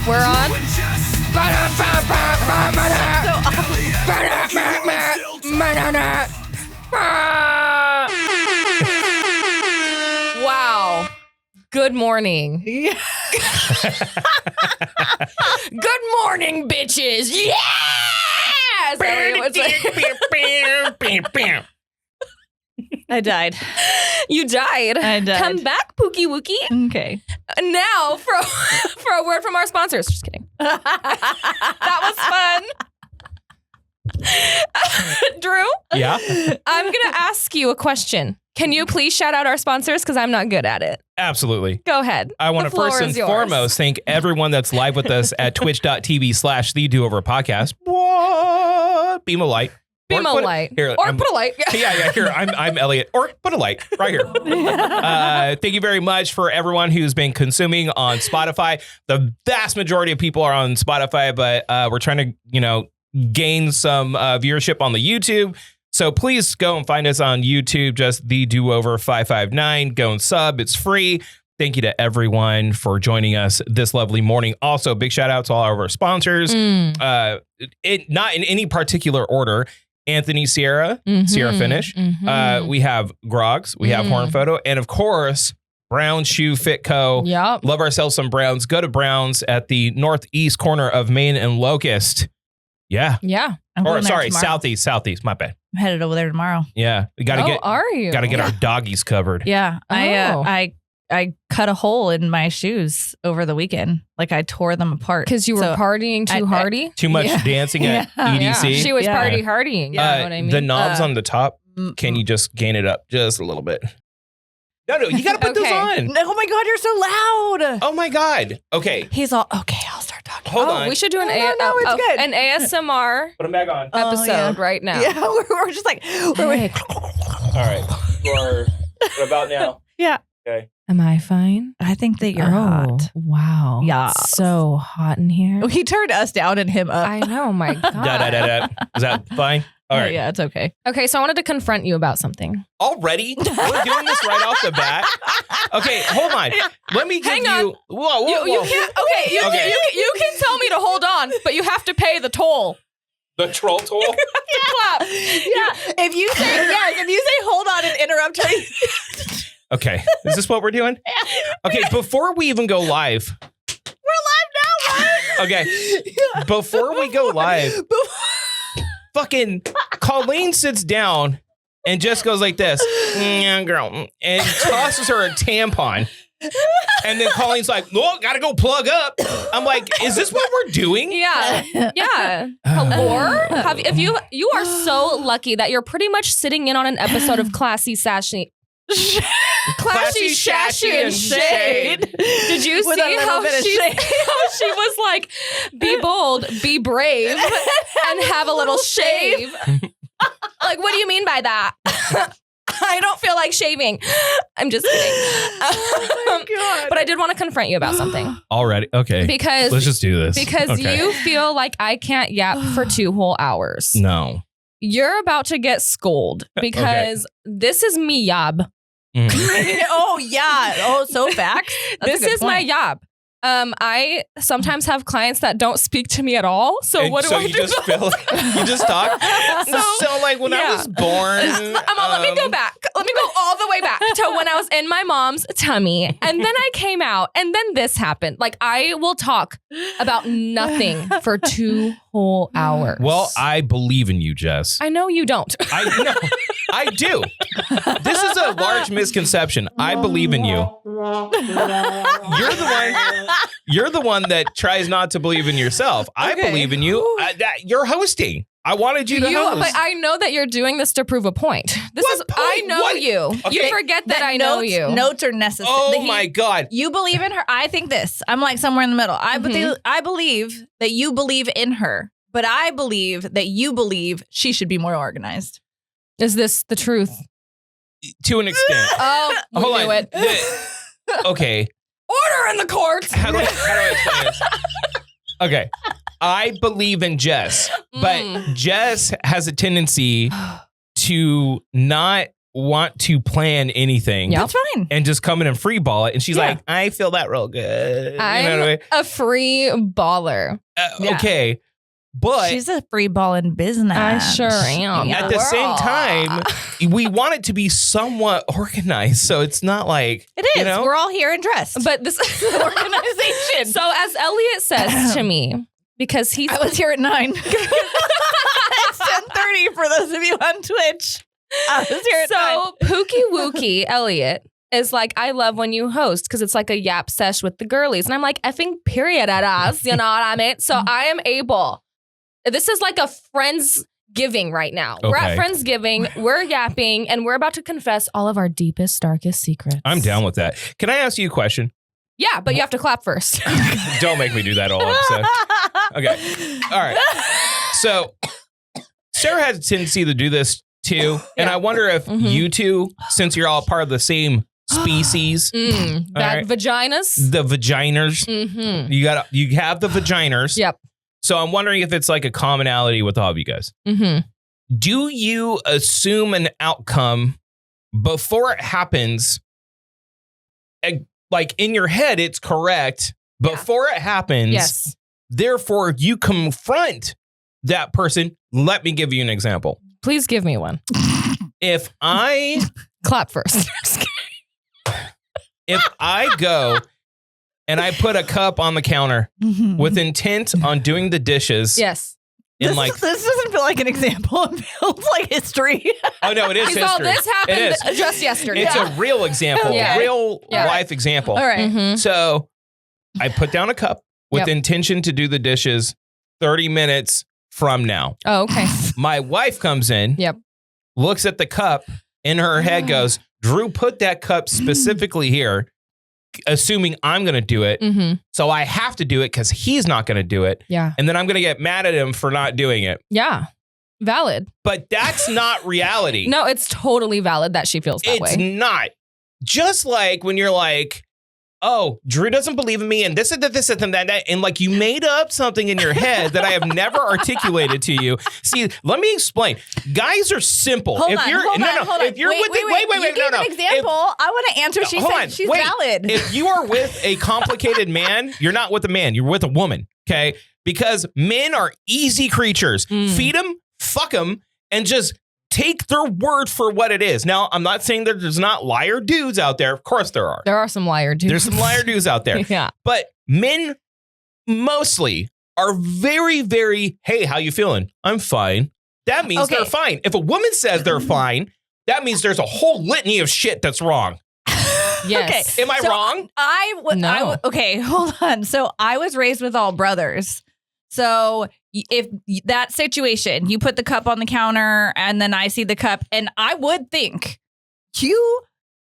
We're on. Wow. Good morning. Yeah. Good morning, bitches. Yes. I died. You died. I died. Come back, Pookie Wookie. Okay. Now for a word from our sponsors. Just kidding. That was fun. Drew? Yeah? I'm going to ask you a question. Can you please shout out our sponsors? Because I'm not good at it. Absolutely. Go ahead. I want to first and foremost thank everyone that's live with us at twitch.tv/The Do-Over Podcast. What? Beam a light. Beam a light. Here, put a light. Yeah. Here, I'm Elliot. Or put a light right here. Thank you very much for everyone who's been consuming on Spotify. The vast majority of people are on Spotify, but we're trying to, gain some viewership on the YouTube. So please go and find us on YouTube, just The Do-Over 559. Go and sub. It's free. Thank you to everyone for joining us this lovely morning. Also, big shout out to all of our sponsors. Not in any particular order. Anthony Sierra, Sierra Finish. We have Groggs. We have Horn Photo. And of course, Brown Shoe Fit Co. Yep. Love ourselves some Browns. Go to Browns at the northeast corner of Main and Locust. Yeah. Yeah. Southeast. My bad. I'm headed over there tomorrow. Yeah. We gotta get our doggies covered. Yeah. I cut a hole in my shoes over the weekend. Like I tore them apart. Because you were partying too hardy? Too much dancing at EDC. Yeah. She was party hardying. You know what I mean? The knobs on the top, can you just gain it up just a little bit? No, you gotta put those on. Oh my God, you're so loud. Oh my God. Okay. He's all, okay, I'll start talking. Hold on. We should do an good. an ASMR Put them back on. episode right now. Yeah, we're just like, All right. What about now? Yeah. Okay. Am I fine? I think that you're hot. Wow. Yeah. It's so hot in here. He turned us down and him up. I know, my God. Is that fine? All right. Yeah, it's okay. Okay, so I wanted to confront you about something. Already? We're doing this right off the bat? Okay, hold on. Let me give Hang on. Whoa. You can't. Okay, you can tell me to hold on, but you have to pay the toll. The troll toll? Clap. Yeah. If you say hold on and interrupt her. Okay. Is this what we're doing? Okay, before we even go live. We're live now, right? Okay. Yeah. Before we go live, fucking Colleen sits down and just goes like this. Yeah, girl. And tosses her a tampon. And then Colleen's like, "Look, gotta go plug up." I'm like, "Is this what we're doing?" Yeah. Hello. You are so lucky that you're pretty much sitting in on an episode of Classy, Sassy, and Shade. Did you see how she was like, be bold, be brave, and have a little shave? Like, what do you mean by that? I don't feel like shaving. I'm just kidding. Oh my God. But I did want to confront you about something. Already? Okay. Because let's just do this. Because you feel like I can't yap for 2 whole hours. No. You're about to get scolded because this is me yob. Oh, yeah. Oh, so facts. This is my yob. I sometimes have clients that don't speak to me at all. So what do I do? You just talk? So like when I was born. Let me go back. Let me go all the way back to when I was in my mom's tummy. And then I came out and then this happened. Like I will talk about nothing for 2 whole hours. Well, I believe in you, Jess. I know you don't. I know. I do. This is a large misconception. I believe in you. You're the one that tries not to believe in yourself. I believe in you. You're hosting. I wanted you to host. But I know that you're doing this to prove a point. I know you. Okay. You forget that I know you. Notes are necessary. Oh my God. You believe in her. I think this. I'm like somewhere in the middle. I believe that you believe in her, but I believe that you believe she should be more organized. Is this the truth? To an extent. Oh, hold knew on. it. Okay. Order in the courts. How do I explain this? Okay. I believe in Jess, but Jess has a tendency to not want to plan anything. That's fine. And just come in and free ball it. And she's like, I feel that real good. I'm a free baller. Okay. But she's a free ball in business. I sure am. At the same time, we want it to be somewhat organized. So it's not like it is. We're all here and dressed. But this organization. So as Elliot says to me, because I was here at 9. It's 10:30 for those of you on Twitch. I was here at 9. So Pookie Wookie Elliot is like, I love when you host because it's like a yap sesh with the girlies. And I'm like, effing period at us. You know what I mean? So I am able. This is like a Friendsgiving right now. Okay. We're at Friendsgiving, we're yapping, and we're about to confess all of our deepest, darkest secrets. I'm down with that. Can I ask you a question? Yeah, but you have to clap first. Don't make me do that all episode. Okay. All right. So Sarah has a tendency to do this too. And I wonder if you two, since you're all part of the same species. Vaginas? The vaginers. Mm-hmm. You have the vaginers. Yep. So I'm wondering if it's like a commonality with all of you guys. Mm-hmm. Do you assume an outcome before it happens? Like in your head, it's correct. Before it happens, yes. Therefore, you confront that person. Let me give you an example. Please give me one. If I... Clap first. If I go... and I put a cup on the counter with intent on doing the dishes. Yes. This doesn't feel like an example. It feels like history. Oh, no, it is history. So this happened just yesterday. It's a real example, real life example. All right. Mm-hmm. So I put down a cup with intention to do the dishes 30 minutes from now. Oh, okay. My wife comes in, looks at the cup, in her head goes, Drew put that cup specifically here, assuming I'm going to do it. Mm-hmm. So I have to do it because he's not going to do it. Yeah. And then I'm going to get mad at him for not doing it. Yeah. Valid. But that's not reality. No, it's totally valid that she feels that way. It's not. Just like when you're like, oh, Drew doesn't believe in me and this and that. And like you made up something in your head that I have never articulated to you. See, let me explain. Guys are simple. Hold on. If you're with you gave an example. I want to answer. She's valid. If you are with a complicated man, you're not with a man. You're with a woman. Okay. Because men are easy creatures. Feed them, fuck them, and just take their word for what it is. Now, I'm not saying that there's not liar dudes out there. Of course there are. There are some liar dudes. There's some liar dudes out there. Yeah. But men mostly are very, very, hey, how you feeling? I'm fine. That means they're fine. If a woman says they're fine, that means there's a whole litany of shit that's wrong. Yes. Okay. Am I wrong? No. Okay, hold on. So I was raised with all brothers. So if that situation, you put the cup on the counter and then I see the cup and I would think, you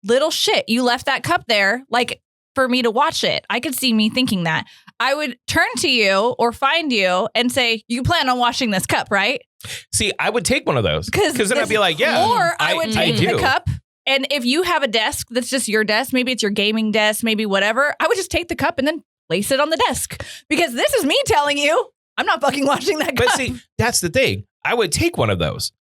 little shit, you left that cup there like for me to watch it. I could see me thinking that. I would turn to you or find you and say, you plan on washing this cup, right? See, I would take one of those because then I'd be like, yeah. Or I would take the cup. And if you have a desk that's just your desk, maybe it's your gaming desk, maybe whatever, I would just take the cup and then place it on the desk because this is me telling you I'm not fucking washing that cup. But see, that's the thing. I would take one of those.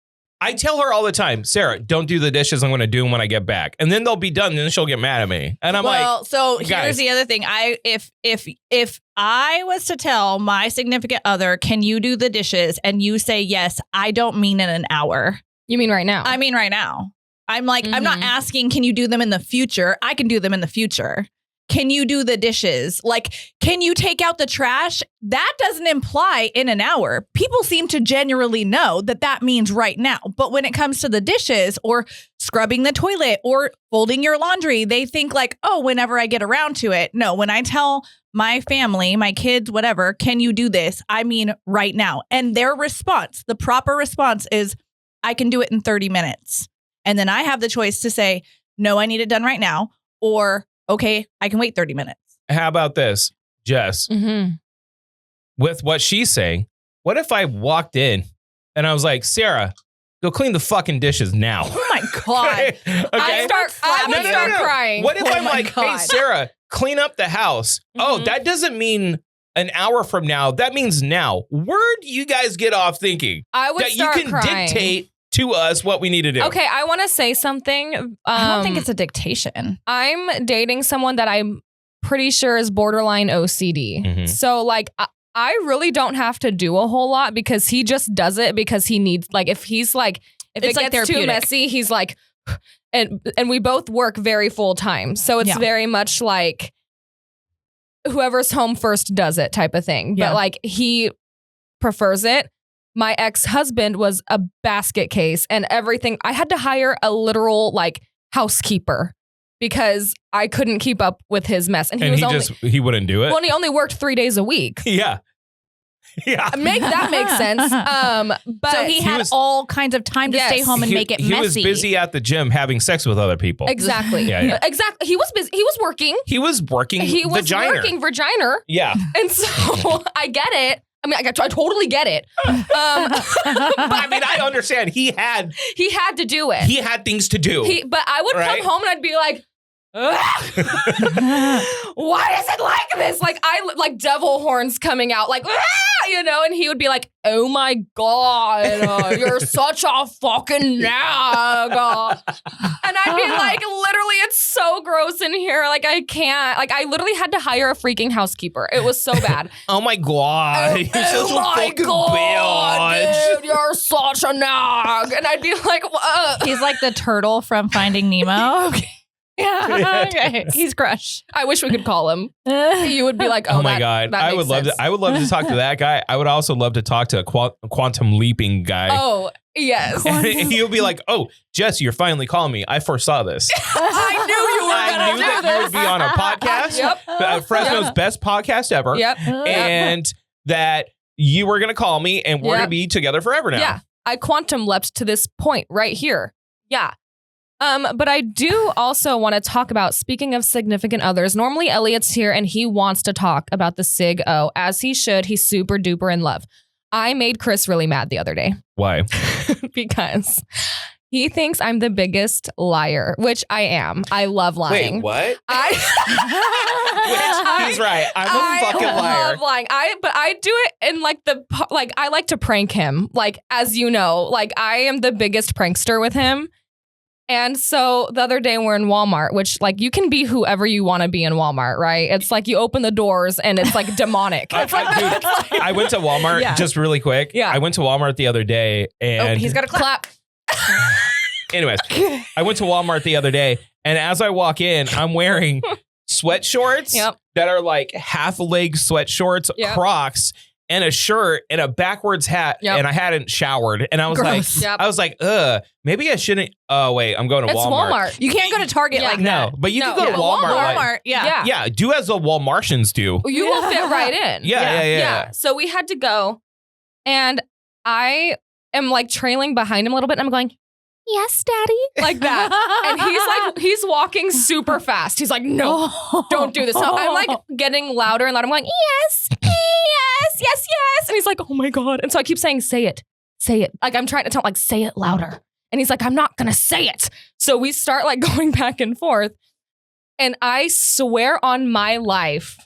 I tell her all the time, Sarah, don't do the dishes. I'm going to do them when I get back. And then they'll be done. And then she'll get mad at me. And I'm so here's the other thing. If I was to tell my significant other, can you do the dishes? And you say yes, I don't mean in an hour. You mean right now? I mean right now. I'm like, I'm not asking, can you do them in the future? I can do them in the future. Can you do the dishes? Like, can you take out the trash? That doesn't imply in an hour. People seem to genuinely know that that means right now. But when it comes to the dishes or scrubbing the toilet or folding your laundry, they think like, oh, whenever I get around to it. No, when I tell my family, my kids, whatever, can you do this? I mean right now. And their response, the proper response is, I can do it in 30 minutes. And then I have the choice to say, no, I need it done right now. Or okay, I can wait 30 minutes. How about this, Jess? Mm-hmm. With what she's saying, what if I walked in and I was like, Sarah, go clean the fucking dishes now? Oh my God. Okay. I would start crying. What if I'm like, hey, Sarah, clean up the house? Mm-hmm. Oh, that doesn't mean an hour from now. That means now. Where do you guys get off thinking I would that start you can crying. dictate to us what we need to do. Okay, I want to say something. I don't think it's a dictation. I'm dating someone that I'm pretty sure is borderline OCD. Mhm. So like I really don't have to do a whole lot because he just does it because he needs, like, if he's like, if It's it like gets too therapeutic. messy, he's like, and we both work very full time. So it's Yeah. very much like whoever's home first does it type of thing. Yeah. But like he prefers it. My ex-husband was a basket case and everything. I had to hire a literal like housekeeper because I couldn't keep up with his mess. And he was only, he wouldn't do it. well, and he only worked 3 days a week. Yeah. Yeah. Make that make sense. But So he had was- all kinds of time to Yes. stay home and make it he messy. was busy at the gym having sex with other people. exactly. Yeah. Exactly. He was busy. He was working. He was working He was vagina. working vagina. Yeah. And so I get it. I mean, I totally get it. But I mean, I understand. He had to do it. things to do. But I would Right. come home and I'd be like, "Ugh. Why is it like this? Like like devil horns coming out, like, you know, and he would be like, oh my God, you're such a fucking nag. And I'd be like, literally, it's so gross in here. Like, I can't. Like, I literally had to hire a freaking housekeeper. It was so bad. Oh my God. You're such a fucking bitch. dude, you're such a nag. And I'd be like, He's like the turtle from Finding Nemo. Okay. Yeah. Okay. He's Crush. I wish we could call him. You would be like, Oh my God. that I makes would love sense. to talk to that guy. I would also love to talk to a quantum leaping guy. Oh, yes. And he'll be like, oh, Jess, you're finally calling me. I foresaw this. I knew you were I going knew to do that this. you would be on a podcast. Yep. Fresno's Yep. best podcast ever. Yep. And that you were going to call me and we're Yep. going to be together forever now. Yeah. I quantum leapt to this point right here. Yeah. But I do also want to talk about, speaking of significant others, normally Elliot's here and he wants to talk about the Sig-O, as he should. He's super duper in love. I made Chris really mad the other day Why? because he thinks I'm the biggest liar, which I am. I love lying. what? He's I right. I'm a fucking liar. love lying. But I do it in like I like to prank him. Like, as you know, like I am the biggest prankster with him. And so the other day we're in Walmart, which like you can be whoever you want to be in Walmart, right? It's like you open the doors and it's like demonic. I went to Walmart Yeah. just really quick. Yeah. I went to Walmart the other day and he's got a clap. anyways, I went to Walmart the other day and as I walk in, I'm wearing sweat shorts Yep. that are like half leg sweat shorts, Yep. Crocs, and a shirt and a backwards hat. Yep. And I hadn't showered. And I was Gross. Yep. like, maybe I shouldn't. Oh, wait, I'm going to It's Walmart. Walmart. You can't go to Target Yeah. like No, that. but you No. can go to Yeah. Walmart. like- Walmart. Yeah. yeah, do as the Walmartians do. You will fit right in. Yeah. So we had to go, and I am like trailing behind him a little bit. And I'm going, yes, daddy, like that. And he's walking super fast. He's like, no, don't do this. So I'm like getting louder and louder. I'm like, yes. And he's like, oh my God. And so I keep saying, say it. Like I'm trying to tell him, like, say it louder. And he's like, I'm not going to say it. So we start like going back and forth. And I swear on my life,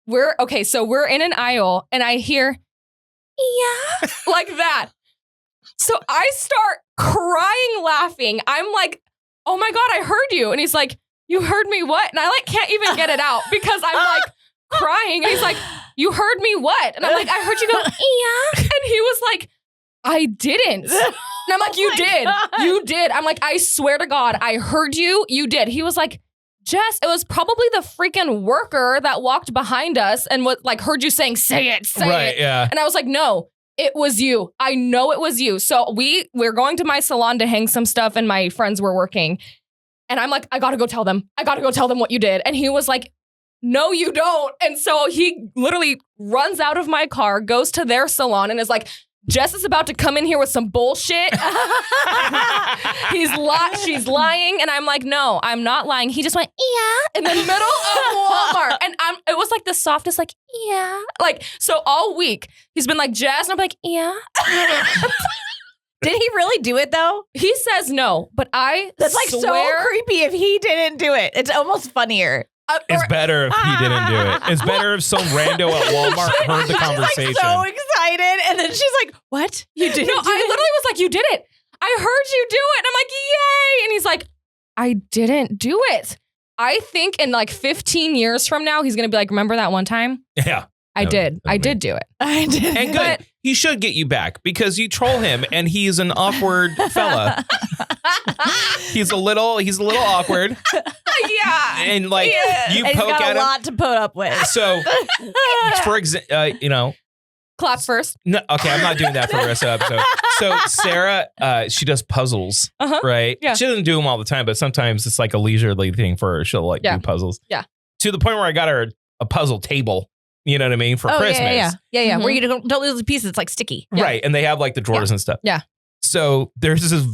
we're in an aisle and I hear, yeah, like that. So I start crying, laughing. I'm like, oh my God, I heard you. And he's like, you heard me what? And I like can't even get it out because I'm like crying. And he's like, you heard me what? And I'm like, I heard you go, yeah. And he was like, I didn't. And I'm like, you did. God. You did. I'm like, I swear to God, I heard you. You did. He was like, Jess, it was probably the freaking worker that walked behind us and was like heard you saying, say it. Right, yeah. And I was like, no, it was you. I know it was you. So we're going to my salon to hang some stuff and my friends were working. And I'm like, I got to go tell them. What you did. And he was like, no, you don't. And so he literally runs out of my car, goes to their salon and is like, Jess is about to come in here with some bullshit. She's lying. And I'm like, no, I'm not lying. He just went, yeah, in the middle of Walmart. And it was like the softest, like, yeah. Like, so all week he's been like, Jess. And I'm like, yeah. Did he really do it though? He says no, but That's like swear, so creepy if he didn't do it. It's almost funnier. It's better if he didn't do it. It's better if some rando at Walmart heard the conversation. She's like so excited. And then she's like, what? You didn't No, do I it? literally was like, you did it. I heard you do it. And I'm like, yay. And he's like, I didn't do it. I think in like 15 years from now, he's going to be like, remember that one time? Yeah. I did do it. I did. And good. He should get you back because you troll him and he's an awkward fella. He's a little awkward. Yeah. And like you and poke he's got at a him. lot to put up with. So for example, Clap first. no, okay, I'm not doing that for the rest of the episode. So Sarah, she does puzzles, right? Yeah. She doesn't do them all the time, but sometimes it's like a leisurely thing for her. She'll like do puzzles. Yeah. To the point where I got her a puzzle table. You know what I mean? For Christmas. Yeah. Mm-hmm. Where you don't lose the pieces. It's like sticky. Yeah. Right. And they have like the drawers and stuff. Yeah. So there's this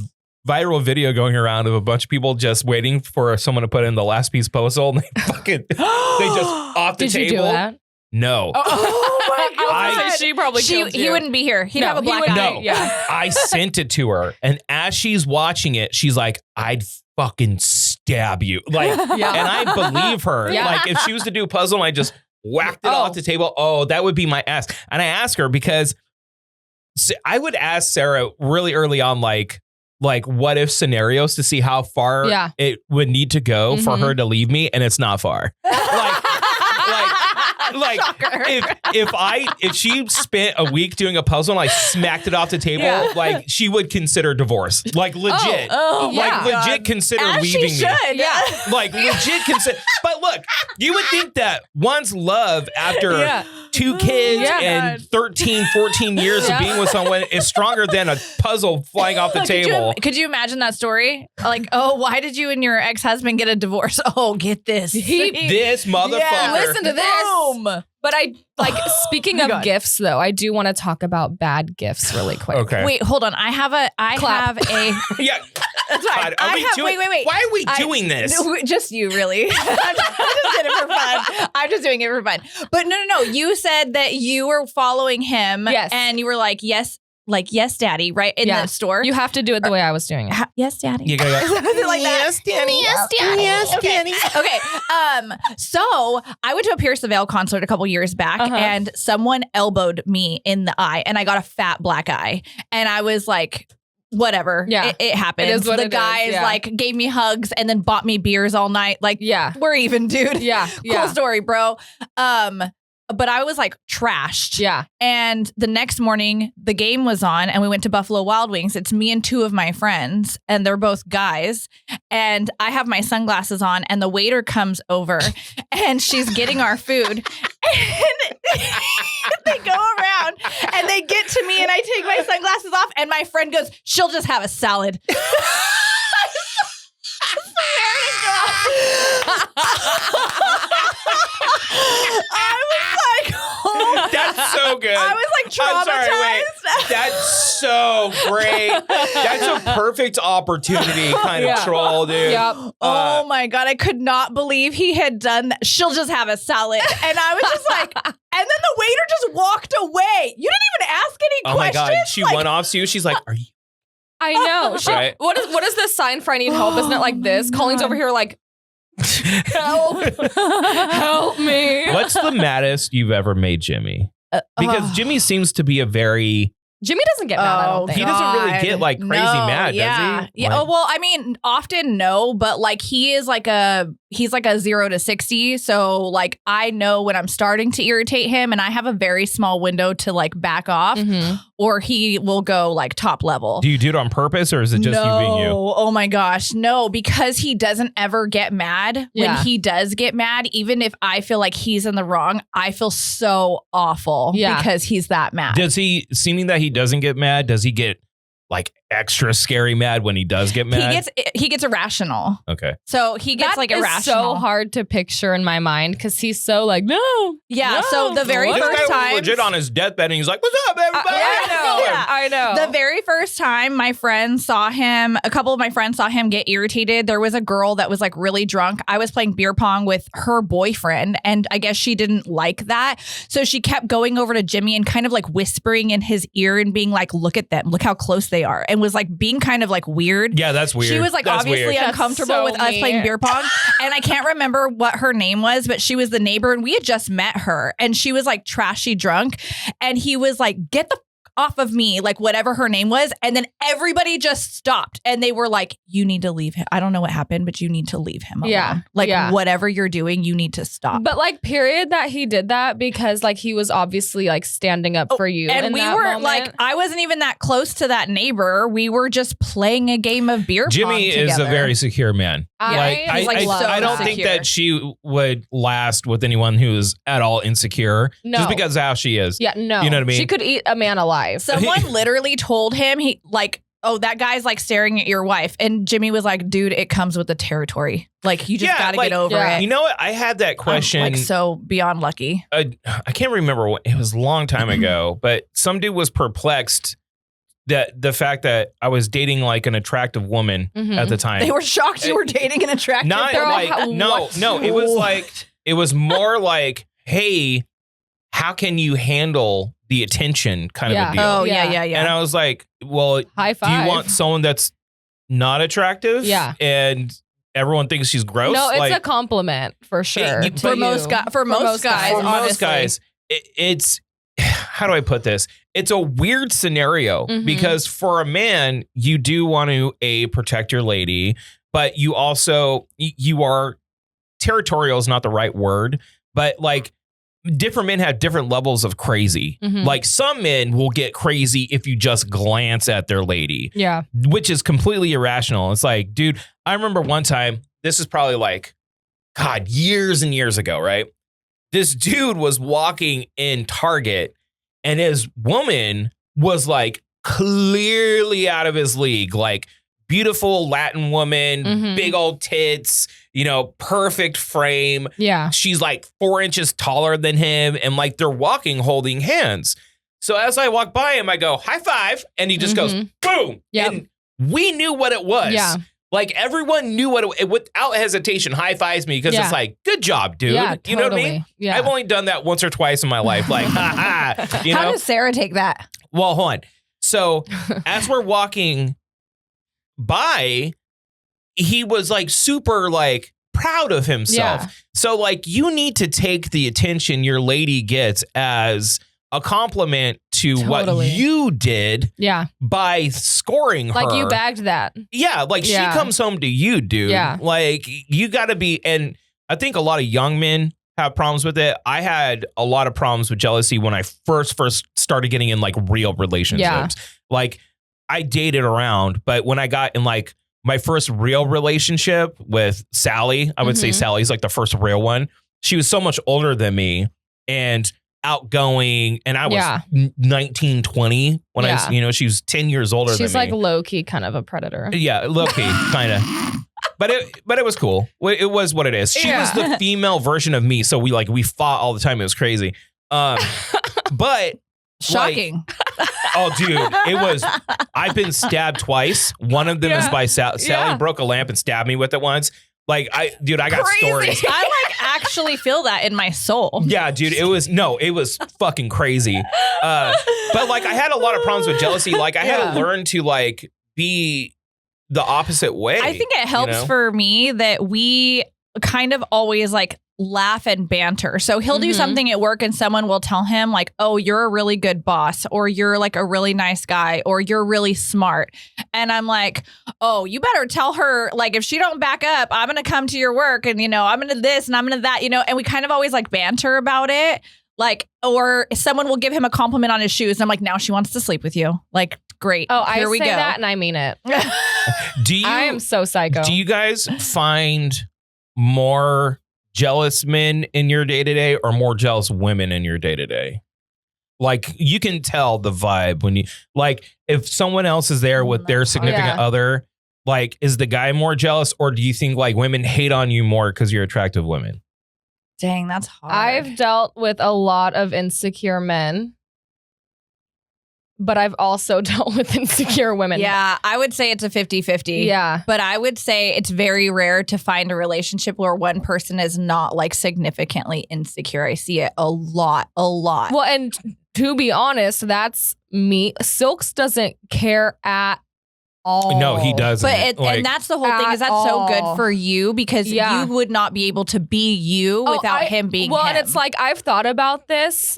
viral video going around of a bunch of people just waiting for someone to put in the last piece of puzzle. And they just off the Did table. you do that? No. Oh my God. She probably killed you. He wouldn't be here. He'd have a black eye. No. Yeah. I sent it to her. And as she's watching it, she's like, I'd fucking stab you. Like, and I believe her. Yeah. Like if she was to do a puzzle and I just whacked it off the table, that would be my ass. And I asked her because I would ask Sarah really early on, like what if scenarios to see how far it would need to go for her to leave me. And it's not far. Like if she spent a week doing a puzzle and I smacked it off the table, like she would consider divorce. Like legit. Legit consider leaving me. Yeah. Like legit consider. But look, you would think that one's love after 2 kids and 13, 14 years of being with someone is stronger than a puzzle flying off the table. Could you imagine that story? Like, oh, why did you and your ex-husband get a divorce? Oh, get this. This motherfucker. Yeah, listen to this. Boom. But speaking of gifts though, I do want to talk about bad gifts really quick. Okay. Wait, hold on. I have a Yeah. That's fine. Wait. Why are we doing this? Just you, really. I just did it for fun. I'm just doing it for fun. But no. You said that you were following him. Yes. And you were like, yes, daddy, right? In the store. You have to do it the way I was doing it. Yes, daddy. You gotta go. Like yes, daddy. Yes, daddy. Yes, daddy. Okay. So I went to a Pierce the Veil concert a couple years back and someone elbowed me in the eye and I got a fat black eye. And I was like, whatever. Yeah. It happened. It is what the guys like gave me hugs and then bought me beers all night. Like, we're even, dude. Yeah. Cool story, bro. But I was like trashed. Yeah. And the next morning the game was on and we went to Buffalo Wild Wings. It's me and 2 of my friends and they're both guys. And I have my sunglasses on and the waiter comes over and she's getting our food. And they go around and they get to me and I take my sunglasses off and my friend goes, she'll just have a salad. I was like, oh, that's so good. I was like traumatized. I'm sorry, that's so great. That's a perfect opportunity kind of troll, dude. Yep. Oh my God. I could not believe he had done that. She'll just have a salad. And I was just like, and then the waiter just walked away. You didn't even ask any questions. Oh my God. She went off to you. She's like, are you? I know. Right. What is the sign for I need help? Isn't it like this? Colleen's over here like, help. Help me. What's the maddest you've ever made Jimmy? Because Jimmy seems to be Jimmy doesn't get mad, I don't think. He doesn't really get like crazy mad, does he? Yeah. Like, Oh, well, I mean, often no, but like he's like a 0 to 60. So like I know when I'm starting to irritate him and I have a very small window to like back off or he will go like top level. do you do it on purpose or is it just you being you? Oh my gosh. No, because he doesn't ever get mad. When he does get mad, even if I feel like he's in the wrong, I feel so awful because he's that mad. Does he, seeming that he doesn't get mad, does he get like extra scary mad when he does get mad? He gets irrational. Okay. So he gets like irrational. It's so hard to picture in my mind because he's so like, no. Yeah. So the very This first guy was time, legit on his deathbed and he's like, what's up, everybody? I know. the very first time my friends saw him, a couple of my friends saw him get irritated. There was a girl that was like really drunk. I was playing beer pong with her boyfriend and I guess she didn't like that. So she kept going over to Jimmy and kind of like whispering in his ear and being like, look at them, look how close they are. And was like being kind of like weird. Yeah, that's weird. She was like that's obviously weird. uncomfortable with us playing beer pong. And I can't remember what her name was, but she was the neighbor and we had just met her and she was like trashy drunk. And he was like, get the off of me, like whatever her name was. And then everybody just stopped and they were like, you need to leave him. I don't know what happened, but you need to leave him alone. Yeah. Like whatever you're doing, you need to stop. But like, period, that he did that because like he was obviously like standing up for you. And we weren't like, I wasn't even that close to that neighbor. We were just playing a game of beer pong Jimmy is a together. very secure man. I don't think that she would last with anyone who is at all insecure just because of how she is. Yeah, no. You know what I mean? She could eat a man alive. Someone literally told him, he like, oh, that guy's like staring at your wife. And Jimmy was like, dude, it comes with the territory. Like, you just got to get over it. You know what? I had that question. Like, so beyond lucky. I can't remember what, it was a long time ago, but some dude was perplexed that the fact that I was dating like an attractive woman at the time. They were shocked you were dating an attractive Not like, no, it was like, it was more like, hey, how can you handle the attention kind of a deal? Oh, yeah. And I was like, well, high five. Do you want someone that's not attractive? Yeah. And everyone thinks she's gross? No, it's like, a compliment for sure. For most guys, it's, how do I put this? It's a weird scenario because for a man, you do want to protect your lady, but you also, you are, territorial is not the right word, but like different men have different levels of crazy. Like some men will get crazy if you just glance at their lady. Yeah. Which is completely irrational. It's like, dude, I remember one time, this is probably like, God, years and years ago, right? This dude was walking in Target and his woman was like clearly out of his league, like beautiful Latin woman, big old tits, you know, perfect frame. Yeah. She's like 4 inches taller than him and like they're walking holding hands. So as I walk by him, I go, high five. And he just goes, boom. Yep. And we knew what it was. Yeah. Like everyone knew what it without hesitation high fives me because it's like, good job, dude. Yeah, you know what I mean? Yeah. I've only done that once or twice in my life. Like, ha ha. You know? How does Sarah take that? Well, hold on. So as we're walking by, he was like super like proud of himself. Yeah. So like you need to take the attention your lady gets as a compliment to what you did by scoring her. Like you bagged that. Yeah, like she comes home to you, dude. Yeah. Like you got to be, and I think a lot of young men have problems with it. I had a lot of problems with jealousy when I first started getting in like real relationships. Yeah. Like I dated around, but when I got in like my first real relationship with Sally, I would say Sally's like the first real one. She was so much older than me and outgoing, and I was 19, 20 when I was, you know, she was 10 years older than me. She's like low key kind of a predator. Yeah, low key, kind of. But it was cool. It was what it is. She was the female version of me, so we fought all the time. It was crazy. But shocking. Like, oh, dude, it was. I've been stabbed twice. One of them is by Sally broke a lamp and stabbed me with it once. Like I got stories. I like actually feel that in my soul. Yeah, dude, it was fucking crazy. But like I had a lot of problems with jealousy. Like I had to learn to like be the opposite way. I think it helps for me that we kind of always like laugh and banter. So he'll do something at work and someone will tell him like, oh, you're a really good boss, or you're like a really nice guy, or you're really smart. And I'm like, oh, you better tell her, like, if she don't back up, I'm going to come to your work and, you know, I'm going to this and I'm going to that, you know, and we kind of always like banter about it. Like, or someone will give him a compliment on his shoes. And I'm like, now she wants to sleep with you. Like, great. Oh, Here I we say go. that and I mean it. I am so psycho. Do you guys find more jealous men in your day-to-day or more jealous women in your day-to-day? Like you can tell the vibe when you like if someone else is there with their significant other, like is the guy more jealous, or do you think like women hate on you more because you're attractive women? Dang, that's hard. I've dealt with a lot of insecure men, but I've also dealt with insecure women. Yeah, I would say it's a 50-50. Yeah. But I would say it's very rare to find a relationship where one person is not like significantly insecure. I see it a lot. Well, and to be honest, that's me. Silks doesn't care at all. No, he doesn't. But and that's the whole thing, is that's so good for you because you would not be able to be you without him being him. And it's like, I've thought about this.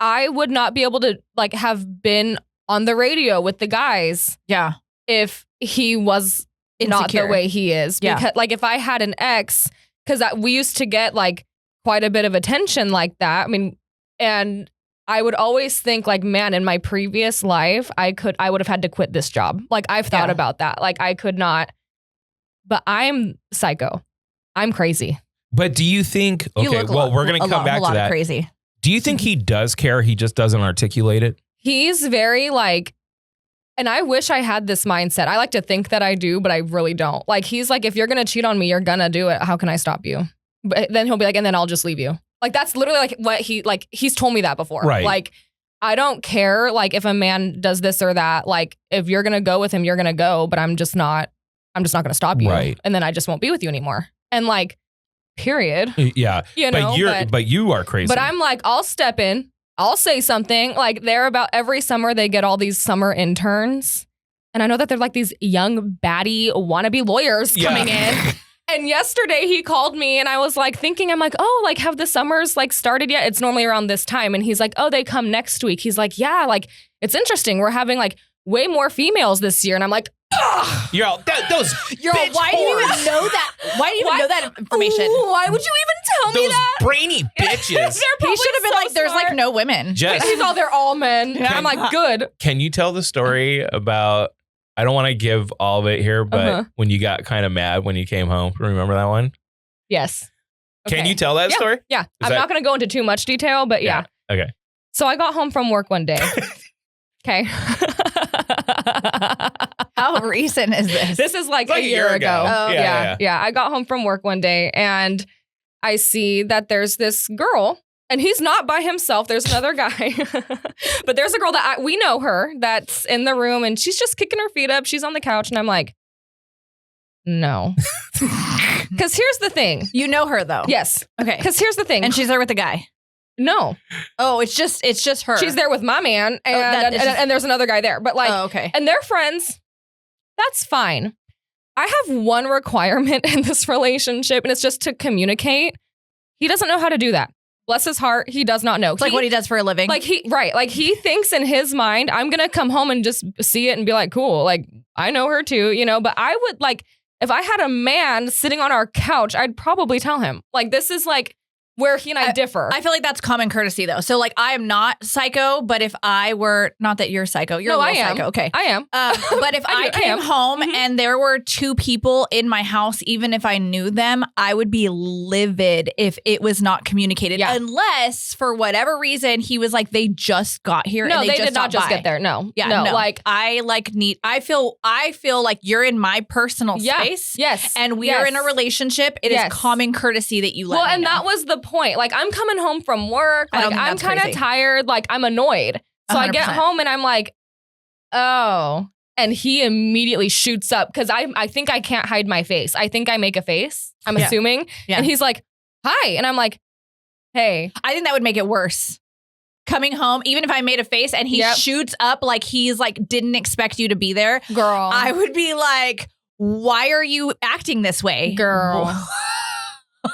I would not be able to like have been on the radio with the guys. Yeah. If he was not the way he is. Yeah. Because like if I had an ex, because we used to get like quite a bit of attention like that. I mean, and I would always think like, man, in my previous life, I would have had to quit this job. Like I've thought about that. Like I could not, but I'm psycho. I'm crazy. But do you think, okay, well, we're going to come back to that. Crazy. Do you think he does care? He just doesn't articulate it? He's very like, and I wish I had this mindset. I like to think that I do, but I really don't. Like he's like, if you're going to cheat on me, you're going to do it. How can I stop you? But then he'll be like, and then I'll just leave you. Like that's literally like what he's told me that before. Right. Like I don't care like if a man does this or that. Like if you're gonna go with him, you're gonna go, but I'm just not gonna stop you. Right. And then I just won't be with you anymore. And like, period. Yeah. You know, but you are crazy. But I'm like, I'll step in, I'll say something. Like they're about every summer they get all these summer interns. And I know that they're like these young baddie wannabe lawyers coming in. And yesterday he called me and I was like thinking, I'm like, oh, like have the summers like started yet? It's normally around this time. And he's like, oh, they come next week. He's like, yeah, like it's interesting. We're having like way more females this year. And I'm like, ugh. You're all, those You're all, why do you even know that? Why do you even know that information? Ooh, why would you even tell me those that? brainy bitches. He should have been so like, there's like no women. Jess, He's all, they're all men. And I'm like, good. Can you tell the story about, I don't want to give all of it here, but when you got kind of mad when you came home, remember that one? Yes. Okay. Can you tell that story? Yeah. I'm not going to go into too much detail, but yeah. Okay. So I got home from work one day. Okay. How recent is this? This is like a year ago. Oh, yeah. I got home from work one day and I see that there's this girl and he's not by himself. There's another guy. But there's a girl that we know her that's in the room and she's just kicking her feet up. She's on the couch and I'm like, no. Because here's the thing. You know her though. Yes. Okay. Because here's the thing. And she's there with the guy. No. Oh, it's just her. She's there with my man and there's another guy there. But like, okay. And they're friends. That's fine. I have one requirement in this relationship and it's just to communicate. He doesn't know how to do that. Bless his heart, he does not know. It's like what he does for a living. Like he thinks in his mind, I'm gonna come home and just see it and be like, cool, like I know her too, you know. But I would like if I had a man sitting on our couch, I'd probably tell him. Like this is like where he and I differ. I feel like that's common courtesy though. So like I am not psycho, but if I were, not that you're psycho, you're a little psycho. Okay. I am. But if I came home and there were two people in my house, even if I knew them, I would be livid if it was not communicated. Yeah. Unless for whatever reason he was like, they just got here. No, and they did not just get there. No. Yeah. No. Like I feel like you're in my personal space. Yes. And we are in a relationship. It is common courtesy that you let me know. And that was the point. Like I'm coming home from work, like I'm kind of tired, like I'm annoyed. So 100%. I get home and I'm like, oh. And he immediately shoots up because I think I can't hide my face. I think I make a face, I'm assuming. Yeah. And he's like, hi. And I'm like, hey. I think that would make it worse. Coming home, even if I made a face and he shoots up like he's like, didn't expect you to be there. Girl. I would be like, why are you acting this way? Girl.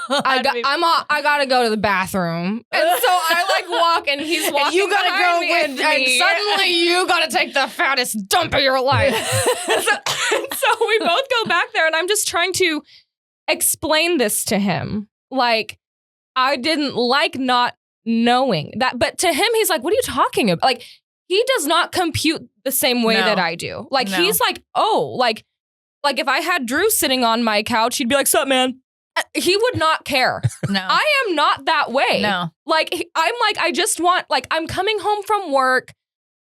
I gotta go to the bathroom, and so I like walk, and he's walking. And you gotta go with me, and suddenly you gotta take the fattest dump of your life. so we both go back there, and I'm just trying to explain this to him. Like I didn't like not knowing that, but to him, he's like, "What are you talking about?" Like he does not compute the same way that I do. Like he's like, "Oh, like if I had Drew sitting on my couch, he'd be like, "Sup, man." He would not care. No. I am not that way. No. Like, I'm like, I just want, like, I'm coming home from work.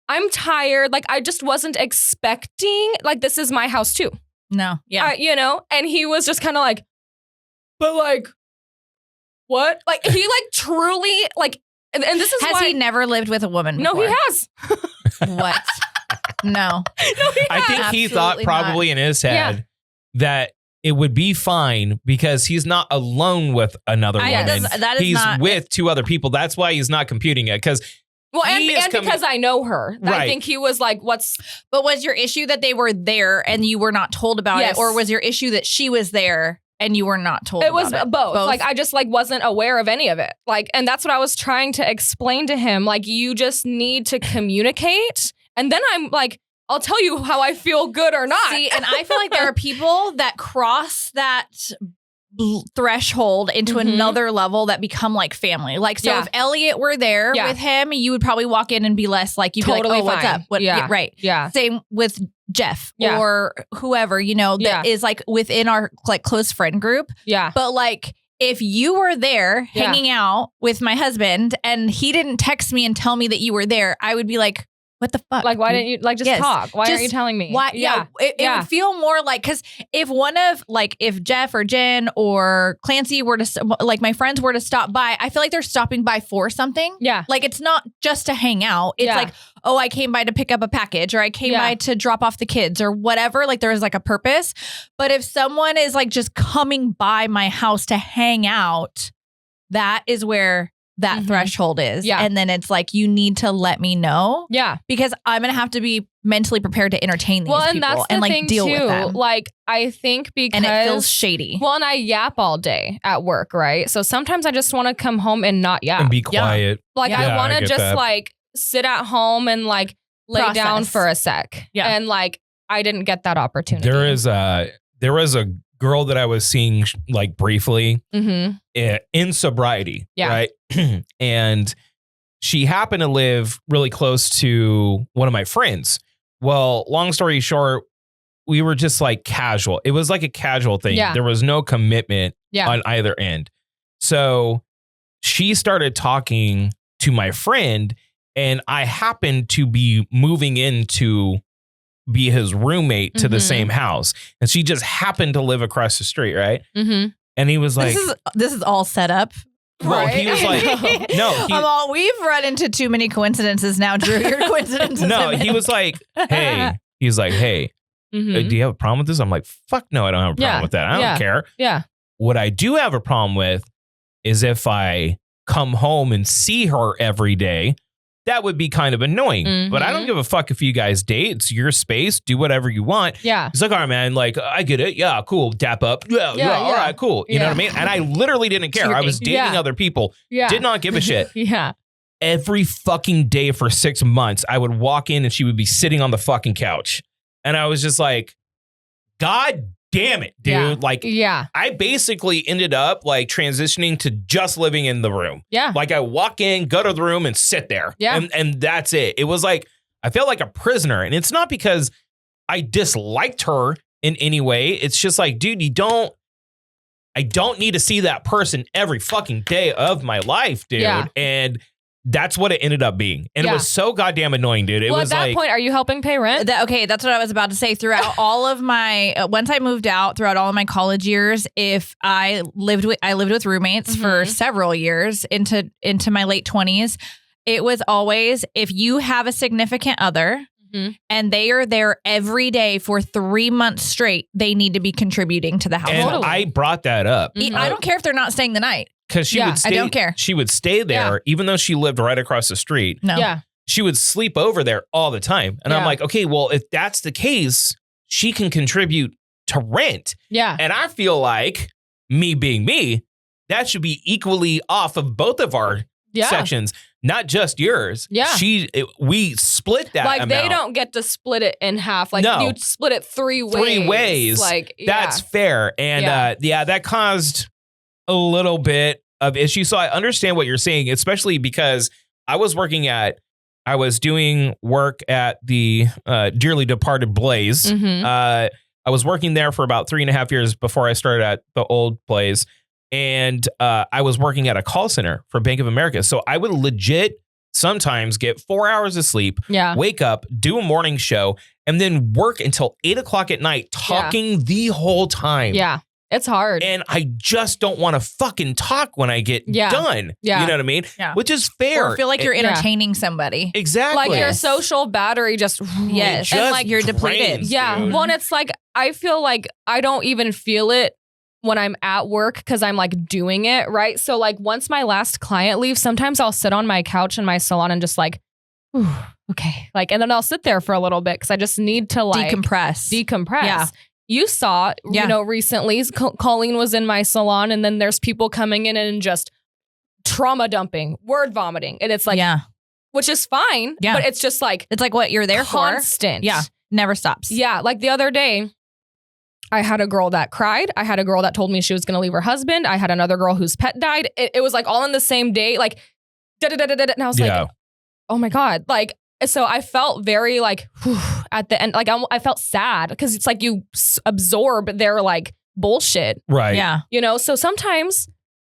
I'm tired. Like, I just wasn't expecting, like, this is my house too. No. Yeah. You know? And he was just kind of like, but like, what? Like, he like truly, like, and this is Has he never lived with a woman before? No, he has. What? No. I think he thought probably in his head that it would be fine because he's not alone with another woman. He's with two other people. That's why he's not computing it. Because because I know her. Right. I think he was like, But was your issue that they were there and you were not told about it? Or was your issue that she was there and you were not told It was about it? both. Like, I just like wasn't aware of any of it. Like, and that's what I was trying to explain to him. Like, you just need to communicate. And then I'm like, I'll tell you how I feel good or not. See, and I feel like there are people that cross that threshold into another level that become like family. Like, so if Elliot were there with him, you would probably walk in and be less like, you'd totally be like, oh, what's up? What, right. Yeah. Same with Jeff or whoever, you know, that is like within our like close friend group. Yeah. But like, if you were there hanging out with my husband and he didn't text me and tell me that you were there, I would be like, what the fuck? Like, why didn't you like just talk? Why aren't you telling me? Why? It would feel more like, because if one of like, if Jeff or Jen or Clancy were to, like my friends were to stop by, I feel like they're stopping by for something. Yeah. Like, it's not just to hang out. It's like, oh, I came by to pick up a package, or I came by to drop off the kids or whatever. Like, there is like a purpose. But if someone is like just coming by my house to hang out, that is where that threshold is. Yeah. And then it's like, you need to let me know. Yeah. Because I'm going to have to be mentally prepared to entertain these people that's and like thing deal too. with them. Like, I think because. And it feels shady. Well, and I yap all day at work, right? So sometimes I just want to come home and not yap. And be quiet. Like, I want to just like sit at home and like lay down for a sec. Yeah. And like, I didn't get that opportunity. There was a girl that I was seeing like briefly in sobriety, right? And she happened to live really close to one of my friends. Well, long story short, we were just like casual. It was like a casual thing. Yeah. There was no commitment on either end. So she started talking to my friend, and I happened to be moving into be his roommate to the same house, and she just happened to live across the street, right? And he was like, "This is all set up." Well, right? He was like, "No, we've run into too many coincidences now, Drew. Your coincidences." No, he was like, "Hey," he's like, "Hey, do you have a problem with this?" I'm like, "Fuck no, I don't have a problem with that. I don't care." Yeah. What I do have a problem with is if I come home and see her every day. That would be kind of annoying, but I don't give a fuck if you guys date. It's your space. Do whatever you want. Yeah. He's like, all right, man. Like, I get it. Yeah, cool. Dap up. Yeah. All right, cool. You know what I mean? And I literally didn't care. I was dating other people. Yeah. Did not give a shit. Every fucking day for 6 months, I would walk in and she would be sitting on the fucking couch. And I was just like, God damn it, dude. Yeah. Like, I basically ended up like transitioning to just living in the room. Yeah. Like, I walk in, go to the room and sit there. Yeah. And that's it. It was like, I felt like a prisoner. And it's not because I disliked her in any way. It's just like, dude, I don't need to see that person every fucking day of my life, dude. Yeah. And that's what it ended up being. And it was so goddamn annoying, dude. It was at that like, point, are you helping pay rent? Okay, that's what I was about to say. Throughout all of my, once I moved out, throughout all of my college years, if I lived with roommates for several years into my late 20s, it was always, if you have a significant other and they are there every day for 3 months straight, they need to be contributing to the household. And I brought that up. I don't care if they're not staying the night. Because she would stay, I don't care. She would stay there, even though she lived right across the street. No. Yeah. She would sleep over there all the time. And I'm like, okay, well, if that's the case, she can contribute to rent. Yeah. And I feel like, me being me, that should be equally off of both of our sections, not just yours. Yeah. We split that like, amount. they don't get to split it in half. Like, you split it 3 ways. 3 ways. Like, that's fair. And that caused a little bit of issue. So I understand what you're saying, especially because I was doing work at the dearly departed Blaze. I was working there for about 3.5 years before I started at the old Blaze. And I was working at a call center for Bank of America. So I would legit sometimes get 4 hours of sleep, wake up, do a morning show, and then work until 8 o'clock at night talking the whole time. Yeah. It's hard. And I just don't want to fucking talk when I get done. Yeah. You know what I mean? Yeah. Which is fair. Or feel like you're entertaining somebody. Exactly. Like, your social battery just and like you're depleted. Yeah. Dude. Well, and it's like, I feel like I don't even feel it when I'm at work because I'm like doing it, right? So like, once my last client leaves, sometimes I'll sit on my couch in my salon and just like, okay. Like, and then I'll sit there for a little bit because I just need to like decompress. Yeah. you saw, recently, Colleen was in my salon, and then there's people coming in and just trauma dumping, word vomiting. And it's like, which is fine. Yeah. But it's just like, it's like what you're there constant. For. Yeah. Never stops. Yeah. Like the other day, I had a girl that cried. I had a girl that told me she was going to leave her husband. I had another girl whose pet died. It was like all in the same day. Like, and I was like, oh my God. Like, so I felt very like at the end, like I felt sad because it's like you absorb their like bullshit. Right. Yeah. You know, so sometimes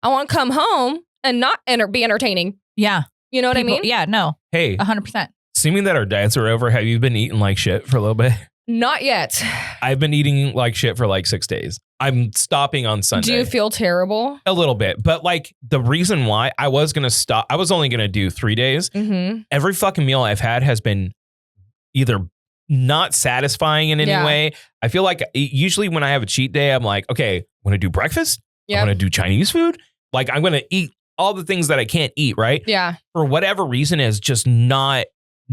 I want to come home and not be entertaining. Yeah. You know what I mean? Yeah, no. Hey. 100%. Assuming that our diets are over, have you been eating like shit for a little bit? Not yet. I've been eating like shit for like 6 days. I'm stopping on Sunday. Do you feel terrible? A little bit. But like the reason why I was going to stop, I was only going to do 3 days. Mm-hmm. Every fucking meal I've had has been either not satisfying in any way. I feel like usually when I have a cheat day, I'm like, okay, I'm going to do breakfast. I'm going to do Chinese food. Like I'm going to eat all the things that I can't eat, right? Yeah. For whatever reason, has just not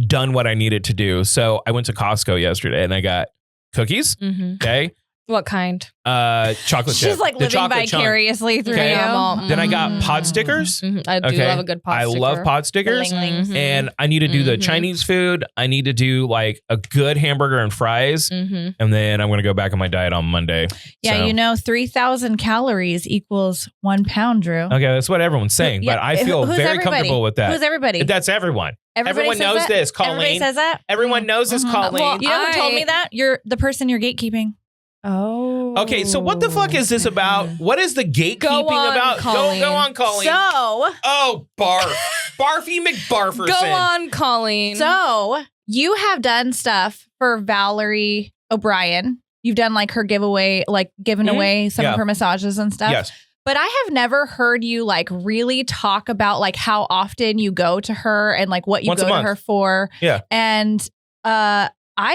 done what I needed to do. So I went to Costco yesterday and I got cookies. Mm-hmm. Okay. What kind? Chocolate chip. She's like living vicariously through you. Then I got pod stickers. Mm-hmm. I do love a good pod sticker. I love pod stickers. Mm-hmm. And I need to do the Chinese food. I need to do like a good hamburger and fries. Mm-hmm. And then I'm going to go back on my diet on Monday. Yeah, 3,000 calories equals 1 pound, Drew. Okay, that's what everyone's saying. But I feel very comfortable with that. Who's everybody? That's everyone. Everyone knows this, Colleen. Everybody says that? Everyone knows this, Colleen. Well, you know who told me that? You're the person you're gatekeeping. Oh. Okay, so what the fuck is this about? What is the gatekeeping about? Colleen. Go on, Colleen. So. Oh, barf. Barfy McBarferson. Go on, Colleen. So, you have done stuff for Valerie O'Brien. You've done like her giveaway, like given away some of her massages and stuff. Yes. But I have never heard you like really talk about like how often you go to her and like what you go to her for. Yeah. And I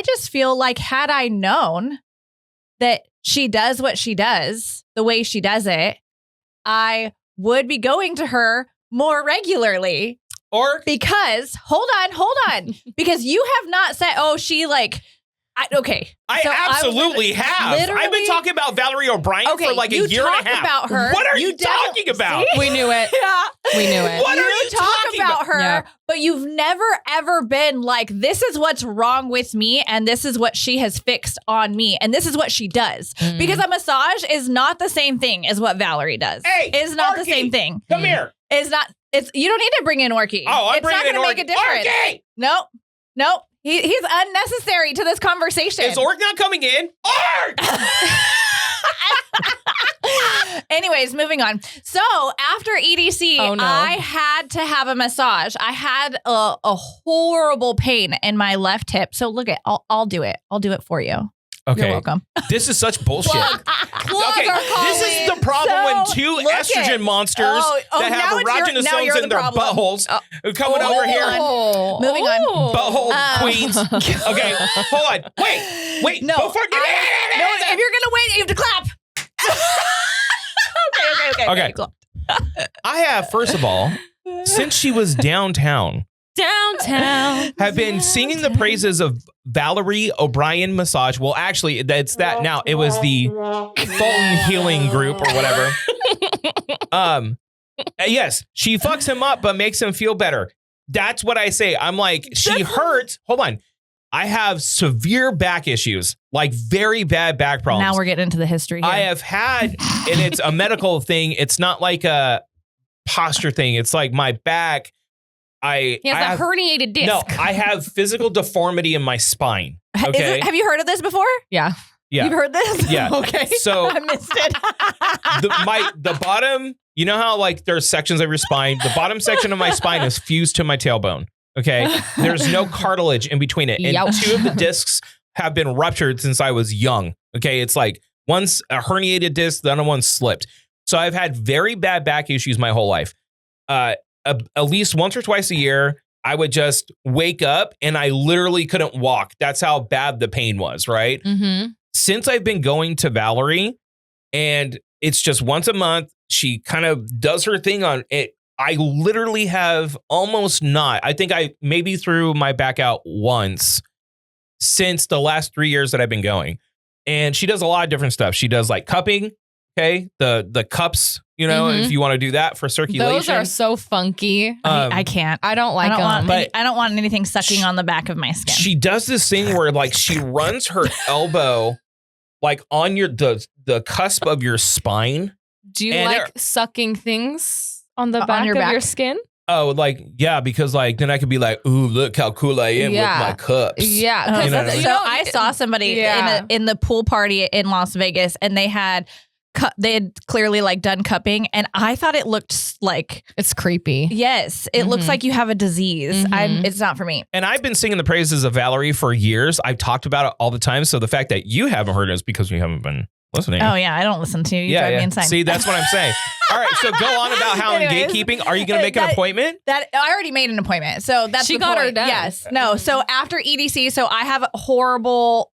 just feel like had I known that she does what she does, the way she does it, I would be going to her more regularly. Or because, hold on. Because you have not said, oh, she like, I absolutely have. I've been talking about Valerie O'Brien for like a year and a half. About her. What are you talking about? We knew it. We knew it. What are you talking about her? But you've never ever been like, this is what's wrong with me, and this is what she has fixed on me, and this is what she does. Because a massage is not the same thing as what Valerie does. Hey, it's not the same thing. Come here. It's not. It's you don't need to bring in Orky. Oh, I'm bringing in Orky. It's not going to make a difference. Nope. He's unnecessary to this conversation. Is Ork not coming in? Ork! Anyways, moving on. So after EDC, I had to have a massage. I had a horrible pain in my left hip. So look, I'll do it. I'll do it for you. Okay. You're welcome. This is such bullshit. Okay, this is the problem when two estrogen monsters that have erogenosomes in their buttholes coming over here. Moving on. Butthole queens. Okay, hold on. Wait. No, before if you're gonna wait, you have to clap. Okay. I have, first of all, since she was downtown, have been singing the praises of Valerie O'Brien Massage. Well, actually, that's that now. It was the Fulton Healing Group or whatever. Yes, she fucks him up, but makes him feel better. That's what I say. I'm like, she hurts. Hold on. I have severe back issues, like very bad back problems. Now we're getting into the history here. I have had, and it's a medical thing. It's not like a posture thing. It's like my back. He has a herniated disc. No, I have physical deformity in my spine. Okay. Have you heard of this before? Yeah. You've heard this? Yeah. Okay. So I missed it. the bottom, you know how like there's sections of your spine? The bottom section of my spine is fused to my tailbone. Okay. There's no cartilage in between it. And two of the discs have been ruptured since I was young. Okay. It's like one's a herniated disc, the other one's slipped. So I've had very bad back issues my whole life. At least once or twice a year, I would just wake up and I literally couldn't walk. That's how bad the pain was, right? Mm-hmm. Since I've been going to Valerie, and it's just once a month, she kind of does her thing on it. I literally have almost not. I think I maybe threw my back out once since the last 3 years that I've been going. And she does a lot of different stuff. She does like cupping. Okay. The cups, you know, if you want to do that for circulation. Those are so funky. I can't. I don't like them. I don't want anything sucking on the back of my skin. She does this thing where like she runs her elbow like on the cusp of your spine. Do you like sucking things on the back of your skin? Oh, like, yeah, because like then I could be like, ooh, look how cool I am with my cups. Yeah. You know what I mean? So I saw somebody in the pool party in Las Vegas, and they had clearly like done cupping, and I thought it looked like it's creepy. Yes, it looks like you have a disease. It's not for me. And I've been singing the praises of Valerie for years. I've talked about it all the time. So the fact that you haven't heard it is because you haven't been listening. Oh yeah, I don't listen to you. You drive me insane. See, that's what I'm saying. All right, so go on about how in gatekeeping. Are you going to make an appointment? That I already made an appointment, so that's she the got point. her done. Yes, no. So after EDC, so I have a horrible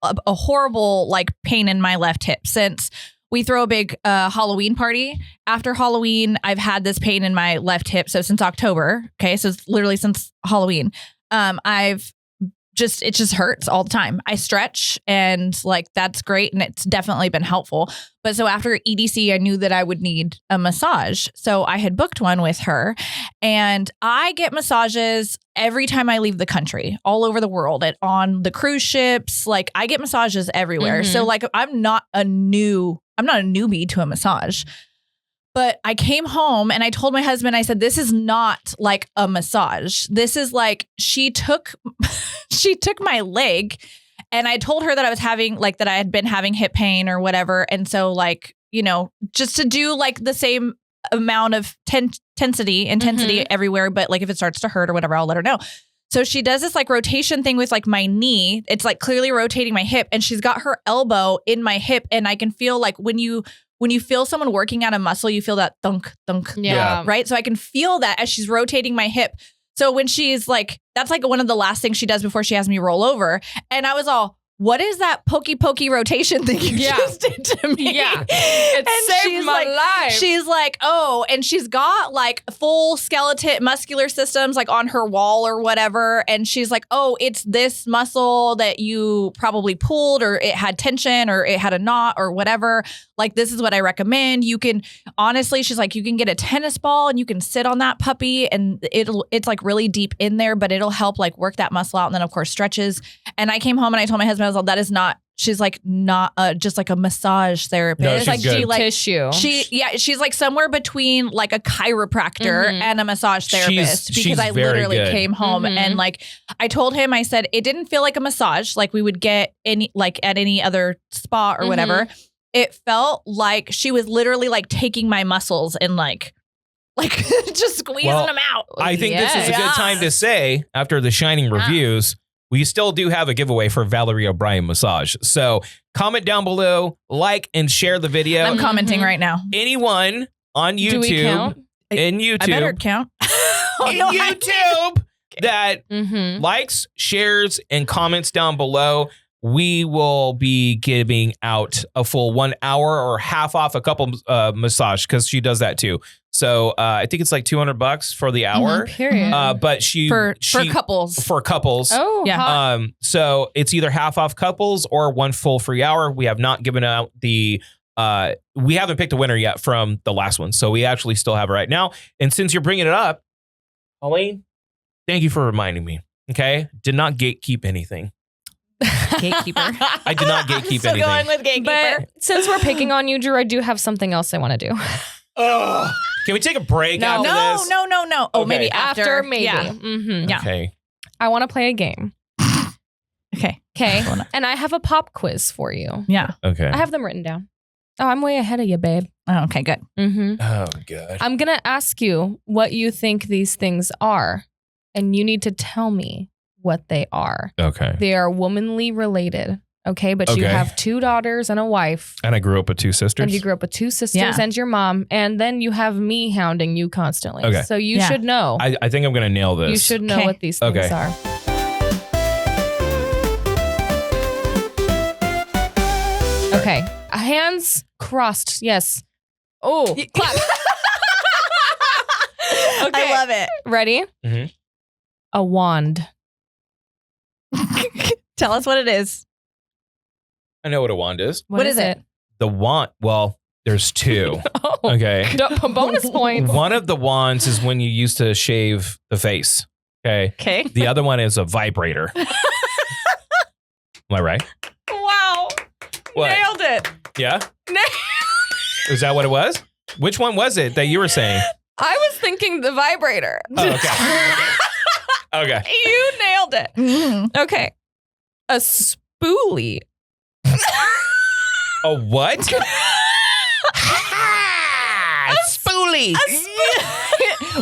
like pain in my left hip since we throw a big Halloween party. After Halloween, I've had this pain in my left hip. So since October, okay, so it's literally since Halloween. It just hurts all the time. I stretch and like that's great, and it's definitely been helpful. But so after EDC, I knew that I would need a massage. So I had booked one with her, and I get massages every time I leave the country, all over the world, on the cruise ships. Like I get massages everywhere. So like I'm not a newbie to a massage. But I came home and I told my husband, I said, this is not like a massage. This is like she took my leg, and I told her that I was having like that I had been having hip pain or whatever. And so like, you know, just to do like the same amount of intensity everywhere. But like if it starts to hurt or whatever, I'll let her know. So she does this like rotation thing with like my knee. It's like clearly rotating my hip, and she's got her elbow in my hip, and I can feel like when you feel someone working out a muscle, you feel that thunk, thunk. Yeah. Right. So I can feel that as she's rotating my hip. So when she's like, that's like one of the last things she does before she has me roll over. And I was all, what is that pokey rotation thing you just did to me? Yeah. It saved my life. She's like, oh, and she's got like full skeleton muscular systems like on her wall or whatever. And she's like, oh, it's this muscle that you probably pulled, or it had tension, or it had a knot or whatever. Like, this is what I recommend. You can, honestly, she's like, you can get a tennis ball and you can sit on that puppy, and it's like really deep in there, but it'll help like work that muscle out. And then of course stretches. And I came home and I told my husband, I was like, that is not, she's like not just like a massage therapist. No, it's like good. she like tissue. She's like somewhere between like a chiropractor and a massage therapist, because I literally came home and like I told him, I said it didn't feel like a massage like we would get any like at any other spa or whatever. It felt like she was literally like taking my muscles and like just squeezing them out. I think this is a good time to say, after the shining reviews, we still do have a giveaway for Valerie O'Brien massage. So comment down below, like and share the video. I'm commenting right now. Anyone on YouTube, Do we count? in YouTube, I better count. YouTube that likes, shares, and comments down below, we will be giving out a full 1 hour or half off a couple massage, because she does that too. So I think it's like $200 for the hour. Period. But she for couples. For couples. Oh, yeah. So it's either half off couples or one full free hour. We have not given out we haven't picked a winner yet from the last one. So we actually still have it right now. And since you're bringing it up, Colleen, thank you for reminding me. Okay. Did not gatekeep anything. Gatekeeper. I did not gatekeep Still anything. going with gatekeeper. But since we're picking on you, Drew, I do have something else I want to do. Can we take a break after this? No. Oh, Okay. maybe after. Maybe. Yeah. Yeah. Okay. I want to play a game. Okay. Okay. And I have a pop quiz for you. Yeah. Okay. I have them written down. Oh, I'm way ahead of you, babe. Oh, okay, good. Oh, good. I'm going to ask you what you think these things are, and you need to tell me what they are. Okay. They are womanly related. Okay. But you have 2 daughters and a wife. And I grew up with 2 sisters. And you grew up with 2 sisters and your mom. And then you have me hounding you constantly. Okay. So you should know. I think I'm going to nail this. You should know what these things are. Okay. Hands crossed. Yes. Oh, clap. Okay. I love it. Ready? A wand. Tell us what it is. I know what a wand is. What is it? The wand. Well, there's two. Oh, Okay. bonus points. One of the wands is when you used to shave the face. Okay. Okay. The other one is a vibrator. Am I right? Wow. What? Nailed it. Yeah? Is that what it was? Which one was it that you were saying? I was thinking the vibrator. Oh, okay. Okay. You nailed it. Mhm. Okay. A spoolie. A what? A spoolie.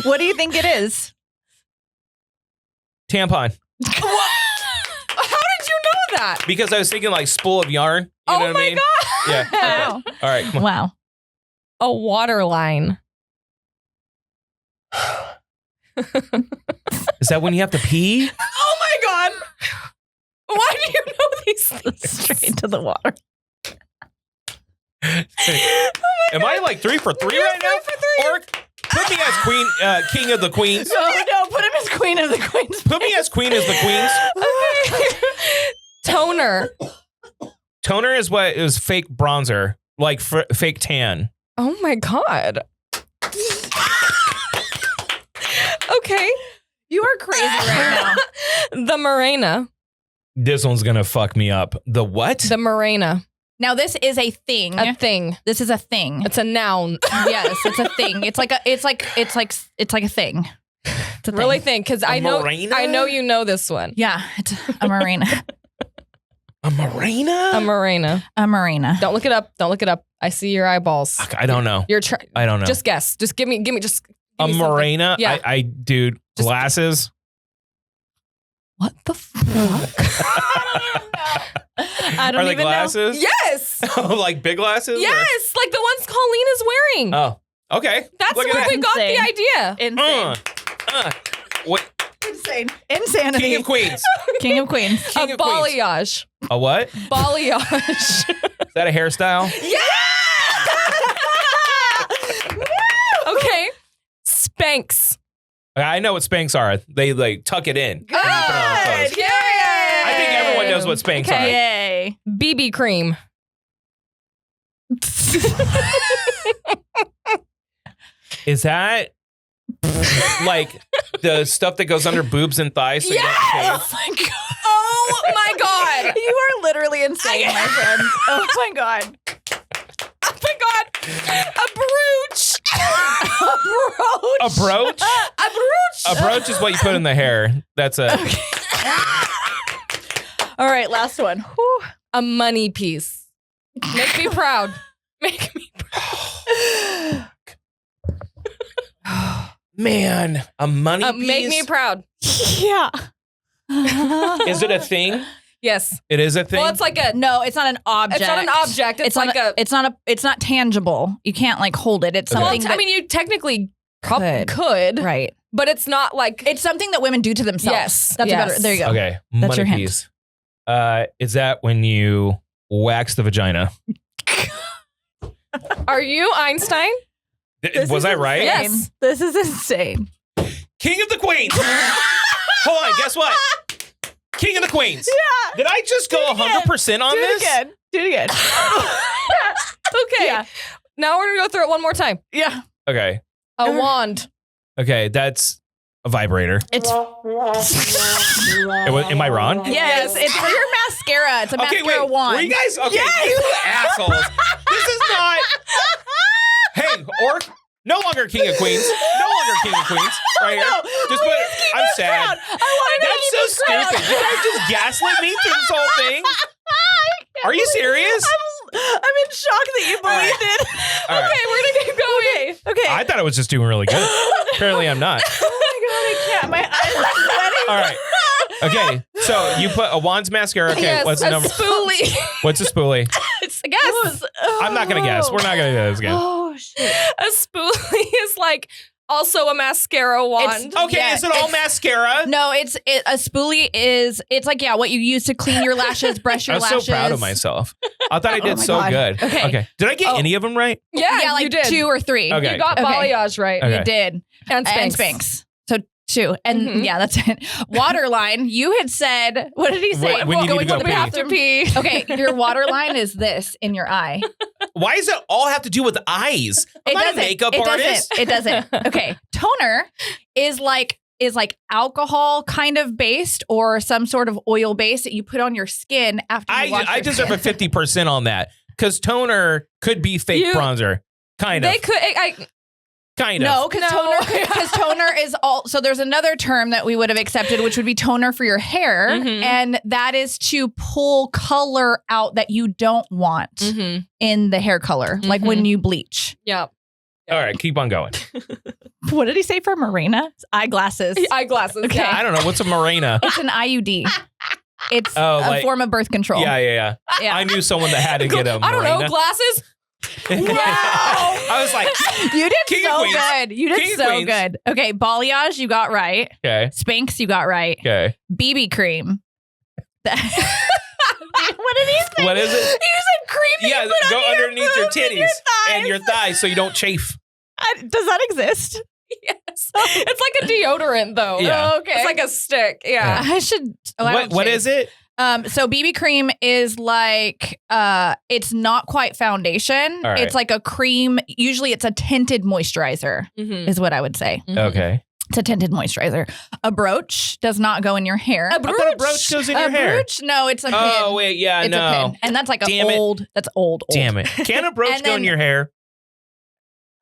What do you think it is? Tampon. What? How did you know that? Because I was thinking like spool of yarn. You know what I mean? God. Yeah. Okay. Wow. All right. Come on. Wow. A water line. Is that when you have to pee? Oh my God. Why do you know these things? Straight to the water. Am I like 3 for 3 right now? 3 for 3. Or put me as queen, king of the queens. No, put him as queen of the queens. Put me as queen as the queens. Okay. Toner. Toner is what is fake bronzer, like fake tan. Oh my God. Okay. You are crazy right now. The Morena. This one's gonna fuck me up. The what? The Morena. Now this is a thing. A thing. This is a thing. It's a noun. Yes, it's a thing. It's like a thing. It's a Really thing. think, because I know Morena? you know this one. Yeah, it's a marina. A Morena? A Morena. A marina. Don't look it up. Don't look it up. I see your eyeballs. Fuck, I don't know. You're I don't know. Just guess. Just give me just give a me something. Morena? Yeah. I dude, Just- glasses. What the fuck? I don't Are they even glasses? Yes. Like big glasses? or- Yes. Like the ones Colleen is wearing. Oh, okay. That's Look at where that. we got the Insane. idea. Insane. What? Insane. Insanity. King of Queens. King of Queens. King A of Queens. balayage. A what? Is Balayage. that a hairstyle? Okay. Spanx. I know what Spanx are. They like tuck it in. And you put it on clothes. Yay. I think everyone knows what Spanx are. Yay. BB cream. Is that like the stuff that goes under boobs and thighs? So you don't Yes! shave? Oh my god. Oh my God. You are literally insane, my friend. Oh my god. Oh my God. A brooch. A brooch? A brooch. A brooch is what you put in the hair. That's a. All right, last one. Whew. A money piece. Make me proud. Make me proud. Man, a money piece. Make me proud. Yeah. Is it a thing? Yes. It is a thing. Well, it's like a. No, it's not an object. It's not an object. It's like a. It's not tangible. You can't like hold it. It's Okay. Well, something I mean, you technically Could. could, right. but it's not like. It's something that women do to themselves. Yes, That's yes. a better. There you go. Okay, That's your money hint. piece. Is that when you wax the vagina? Are you Einstein? Was I right? Yes. This is insane. King of the Queens. Hold on, guess what? King of the Queens. Yeah. Did I just go 100% on this? Do it again. Okay. Yeah. Now we're gonna go through it one more time. Yeah. Okay. A wand. Okay, that's a vibrator. It's Am I wrong? yes. It's for your mascara. It's a Okay, mascara wait. wand. Were you guys okay? Yes. You assholes. This is not. Hey, or no longer King of Queens. No longer King of Queens. Right here. No, Just put. I'm sad. That's so stupid. You guys just gaslit me through this whole thing. Are you serious? I'm in shock that you believed it. All right. Okay, we're gonna keep going. Okay. I thought I was just doing really good. Apparently, I'm not. Oh my god, I can't. My eyes are sweating. All right. Okay, so you put a Wand's mascara. Okay, Yes, what's the a number? spoolie. What's a spoolie? It's a guess. I'm not gonna guess. We're not gonna do this again. Oh shit. A spoolie is like also a mascara wand. Okay, Yeah, is it all mascara? No, a spoolie is it's like what you use to clean your lashes, brush I your was lashes. so proud of myself. I thought I did my so God. good. Okay. Did I get Oh. any of them right? Yeah, Yeah, like you did. 2 or 3. Okay. You got Okay. balayage right. Okay. You did. And Spanx. And Spanx. So 2. And yeah, that's it. Waterline, you had said, what did he say? When you going need to go the pee. bathroom. Okay, your waterline is this in your eye. Why does it all have to do with eyes? I'm not a makeup artist. It doesn't. Okay, toner is like alcohol kind of based or some sort of oil base that you put on your skin after you wash I deserve a 50% on that because toner could be fake bronzer. Kind of. They could. Kind of. No, because toner is all. So there's another term that we would have accepted, which would be toner for your hair. And that is to pull color out that you don't want in the hair color, like when you bleach. Yep. All right, keep on going. What did he say for Marina? Eyeglasses. Eyeglasses. Okay. I don't know. What's a Morena? It's an IUD. It's a form of birth control. Yeah. I knew someone that had to get a Morena. I don't know. Glasses. Wow. I was like, you did King so of Queens. good. You did King of so Queens. good. Okay, balayage, you got right. okay. Spanx, you got right. Okay. BB cream. What did he say? What is it? He said cream. that Yeah, you put go under underneath your boobs and titties thighs. and your thighs so you don't chafe. Does that exist? Yes. It's like a deodorant, though. Yeah. Okay. It's like a stick. Yeah. I should. Oh, I don't What chafe. is it? So BB cream is like it's not quite foundation. All right. It's like a cream. Usually it's a tinted moisturizer is what I would say. Okay. It's a tinted moisturizer. A brooch does not go in your hair. I thought a brooch goes in your hair. Brooch? No, it's a pin. Oh, wait. Yeah, It's a no. pin. And that's like Damn it. that's old. Damn it. Can a brooch And go in then- your hair?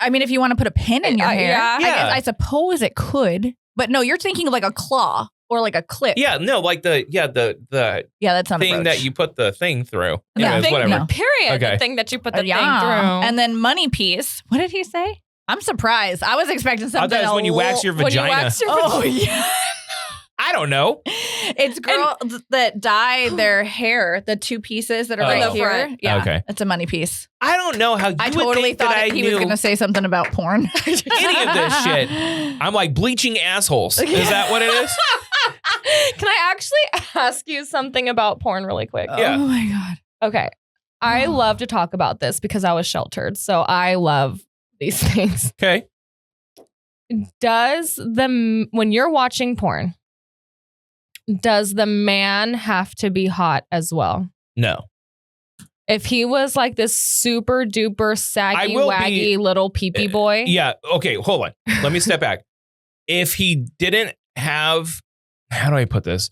I mean, if you want to put a pin in your hair, yeah. I suppose it could. But no, you're thinking of like a claw or like a clip. Yeah, no, like the That's not a thing brooch. that you put the thing through. Yeah. Anyways, Thing, whatever. no. Period. Okay. The thing that you put the thing Yeah. through. And then money piece. What did he say? I'm surprised. I was expecting I something thought it was when you wax your vagina. When you wax your Oh, vagina. yeah. I don't know. It's girls that dye their hair, the two pieces that are Oh. right In the here. front. Yeah, Okay. it's a money piece. I don't know how you I would totally think that thought I he was knew going to say something about porn. any of this shit. I'm like bleaching assholes. Is that what it is? Can I actually ask you something about porn really quick? Yeah. Oh my God. Okay. I love to talk about this because I was sheltered. So I love these things. Okay. When you're watching porn, does the man have to be hot as well? No. If he was like this super duper saggy, will waggy be- little peepee boy. Yeah. Okay. Hold on. Let me step back. If he didn't have, how do I put this?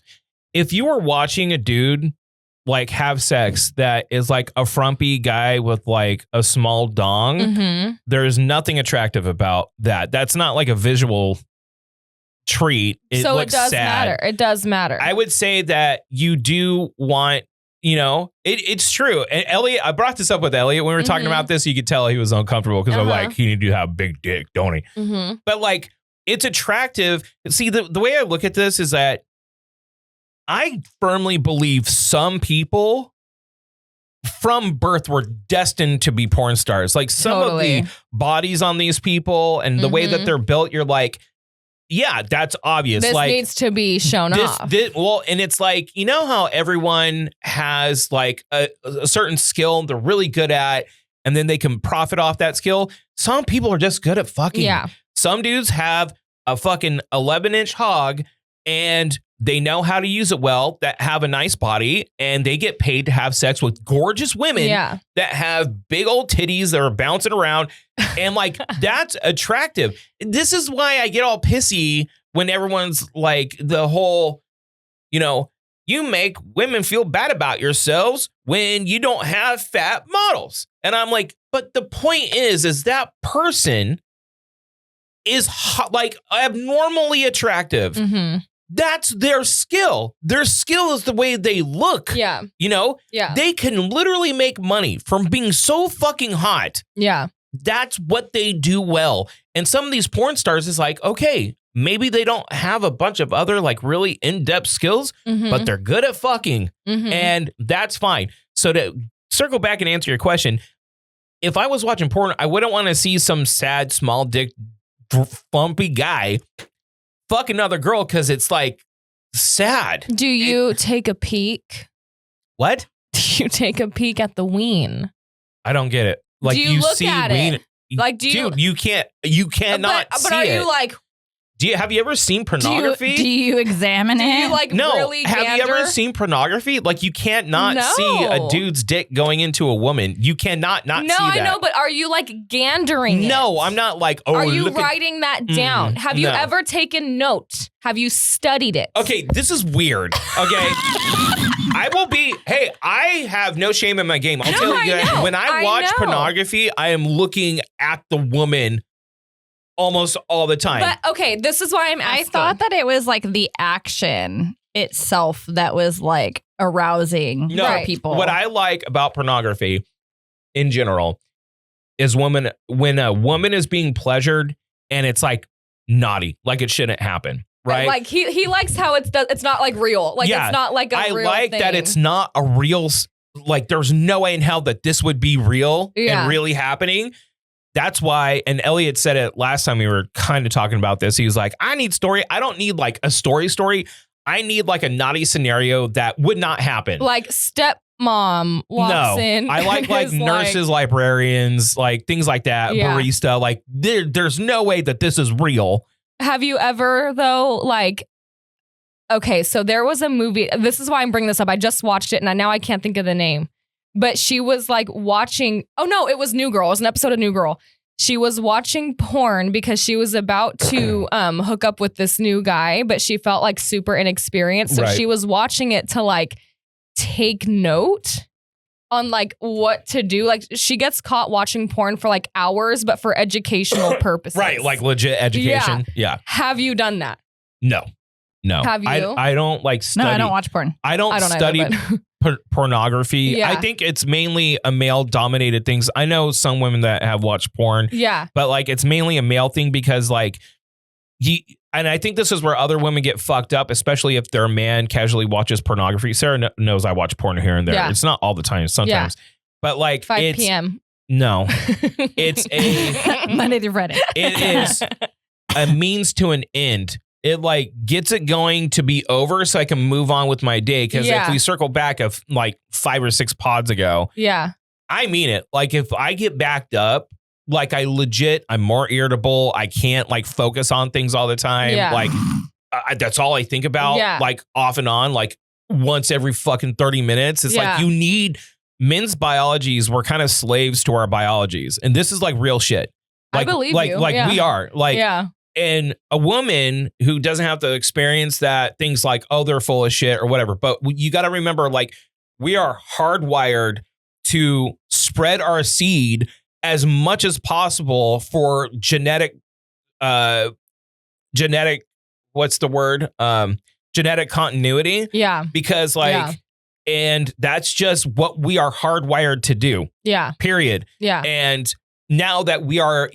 If you were watching a dude like have sex that is like a frumpy guy with like a small dong, Mm-hmm. there's nothing attractive about that. That's not like a visual treat. It So it looks does sad. matter. It does matter. I would say that you do want, it's true. And Elliot, I brought this up with Elliot when we were talking Mhm. about this. You could tell he was uncomfortable because I'm Uh-huh. like, he need to have a big dick, don't he? mm-hmm. But like, it's attractive. See, the way I look at this is that I firmly believe some people from birth were destined to be porn stars. Like some of the bodies on these people and the way that Mhm. they're built, you're like, yeah, that's obvious. This like needs to be shown off. well, and it's like, you know how everyone has like a certain skill they're really good at, and then they can profit off that skill. Some people are just good at fucking. Yeah. Some dudes have a fucking 11-inch hog and they know how to use it well, that have a nice body, and they get paid to have sex with gorgeous women Yeah. that have big old titties that are bouncing around. And like, that's attractive. This is why I get all pissy when everyone's like the whole, you make women feel bad about yourselves when you don't have fat models. And I'm like, but the point is that person is hot, like abnormally attractive. Mm-hmm. That's their skill. Their skill is the way they look. Yeah. Yeah. They can literally make money from being so fucking hot. Yeah. That's what they do well. And some of these porn stars is like, okay, maybe they don't have a bunch of other like really in-depth skills, Mm-hmm. but they're good at fucking. Mm-hmm. And that's fine. So to circle back and answer your question, if I was watching porn, I wouldn't want to see some sad, small dick, frumpy guy fuck another girl because it's like sad. Do you take a peek? What? Do you take a peek at the ween? I don't get it. Like Do you look see at ween, it? Like, do you? dude, you cannot But see are it. you like, Have you ever seen pornography? Do you examine it? Do you like No. really Have gander? you ever seen pornography? Like you can't not No. see a dude's dick going into a woman. You cannot not see that. No, I know, but are you like gandering it? No, I'm not like, oh, Are you look at- writing that down? Have you no. ever taken note? Have you studied it? Okay, this is weird. Okay. I have no shame in my game. I'll tell you that when I watch pornography, I am looking at the woman almost all the time. But okay, this is why I'm asking. I thought that it was like the action itself that was like arousing for people. What I like about pornography in general is when a woman is being pleasured and it's like naughty, like it shouldn't happen. Right. Like he likes how it's not like real. Like it's not like a real like thing. that it's not a real, like there's no way in hell that this would be real and really happening. That's why, and Elliot said it last time we were kind of talking about this. He was like, I need story. I don't need like a story. I need like a naughty scenario that would not happen. Like stepmom walks in. I like nurses, librarians, like things like that. Yeah. Barista. Like there's no way that this is real. Have you ever though, like, okay, so there was a movie. This is why I'm bringing this up. I just watched it and now I can't think of the name. But she was like watching. Oh no, it was New Girl. It was an episode of New Girl. She was watching porn because she was about to hook up with this new guy, but she felt like super inexperienced. So she was watching it to like take note on like what to do. Like she gets caught watching porn for like hours, but for educational purposes. Right, like legit education. Yeah. Have you done that? No. Have you? I don't like study. No, I don't watch porn. I don't study pornography. Yeah. I think it's mainly a male-dominated thing. I know some women that have watched porn. Yeah. But like it's mainly a male thing because like and I think this is where other women get fucked up, especially if their man casually watches pornography. Sarah knows I watch porn here and there. Yeah. It's not all the time, sometimes. Yeah. But like 5 p.m. No. It's a Monday to Friday. It is a means to an end. It like gets it going to be over so I can move on with my day. Because if we circle back of like 5 or 6 pods ago, I mean it. Like if I get backed up, like I'm more irritable. I can't like focus on things all the time. Yeah. Like that's all I think about. Yeah. Like off and on, like once every fucking 30 minutes. It's like you need men's biologies. We're kind of slaves to our biologies, and this is like real shit. Like, I believe like, you. Like we are. Like And a woman who doesn't have to experience that, things like, oh, they're full of shit or whatever. But you got to remember, like, we are hardwired to spread our seed as much as possible for genetic, what's the word? Genetic continuity. Yeah. Because like, and that's just what we are hardwired to do. Yeah. Period. Yeah. And now that we are,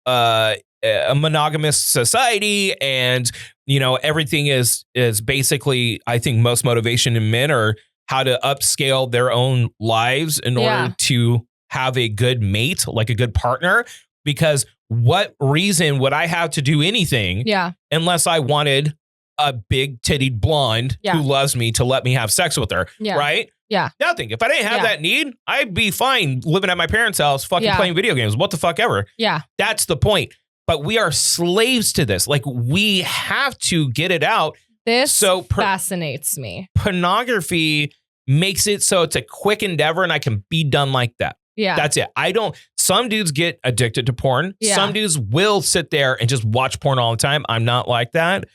a monogamous society and, everything is basically, I think most motivation in men are how to upscale their own lives in order to have a good mate, like a good partner, because what reason would I have to do anything unless I wanted a big tittied blonde who loves me to let me have sex with her, right? Yeah. Nothing. If I didn't have that need, I'd be fine living at my parents' house, fucking playing video games. What the fuck ever. Yeah. That's the point. But we are slaves to this. Like we have to get it out. This fascinates me. Pornography makes it so it's a quick endeavor and I can be done like that. Yeah. That's it. Some dudes get addicted to porn. Yeah. Some dudes will sit there and just watch porn all the time. I'm not like that.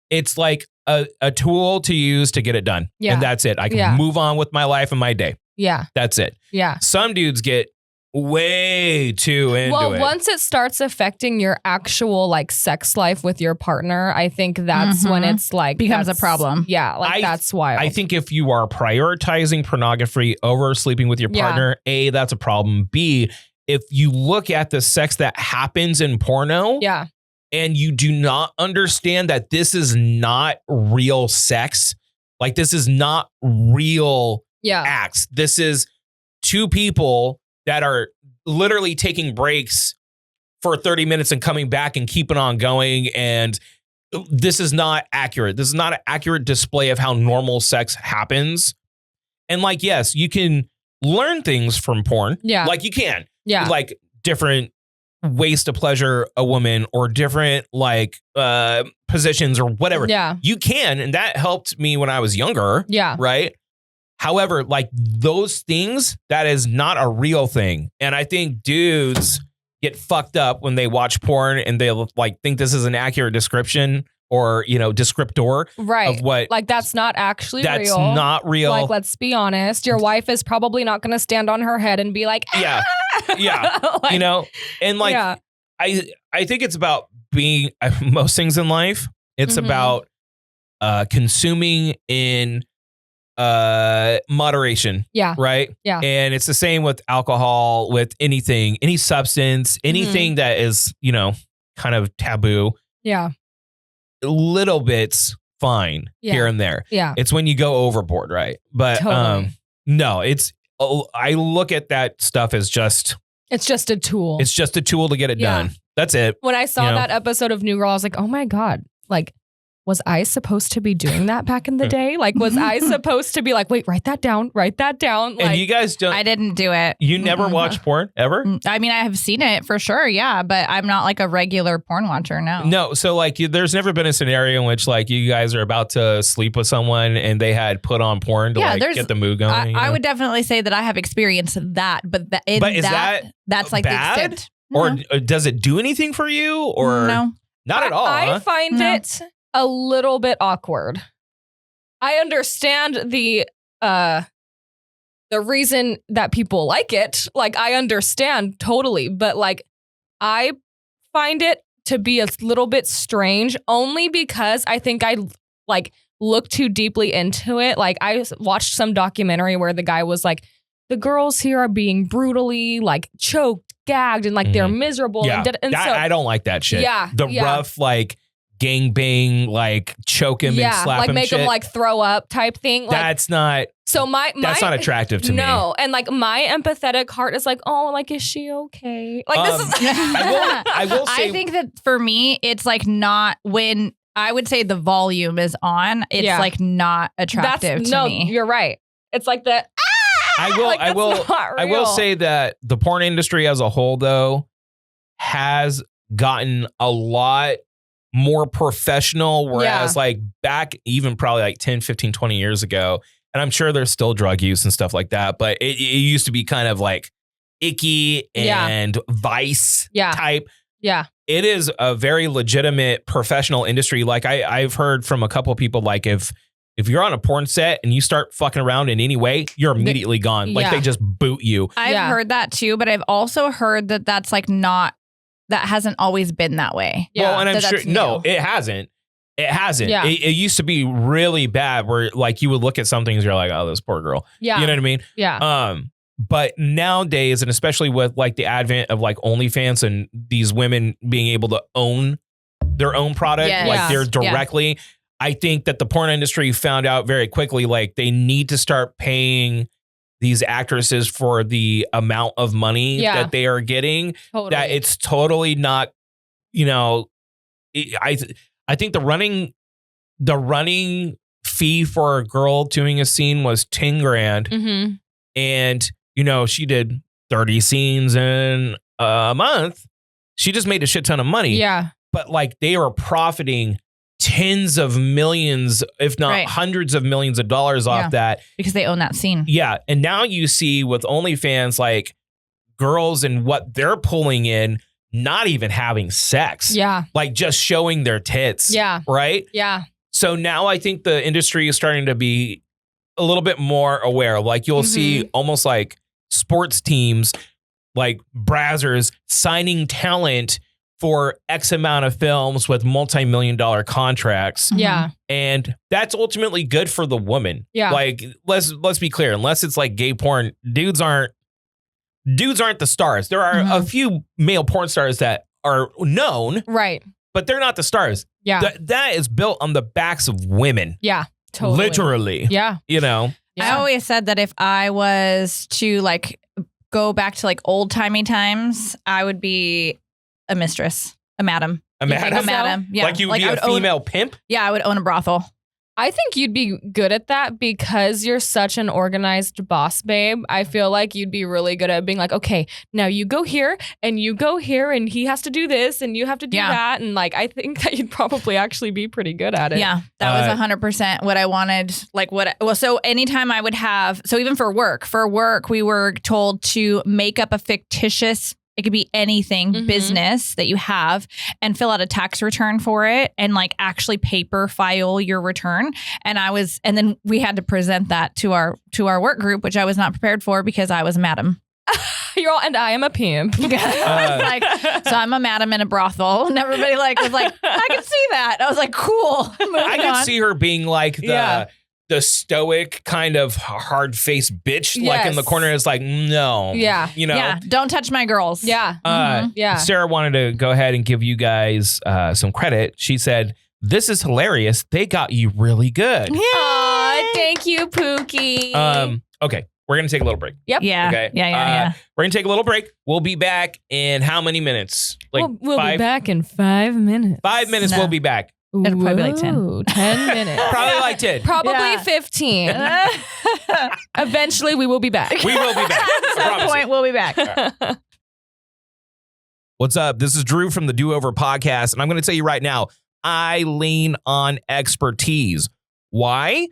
It's like a tool to use to get it done. Yeah. And that's it. I can move on with my life and my day. Yeah. That's it. Yeah. Some dudes get way too into it. Well, once it starts affecting your actual like sex life with your partner, I think that's when it's like becomes a problem. Yeah, like that's wild. I think if you are prioritizing pornography over sleeping with your partner, A, that's a problem. B, if you look at the sex that happens in porno, and you do not understand that this is not real sex, like this is not real acts. This is two people that are literally taking breaks for 30 minutes and coming back and keeping on going. And this is not accurate. This is not an accurate display of how normal sex happens. And like, yes, you can learn things from porn. Yeah. Like you can. Yeah. Like different ways to pleasure a woman or different like positions or whatever. Yeah. You can. And that helped me when I was younger. Yeah. Right. However, like those things, that is not a real thing. And I think dudes get fucked up when they watch porn and they like think this is an accurate description or, you know, descriptor right. of what. Like that's not actually that's real. That's not real. Like, let's be honest. Your wife is probably not going to stand on her head and be like, yeah. Yeah. like, you know, and like, yeah. I think it's about being most things in life. It's about consuming in moderation. Yeah. Right. Yeah. And it's the same with alcohol, with anything, any substance, anything that is, you know, kind of taboo. Yeah. Little bits fine here and there. Yeah. It's when you go overboard. Right. But totally. no, I look at that stuff as it's just a tool. It's just a tool to get it done. That's it. When I saw that episode of New Girl, I was like, oh my God, like, was I supposed to be doing that back in the day? Like, was I supposed to be like, wait, write that down. Like, and you guys don't. I didn't do it. You never watch porn ever? I mean, I have seen it for sure. Yeah. But I'm not like a regular porn watcher. No. No. So like there's never been a scenario in which like you guys are about to sleep with someone and they had put on porn to get the mood going. I would definitely say that I have experienced that. But that's like bad? the extent. Or does it do anything for you? Or no. Not at all. I find it a little bit awkward. I understand the reason that people like it. Like, I understand totally, but like, I find it to be a little bit strange only because I think I like look too deeply into it. Like, I watched some documentary where the guy was like, the girls here are being brutally like choked, gagged, and like they're miserable. Yeah. And so I don't like that shit. Yeah. The rough, like, gangbang, like choke him and slap like him make shit. him like throw up type thing. Like, that's not not attractive to me. No, and like my empathetic heart is like, oh, like is she okay? Like this is. I will say. I think that for me, it's like not when I would say the volume is on. It's like not attractive to me. You're right. It's like the. I will say that the porn industry as a whole, though, has gotten a lot more professional, whereas like back even probably like 10, 15, 20 years ago, and I'm sure there's still drug use and stuff like that, but it used to be kind of like icky and vice type. Yeah. It is a very legitimate professional industry. Like I've heard from a couple of people, like if you're on a porn set and you start fucking around in any way, you're immediately gone. Like they just boot you. I've heard that too, but I've also heard that that's like not. That hasn't always been that way. Yeah. Well, and I'm sure, no, it hasn't. It hasn't. Yeah. It used to be really bad where like you would look at some things, you're like, oh, this poor girl. Yeah. You know what I mean? Yeah. But nowadays, and especially with like the advent of like OnlyFans and these women being able to own their own product, like they're directly, I think that the porn industry found out very quickly, like they need to start paying these actresses for the amount of money that they are getting, that it's totally not, you know, I think the running fee for a girl doing a scene was 10 grand. Mm-hmm. And, you know, she did 30 scenes in a month. She just made a shit ton of money. Yeah. But like they are profiting tens of millions, if not hundreds of millions of dollars off that. Because they own that scene. Yeah. And now you see with OnlyFans, like girls and what they're pulling in, not even having sex. Yeah. Like just showing their tits. Yeah. Right? Yeah. So now I think the industry is starting to be a little bit more aware. Like you'll see almost like sports teams, like Brazzers signing talent for X amount of films with multi-million-dollar contracts. Yeah. And that's ultimately good for the woman. Yeah. Like, let's be clear, unless it's like gay porn, dudes aren't the stars. There are a few male porn stars that are known. Right. But they're not the stars. Yeah. That is built on the backs of women. Yeah. Totally. Literally. Yeah. You know? Yeah. I always said that if I was to like go back to like old timey times, I would be a mistress, a madam. A madam? A madam. Yeah. Like you would be a female pimp? Yeah, I would own a brothel. I think you'd be good at that because you're such an organized boss, babe. I feel like you'd be really good at being like, okay, now you go here and you go here and he has to do this and you have to do that. And like, I think that you'd probably actually be pretty good at it. Yeah, that was 100% what I wanted. Like so anytime I would have, so even for work, we were told to make up a fictitious, it could be anything, business that you have, and fill out a tax return for it and like actually paper file your return. And then we had to present that to our work group, which I was not prepared for because I was a madam. And I am a pimp. So I'm a madam in a brothel, and everybody was like, I can see that. I was like, cool. I could see her being like the stoic kind of hard-faced bitch, like in the corner, is like, no, don't touch my girls. Sarah wanted to go ahead and give you guys some credit. She said, "This is hilarious. They got you really good." Aw, thank you, Pookie. Okay, we're gonna take a little break. Yep. Yeah. Okay. Yeah. We're gonna take a little break. We'll be back in how many minutes? Like we'll be back in 5 minutes. 5 minutes. No. We'll be back. It'll probably be like 10. 10 minutes. Probably like 10. Probably 15. Eventually, we will be back. We will be back. At some point, we'll be back. Right. What's up? This is Drew from the Do Over Podcast, and I'm going to tell you right now, I lean on expertise. Why?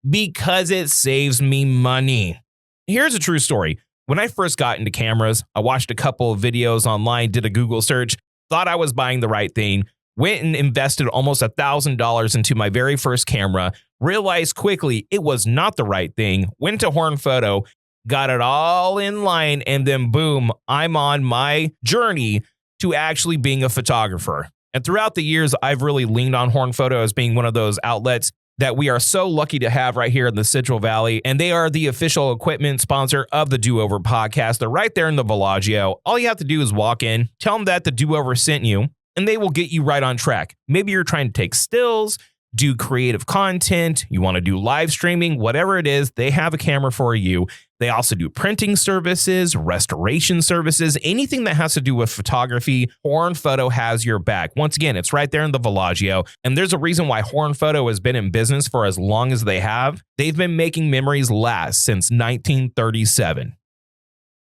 Because it saves me money. Here's a true story. When I first got into cameras, I watched a couple of videos online, did a Google search, thought I was buying the right thing, went and invested almost $1,000 into my very first camera, realized quickly it was not the right thing, went to Horn Photo, got it all in line, and then boom, I'm on my journey to actually being a photographer. And throughout the years, I've really leaned on Horn Photo as being one of those outlets that we are so lucky to have right here in the Central Valley. And they are the official equipment sponsor of the Do Over Podcast. They're right there in the Bellagio. All you have to do is walk in, tell them that the Do Over sent you, and they will get you right on track. Maybe you're trying to take stills, do creative content, you want to do live streaming, whatever it is, they have a camera for you. They also do printing services, restoration services, anything that has to do with photography. Horn Photo has your back. Once again, it's right there in the Bellagio. And there's a reason why Horn Photo has been in business for as long as they have. They've been making memories last since 1937.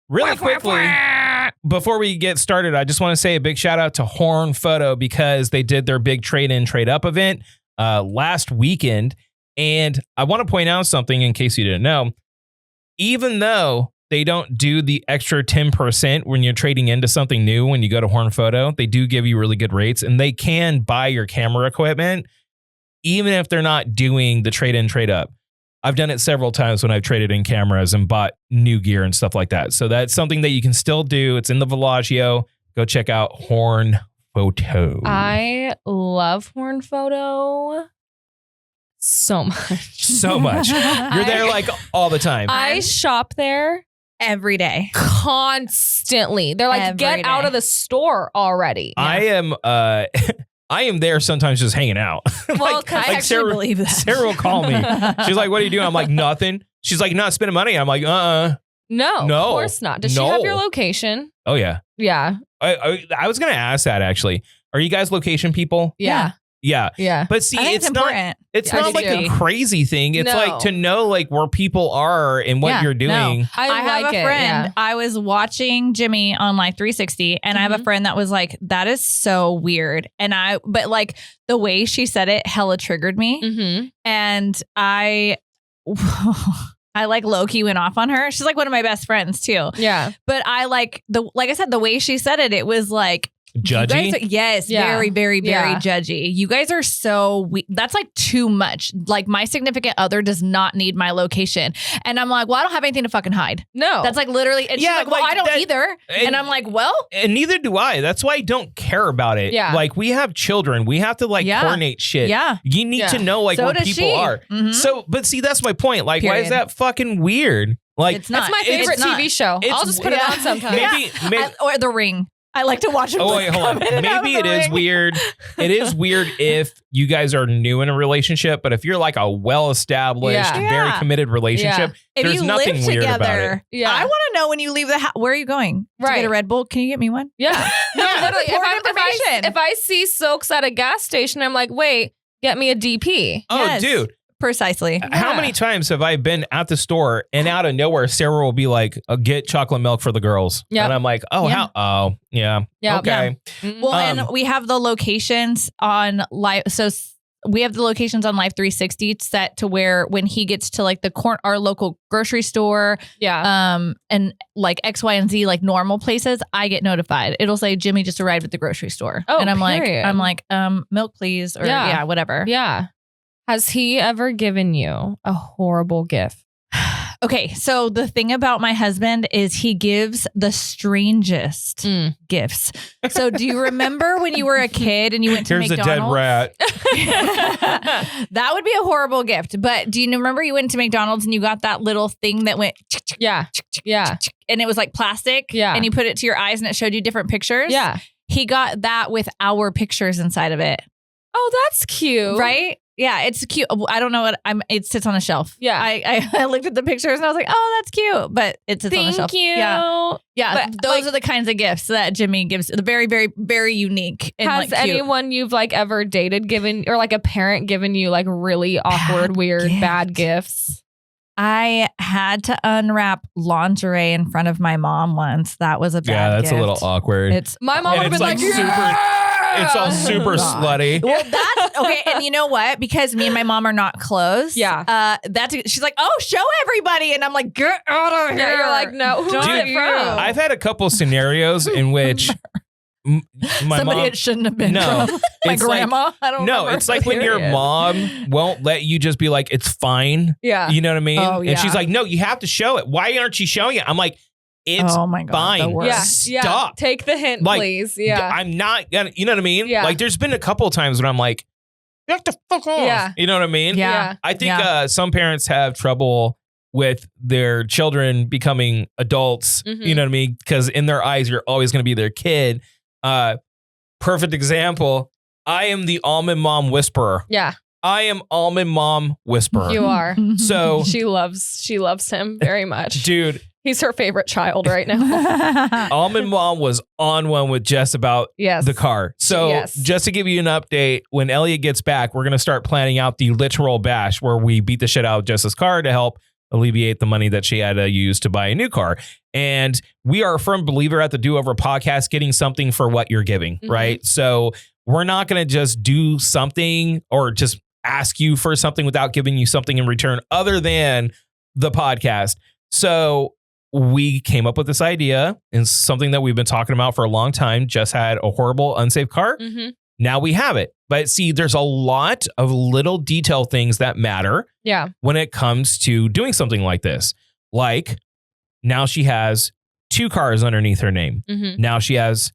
Really quickly, before we get started, I just want to say a big shout out to Horn Photo because they did their big trade-in, trade-up event last weekend. And I want to point out something in case you didn't know. Even though they don't do the extra 10% when you're trading into something new when you go to Horn Photo, they do give you really good rates, and they can buy your camera equipment even if they're not doing the trade-in, trade-up. I've done it several times when I've traded in cameras and bought new gear and stuff like that. So that's something that you can still do. It's in the Bellagio. Go check out Horn Photo. I love Horn Photo so much. So much. You're there like all the time. I shop there every day. Constantly. They're like, Every get day. out of the store already. I am there sometimes just hanging out. Well, I actually Sarah, believe that. Sarah will call me. She's like, what are you doing? I'm like, nothing. She's like, not spending money. I'm like, No, No. of course not. Does she have your location? Oh, yeah. Yeah. I was going to ask that, actually. Are you guys location people? Yeah. Yeah. Yeah. But see, I think it's important. not. It's I not do like too. a crazy thing. It's No. like to know like where people are and what you're doing. No. I have like a it, friend. yeah. I was watching Jimmy on Live 360, and I have a friend that was like, "That is so weird." But like the way she said it, hella triggered me, Mm-hmm. and I like low key went off on her. She's like one of my best friends too. Yeah. But I like I said, the way she said it was like. Judgy? You guys are, yes, Yeah. very, very, very Yeah. judgy. You guys are so that's like too much. Like my significant other does not need my location. And I'm like, well, I don't have anything to fucking hide. No. That's like literally, and Yeah, she's like, well, like I don't that- either. And I'm like, well, And neither do I. That's why I don't care about it. Yeah. Like we have children. We have to like Yeah. coordinate shit. yeah. You need to know like So where does people she. are. Mhm. So, but see, that's my point. Like, why is Period. that fucking weird? Like, It's not. That's my favorite It's not. TV show. It's- I'll just put it yeah. on sometimes. maybe Or The Ring. I like to watch him. Oh wait, hold on. Maybe it is weird. It is weird if you guys are new in a relationship, but if you're like a well-established, Yeah. very Yeah. committed relationship, If there's you nothing live weird about it. together, Yeah. I want to know when you leave the house. Where are you going? To Right. get a Red Bull? Can you get me one? Yeah. No, Yeah. literally. Important information. If I see Silks at a gas station, I'm like, wait, get me a DP. Oh, Yes. dude. Precisely. How many times have I been at the store and out of nowhere, Sarah will be like, get chocolate milk for the girls. Yep. And I'm like, oh, Yeah. how? Oh, yeah. Yeah. Okay. Well, and we have the locations on live. So we have the locations on Live 360 set to where when he gets to like our local grocery store, and like X, Y, and Z, like normal places, I get notified. It'll say Jimmy just arrived at the grocery store. Oh, and I'm period. like, milk, please. Or whatever. Yeah. Has he ever given you a horrible gift? Okay, so the thing about my husband is he gives the strangest gifts. So do you remember when you were a kid and you went to Here's McDonald's? a dead rat. That would be a horrible gift. But do you remember you went to McDonald's and you got that little thing that went Yeah. and it was like plastic? Yeah. And you put it to your eyes and it showed you different pictures? Yeah. He got that with our pictures inside of it. Oh, that's cute. Right? Yeah, it's cute. I don't know what it sits on a shelf. Yeah. I looked at the pictures and I was like, oh, that's cute. But it sits on the shelf. Thank you. Yeah, But, those are the kinds of gifts that Jimmy gives. The very, very, very unique. And Has like, cute. anyone you've like ever dated given, or like a parent given you like really awkward, weird, bad gifts? I had to unwrap lingerie in front of my mom once. That was a bad That's gift. a little awkward. It's My mom And would have been it's like, like it's all super slutty. well, that's okay. And you know what? Because me and my mom are not close. Yeah. She's like, oh, show everybody, and I'm like, get out of here. Yeah, you're like, no, who is it Dude, from? I've had a couple scenarios in which my Somebody mom. it shouldn't have been No, from. My it's like- grandma. I don't No, remember. it's like when your Period. mom won't let you just be like, it's fine. Yeah. You know what I mean? Oh, And she's yeah. like, no, you have to show it. Why aren't you showing it? I'm like, it's oh my God, fine. the Yeah. worst. Yeah. Stop. Take the hint, Like, please. Yeah. I'm not gonna, you know what I mean? Yeah. Like there's been a couple of times when I'm like, you have to fuck off. Yeah. You know what I mean? Yeah. I think some parents have trouble with their children becoming adults. Mhm. You know what I mean? Because in their eyes, you're always going to be their kid. Perfect example. I am the almond mom whisperer. Yeah. I am almond mom whisperer. You are. So, She loves him very much. dude, He's her favorite child right now. almond mom was on one with Jess about Yes. the car. So Yes. just to give you an update, when Elliot gets back, we're going to start planning out the literal bash where we beat the shit out of Jess's car to help alleviate the money that she had to use to buy a new car. And we are a firm believer at the Do Over podcast, getting something for what you're giving, Mhm. right? So we're not going to just do something or just ask you for something without giving you something in return other than the podcast. So we came up with this idea, and something that we've been talking about for a long time. Jess had a horrible, unsafe car. Mm-hmm. Now we have it. But see, there's a lot of little detail things that matter Yeah. when it comes to doing something like this. Like now she has 2 cars underneath her name. Mm-hmm. Now she has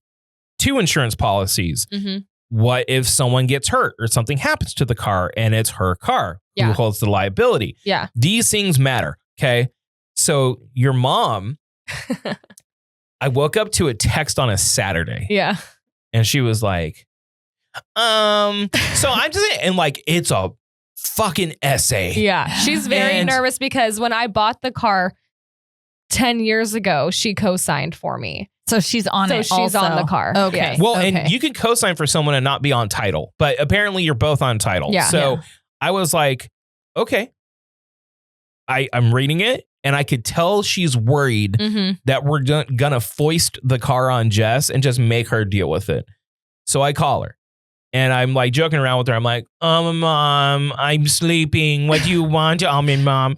2 insurance policies. Mm-hmm. What if someone gets hurt or something happens to the car and it's her car? Who Yeah. holds the liability? Yeah. These things matter. Okay. So your mom, I woke up to a text on a Saturday Yeah. and she was like, so I'm just, and like, it's a fucking essay. Yeah. She's very And- nervous because when I bought the car 10 years ago, she co-signed for me. So she's on So it. she's on also. the car. Okay. Yes. Well, Okay. and you can co-sign for someone and not be on title, but apparently you're both on title. Yeah. So Yeah. I was like, okay. I'm reading it and I could tell she's worried Mm-hmm. that we're gonna foist the car on Jess and just make her deal with it. So I call her and I'm like joking around with her. I'm like, mom, I'm sleeping. What do you want, mom?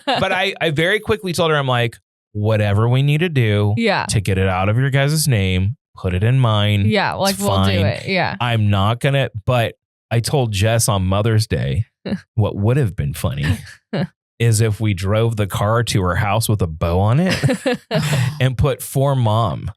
But I very quickly told her, I'm like, whatever we need to do Yeah. to get it out of your guys' name, put it in mine. Yeah. Like It's we'll fine. do it. Yeah. I'm not gonna, but I told Jess on Mother's Day, what would have been funny is if we drove the car to her house with a bow on it and put for mom.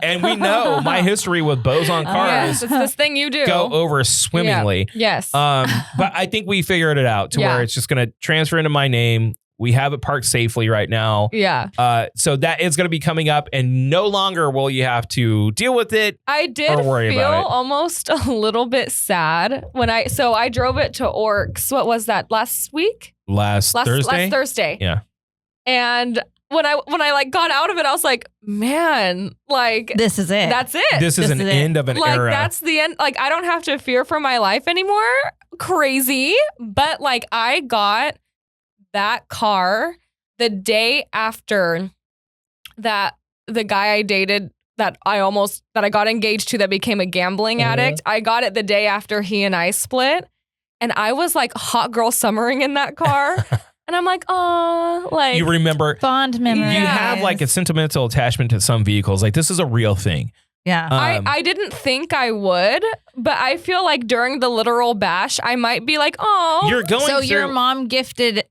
And we know my history with bows on Yes. cars It's this thing you do. go over swimmingly. Yes. But I think we figured it out to Yeah. where it's just going to transfer into my name. We have it parked safely right now. Yeah. So that is going to be coming up, and no longer will you have to deal with it. I did Or worry feel about it. almost a little bit sad when I drove it to Orcs. What was that? Last week? Last Thursday? Last Thursday. Yeah. And when I like got out of it, I was like, man, like this is it. That's it. This is an end of an like, era. That's the end. Like, I don't have to fear for my life anymore. Crazy. But like, I got that car the day after that the guy I dated that I got engaged to that became a gambling addict. I got it the day after he and I split. And I was like hot girl summering in that car. And I'm like, oh, like. You remember. Fond memories. You have like a sentimental attachment to some vehicles. Like this is a real thing. Yeah. I didn't think I would, but I feel like during the literal bash, I might be like, oh. You're going so through. your mom gifted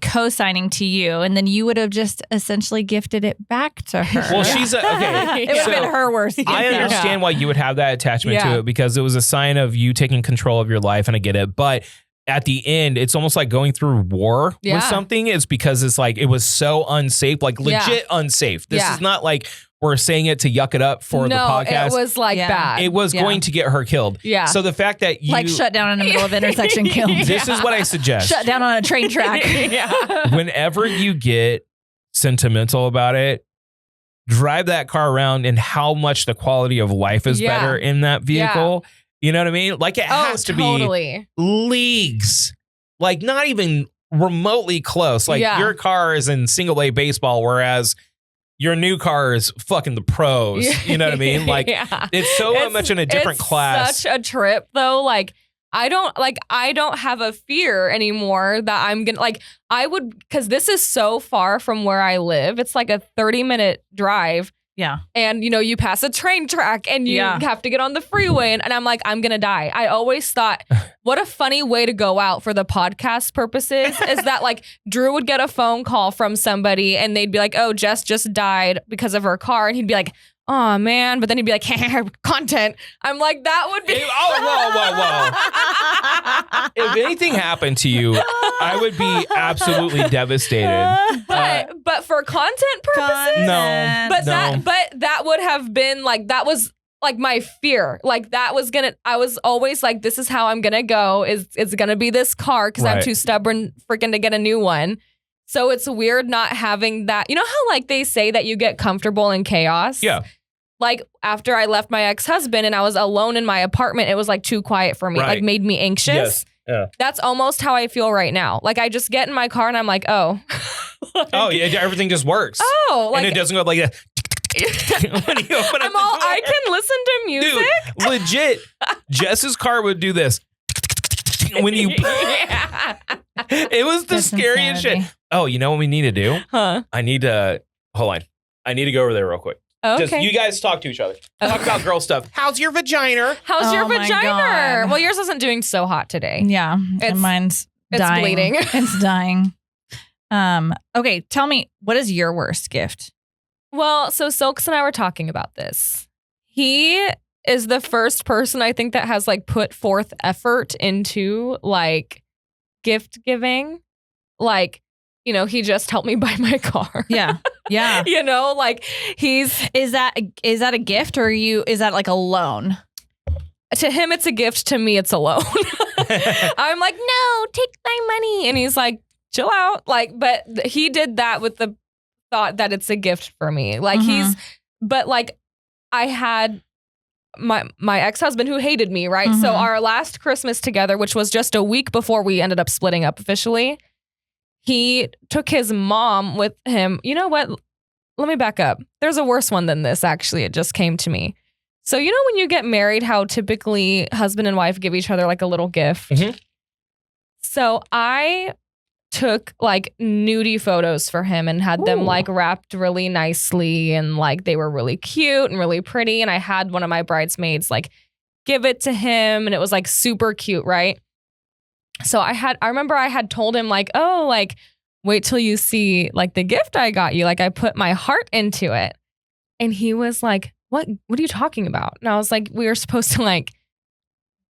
co-signing to you, and then you would have just essentially gifted it back to her. Well, she's okay. It would have been her worst gift. I understand why you would have that attachment to it because it was a sign of you taking control of your life, and I get it. But at the end, it's almost like going through war with something. It's because it's like it was so unsafe, like legit unsafe. This is not like we're saying it to yuck it up for the podcast. It was like bad. It was going to get her killed. Yeah. So the fact that you like shut down in the middle of intersection kill. This is what I suggest. Shut down on a train track. Whenever you get sentimental about it, drive that car around and how much the quality of life is better in that vehicle. You know what I mean? Like it has to be leagues, like not even remotely close. Like your car is in single A baseball, whereas your new car is fucking the pros. You know what I mean? Like it's so much in a different class. Such a trip though. Like I don't have a fear anymore that I'm gonna because this is so far from where I live. It's like a 30-minute drive. Yeah. And, you pass a train track and you have to get on the freeway. And I'm like, I'm going to die. I always thought, what a funny way to go out for the podcast purposes is that like Drew would get a phone call from somebody and they'd be like, oh, Jess just died because of her car. And he'd be like, oh, man. But then he'd be like, content. I'm like, that would be. Whoa. If anything happened to you, I would be absolutely devastated. But for content purposes, no. But that would have been like, that was like my fear. Like that was I was always like, this is how I'm gonna go. It's gonna be this car because I'm too stubborn freaking to get a new one. So it's weird not having that. You know how like they say that you get comfortable in chaos? Yeah. Like after I left my ex-husband and I was alone in my apartment, it was like too quiet for me. Like made me anxious. Yes. Yeah. That's almost how I feel right now. Like I just get in my car and I'm like, oh. Everything just works. Oh. Like, and it doesn't go like that. When you open up the door. I can listen to music. Dude, legit. Jess's car would do this. When you it was the scariest shit. Oh, you know what we need to do? Huh? I need to hold on. I need to go over there real quick. Okay. Just you guys talk to each other. Talk about girl stuff. How's your vagina? How's your my vagina? God. Well, yours isn't doing so hot today. Yeah. And mine's dying. Bleeding. It's dying. Okay, tell me, what is your worst gift? Well, so Silks and I were talking about this. He is the first person I think that has like put forth effort into like gift giving. Like, he just helped me buy my car. Yeah. Yeah. Like is that a gift or is that like a loan? To him, it's a gift. To me, it's a loan. I'm like, no, take my money. And he's like, chill out. Like, but he did that with the thought that it's a gift for me. Like but like I had my ex-husband who hated me, right? So our last Christmas together, which was just a week before we ended up splitting up officially, he took his mom with him. You know what? Let me back up. There's a worse one than this, actually. It just came to me. So you know when you get married, how typically husband and wife give each other like a little gift? Mm-hmm. So I took like nudie photos for him and had them like wrapped really nicely and like they were really cute and really pretty. And I had one of my bridesmaids like give it to him and it was like super cute, right? So I remember I had told him like, oh, like wait till you see like the gift I got you. Like I put my heart into it. And he was like, what are you talking about? And I was like, we were supposed to like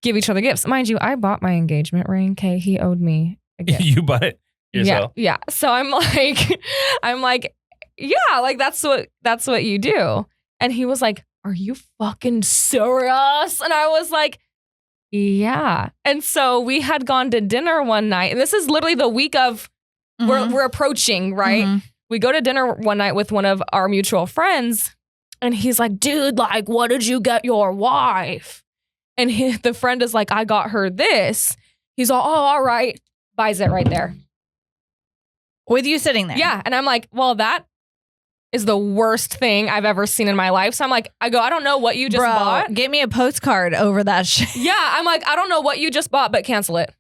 give each other gifts. Mind you, I bought my engagement ring. Okay, he owed me a gift. You bought it yourself? Yeah. So I'm like, yeah, like that's what you do. And he was like, are you fucking serious? And I was like, yeah. And so we had gone to dinner one night, and this is literally the week of we're approaching, right? we go to dinner one night with one of our mutual friends, and he's like, dude, like, what did you get your wife? And the friend is like, I got her this. He's all, oh, all right. Buys it right there. With you sitting there. Yeah. And I'm like, well, that is the worst thing I've ever seen in my life. So I'm like, I don't know what you just bought. Get me a postcard over that shit. Yeah. I'm like, I don't know what you just bought, but cancel it.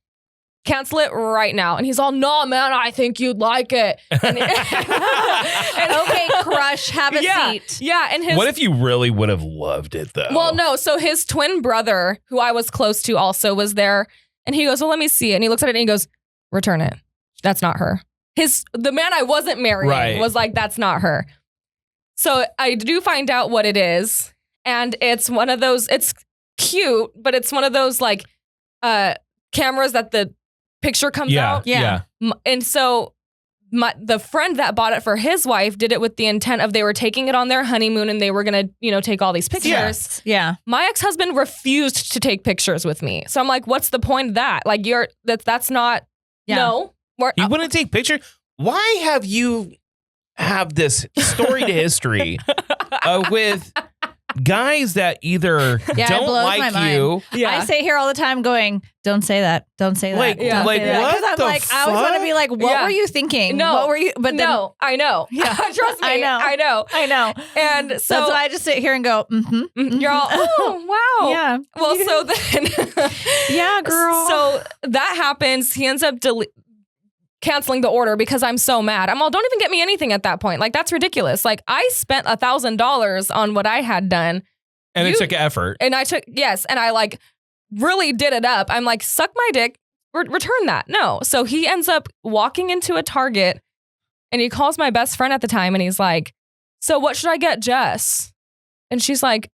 Cancel it right now. And he's all, no, man, I think you'd like it. And okay, crush, have a seat. Yeah. And what if you really would have loved it though? Well, no. So his twin brother, who I was close to also, was there. And he goes, well, let me see it. And he looks at it and he goes, return it. That's not her. The man I wasn't marrying was like, that's not her. So I do find out what it is. And it's one of those, it's cute, but it's one of those like cameras that the picture comes out. Yeah. And so the friend that bought it for his wife did it with the intent of they were taking it on their honeymoon and they were going to, take all these pictures. Yeah. My ex-husband refused to take pictures with me. So I'm like, what's the point of that? Like that's not, no. You wouldn't take pictures? Why have you have this storied history with guys that either don't like you? Yeah. I say here all the time going, don't say that. Don't say that. Like, what? Because I always want to be like, what were you thinking? No. What were you? But then, no, I know. Yeah. Trust me. I know. And so that's why I just sit here and go, you're all, oh, wow. Yeah. Well, so then. Yeah, girl. So that happens. He ends up canceling the order because I'm so mad. I'm all, don't even get me anything at that point. Like, that's ridiculous. Like, I spent $1,000 on what I had done. And it took effort. And I like really did it up. I'm like, suck my dick, return that. No. So he ends up walking into a Target and he calls my best friend at the time and he's like, so what should I get Jess? And she's like,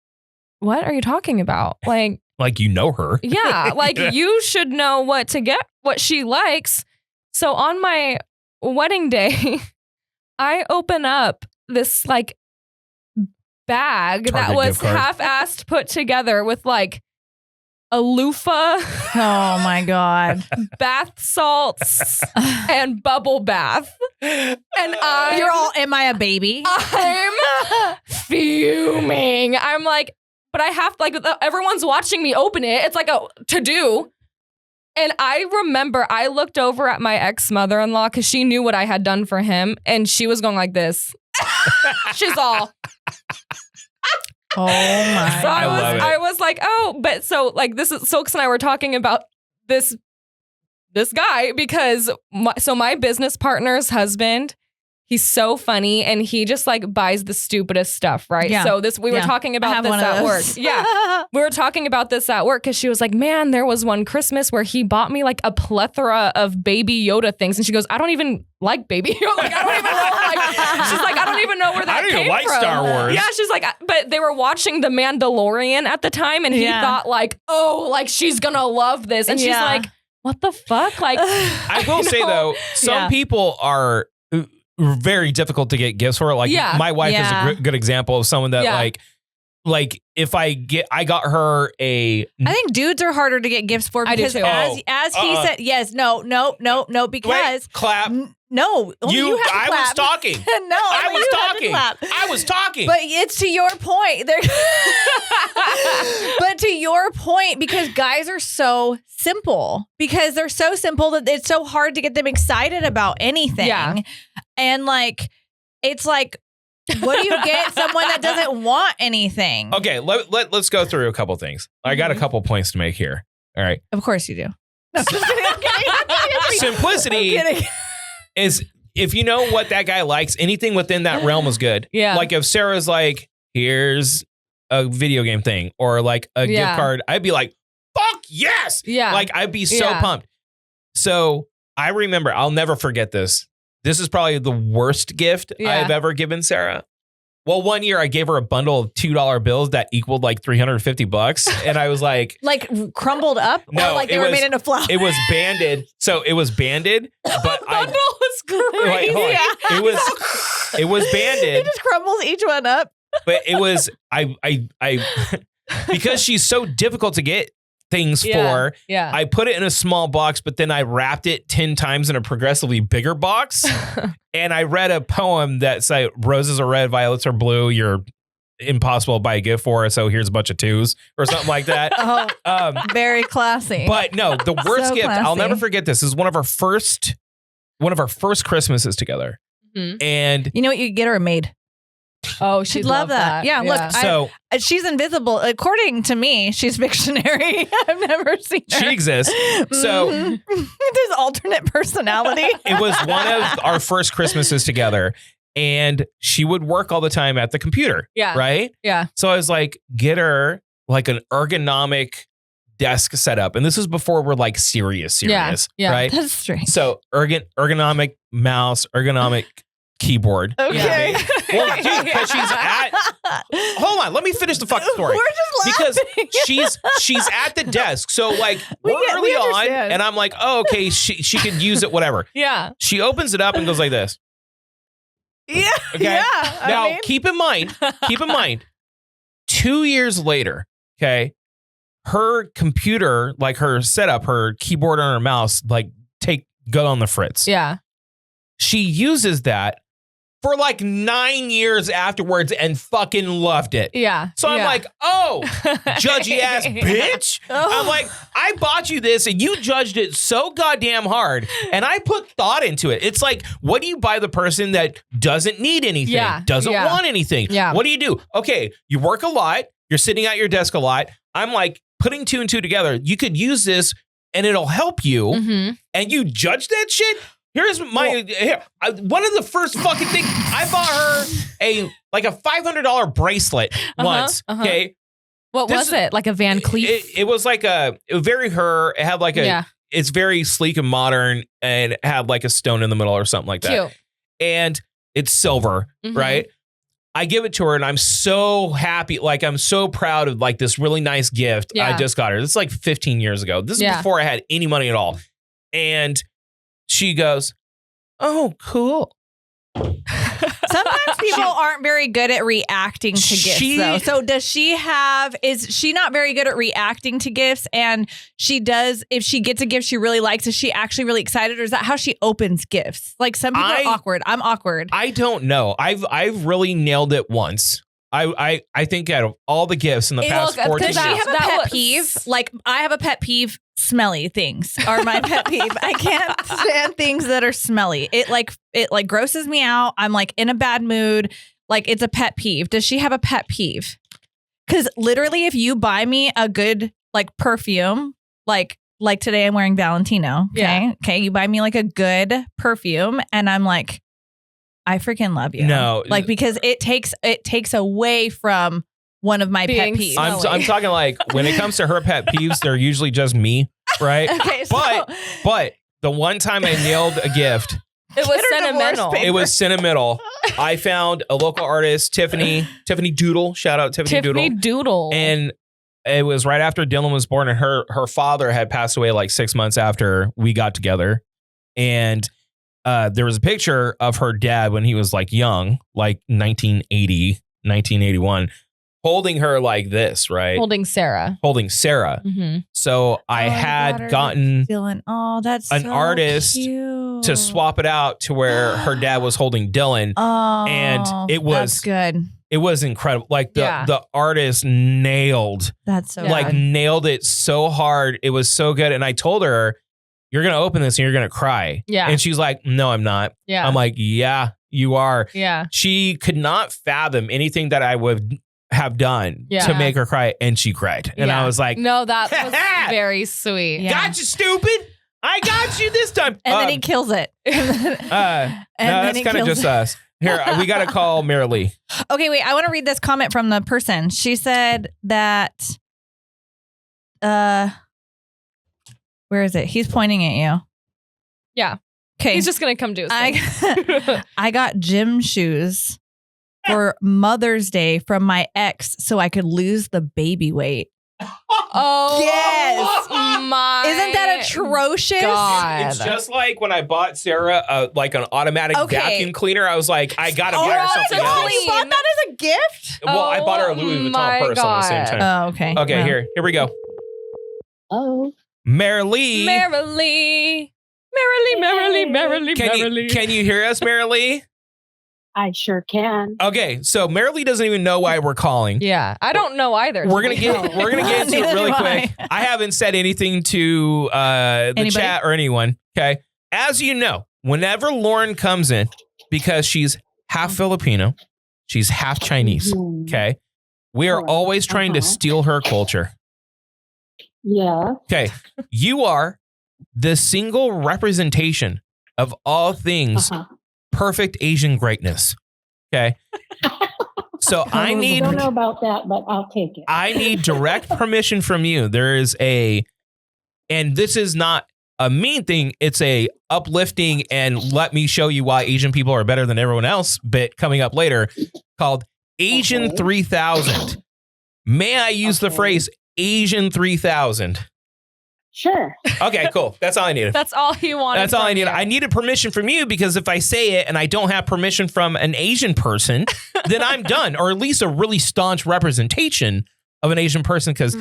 what are you talking about? Like you know her. Yeah. Like you should know what to get, what she likes. So on my wedding day, I open up this like bag that was half-assed put together with like a loofah. Oh my God. Bath salts and bubble bath. And you're all, am I a baby? I'm fuming. I'm like, but I have like, everyone's watching me open it. It's like a to-do. And I remember I looked over at my ex-mother-in-law because she knew what I had done for him. And she was going like this. She's all. Oh my. So I was like, oh, but so like this is Silks and I were talking about this guy because my business partner's husband, he's so funny and he just like buys the stupidest stuff, right? Yeah. So we were talking about this at work. Yeah. We were talking about this at work because she was like, man, there was one Christmas where he bought me like a plethora of Baby Yoda things. And she goes, I don't even like Baby Yoda. Like, I don't even know. Like, she's like, I don't even know where that came from. I don't even like Star Wars. Yeah, she's like, but they were watching The Mandalorian at the time and he thought like, oh, like she's going to love this. And she's like, what the fuck? Like, I will say though, some people are very difficult to get gifts for. Like my wife is a good example of someone that like if I got her I think dudes are harder to get gifts for because as he said, yes, no, because wait, clap. No, you have to I clap. was talking. No, I was talking. But it's to your point. But to your point, because guys are so simple. Because they're so simple that it's so hard to get them excited about anything. Yeah. And like, it's like, what do you get someone that doesn't want anything? Okay, let's go through a couple things. I got a couple points to make here. All right. Of course you do. No, I'm kidding. Simplicity is if you know what that guy likes, anything within that realm is good. Yeah. Like if Sarah's like, here's a video game thing or like a gift card, I'd be like, fuck yes. Yeah. Like I'd be so pumped. So I remember, I'll never forget this. This is probably the worst gift I've ever given Sarah. Well, one year I gave her a bundle of $2 bills that equaled like $350. And I was like... like crumbled up? No, or like they were made into flour? It was banded. So it was banded. But the bundle was crazy. Wait, it was banded. It just crumbles each one up. But it was... I because she's so difficult to get, things for. Yeah. I put it in a small box, but then I wrapped it 10 times in a progressively bigger box. And I read a poem that said, roses are red, violets are blue. You're impossible to buy a gift for, so here's a bunch of twos or something like that. Very classy. But no, the worst So gift, I'll classy. never forget this, is one of our first Christmases together. Mhm. And you know what? You could get her a maid. Oh, She'd she'd love that. Yeah, look, so she's invisible. According to me, she's fictionary. I've never seen her. she exists. So Mhm. There's alternate personality. it was one of our first Christmases together. And she would work all the time at the computer. Yeah. Right? Yeah. So I was like, get her like an ergonomic desk setup. And this was before we're like serious, Yeah. right? That's strange. So ergonomic mouse, ergonomic keyboard. Okay. Yeah. Well, dude, because she's at. Hold on, let me finish the fucking story. We're just laughing. Because she's at the desk, so like we're We early on, understand. and I'm like, oh, okay, she could use it, whatever. Yeah. She opens it up and goes like this. Yeah. Okay. Yeah. Now I mean, keep in mind, 2 years later, okay, her computer, like her setup, her keyboard and her mouse, like go on the fritz. Yeah. She uses that for like 9 years afterwards and fucking loved it. Yeah. So I'm Yeah. like, oh, judgy ass bitch. Oh. I'm like, I bought you this and you judged it so goddamn hard. And I put thought into it. It's like, what do you buy the person that doesn't need anything, Yeah, doesn't yeah. want anything? Yeah. What do you do? Okay, you work a lot. You're sitting at your desk a lot. I'm like, putting two and two together. You could use this and it'll help you. Mm-hmm. And you judge that shit? Here's my one of the first fucking things. I bought her a $500 bracelet once. Okay, What was it? Like a Van Cleef? it was like it was very her. It had like it's very sleek and modern, and it had like a stone in the middle or something like that. Cute. And it's silver, Mhm. right? I give it to her, and I'm so happy. Like I'm so proud of like this really nice gift I just got her. This is like 15 years ago. This is before I had any money at all, and she goes, "Oh, cool." sometimes people aren't very good at reacting to gifts, though. So is she not very good at reacting to gifts? And if she gets a gift she really likes, is she actually really excited? Or is that how she opens gifts? Like some people are awkward. I'm awkward. I don't know. I've really nailed it once. I think out of all the gifts in the past 14 years. Does she have a pet peeve? Like I have a pet peeve. Smelly things are my pet peeve. I can't stand things that are smelly. It grosses me out. I'm like in a bad mood. Like it's a pet peeve. Does she have a pet peeve? Because literally, if you buy me a good like perfume, like today I'm wearing Valentino. Okay. Yeah. Okay. You buy me like a good perfume, and I'm like, I freaking love you. No, like because it takes away from one of my Being pet peeves. I'm talking like when it comes to her pet peeves, they're usually just me, right? Okay, but the one time I nailed a gift, It was sentimental. it was sentimental. I found a local artist, Tiffany Doodle. Shout out Tiffany Doodle. And it was right after Dylan was born, and her father had passed away like 6 months after we got together. And there was a picture of her dad when he was like young, like 1980, 1981. Holding her like this, right? Holding Sarah. Mm-hmm. So I had gotten Dylan. Oh, that's an so artist cute. to swap it out to where her dad was holding Dylan. Oh, and it was that's good. It was incredible. Like the artist nailed nailed it so hard. It was so good. And I told her, you're going to open this and you're going to cry. Yeah. And she's like, no, I'm not. Yeah. I'm like, yeah, you are. Yeah. She could not fathom anything that I would have done to make her cry, and she cried. And I was like, no, that was very sweet. Yeah. Got you, stupid. I got you this time. And then he kills it. That's kind of just us. Here, we got to call Merrily. Okay, wait. I want to read this comment from the person. She said that, where is it? He's pointing at you. Yeah. Okay. He's just going to come do his thing. I got gym shoes for Mother's Day from my ex so I could lose the baby weight. Oh, yes. My Isn't that atrocious? God. It's just like when I bought Sarah like an automatic vacuum cleaner. I was like, I got to get her something else. You bought that as a gift? Well, I bought her a Louis Vuitton purse on the same time. Oh, okay. Okay, Well. here we go. Oh, Merrily. Merrily. Can you hear us, Merrily? I sure can. Okay, so Merrily doesn't even know why we're calling. Yeah, I don't know either. We're gonna get into it really quick. I haven't said anything to the chat or anyone. Okay, as you know, whenever Lauren comes in, because she's half Filipino, she's half Chinese. Okay, we are always trying to steal her culture. Yeah. Okay, you are the single representation of all things perfect Asian greatness. Okay. So I don't know about that, but I'll take it. I need direct permission from you. And this is not a mean thing. It's a uplifting and let me show you why Asian people are better than everyone else bit coming up later called Asian 3000. May I use the phrase Asian 3000? Sure. Okay, cool. That's all I needed. That's all he wanted. That's all I needed. I needed permission from you because if I say it and I don't have permission from an Asian person, then I'm done, or at least a really staunch representation of an Asian person. Because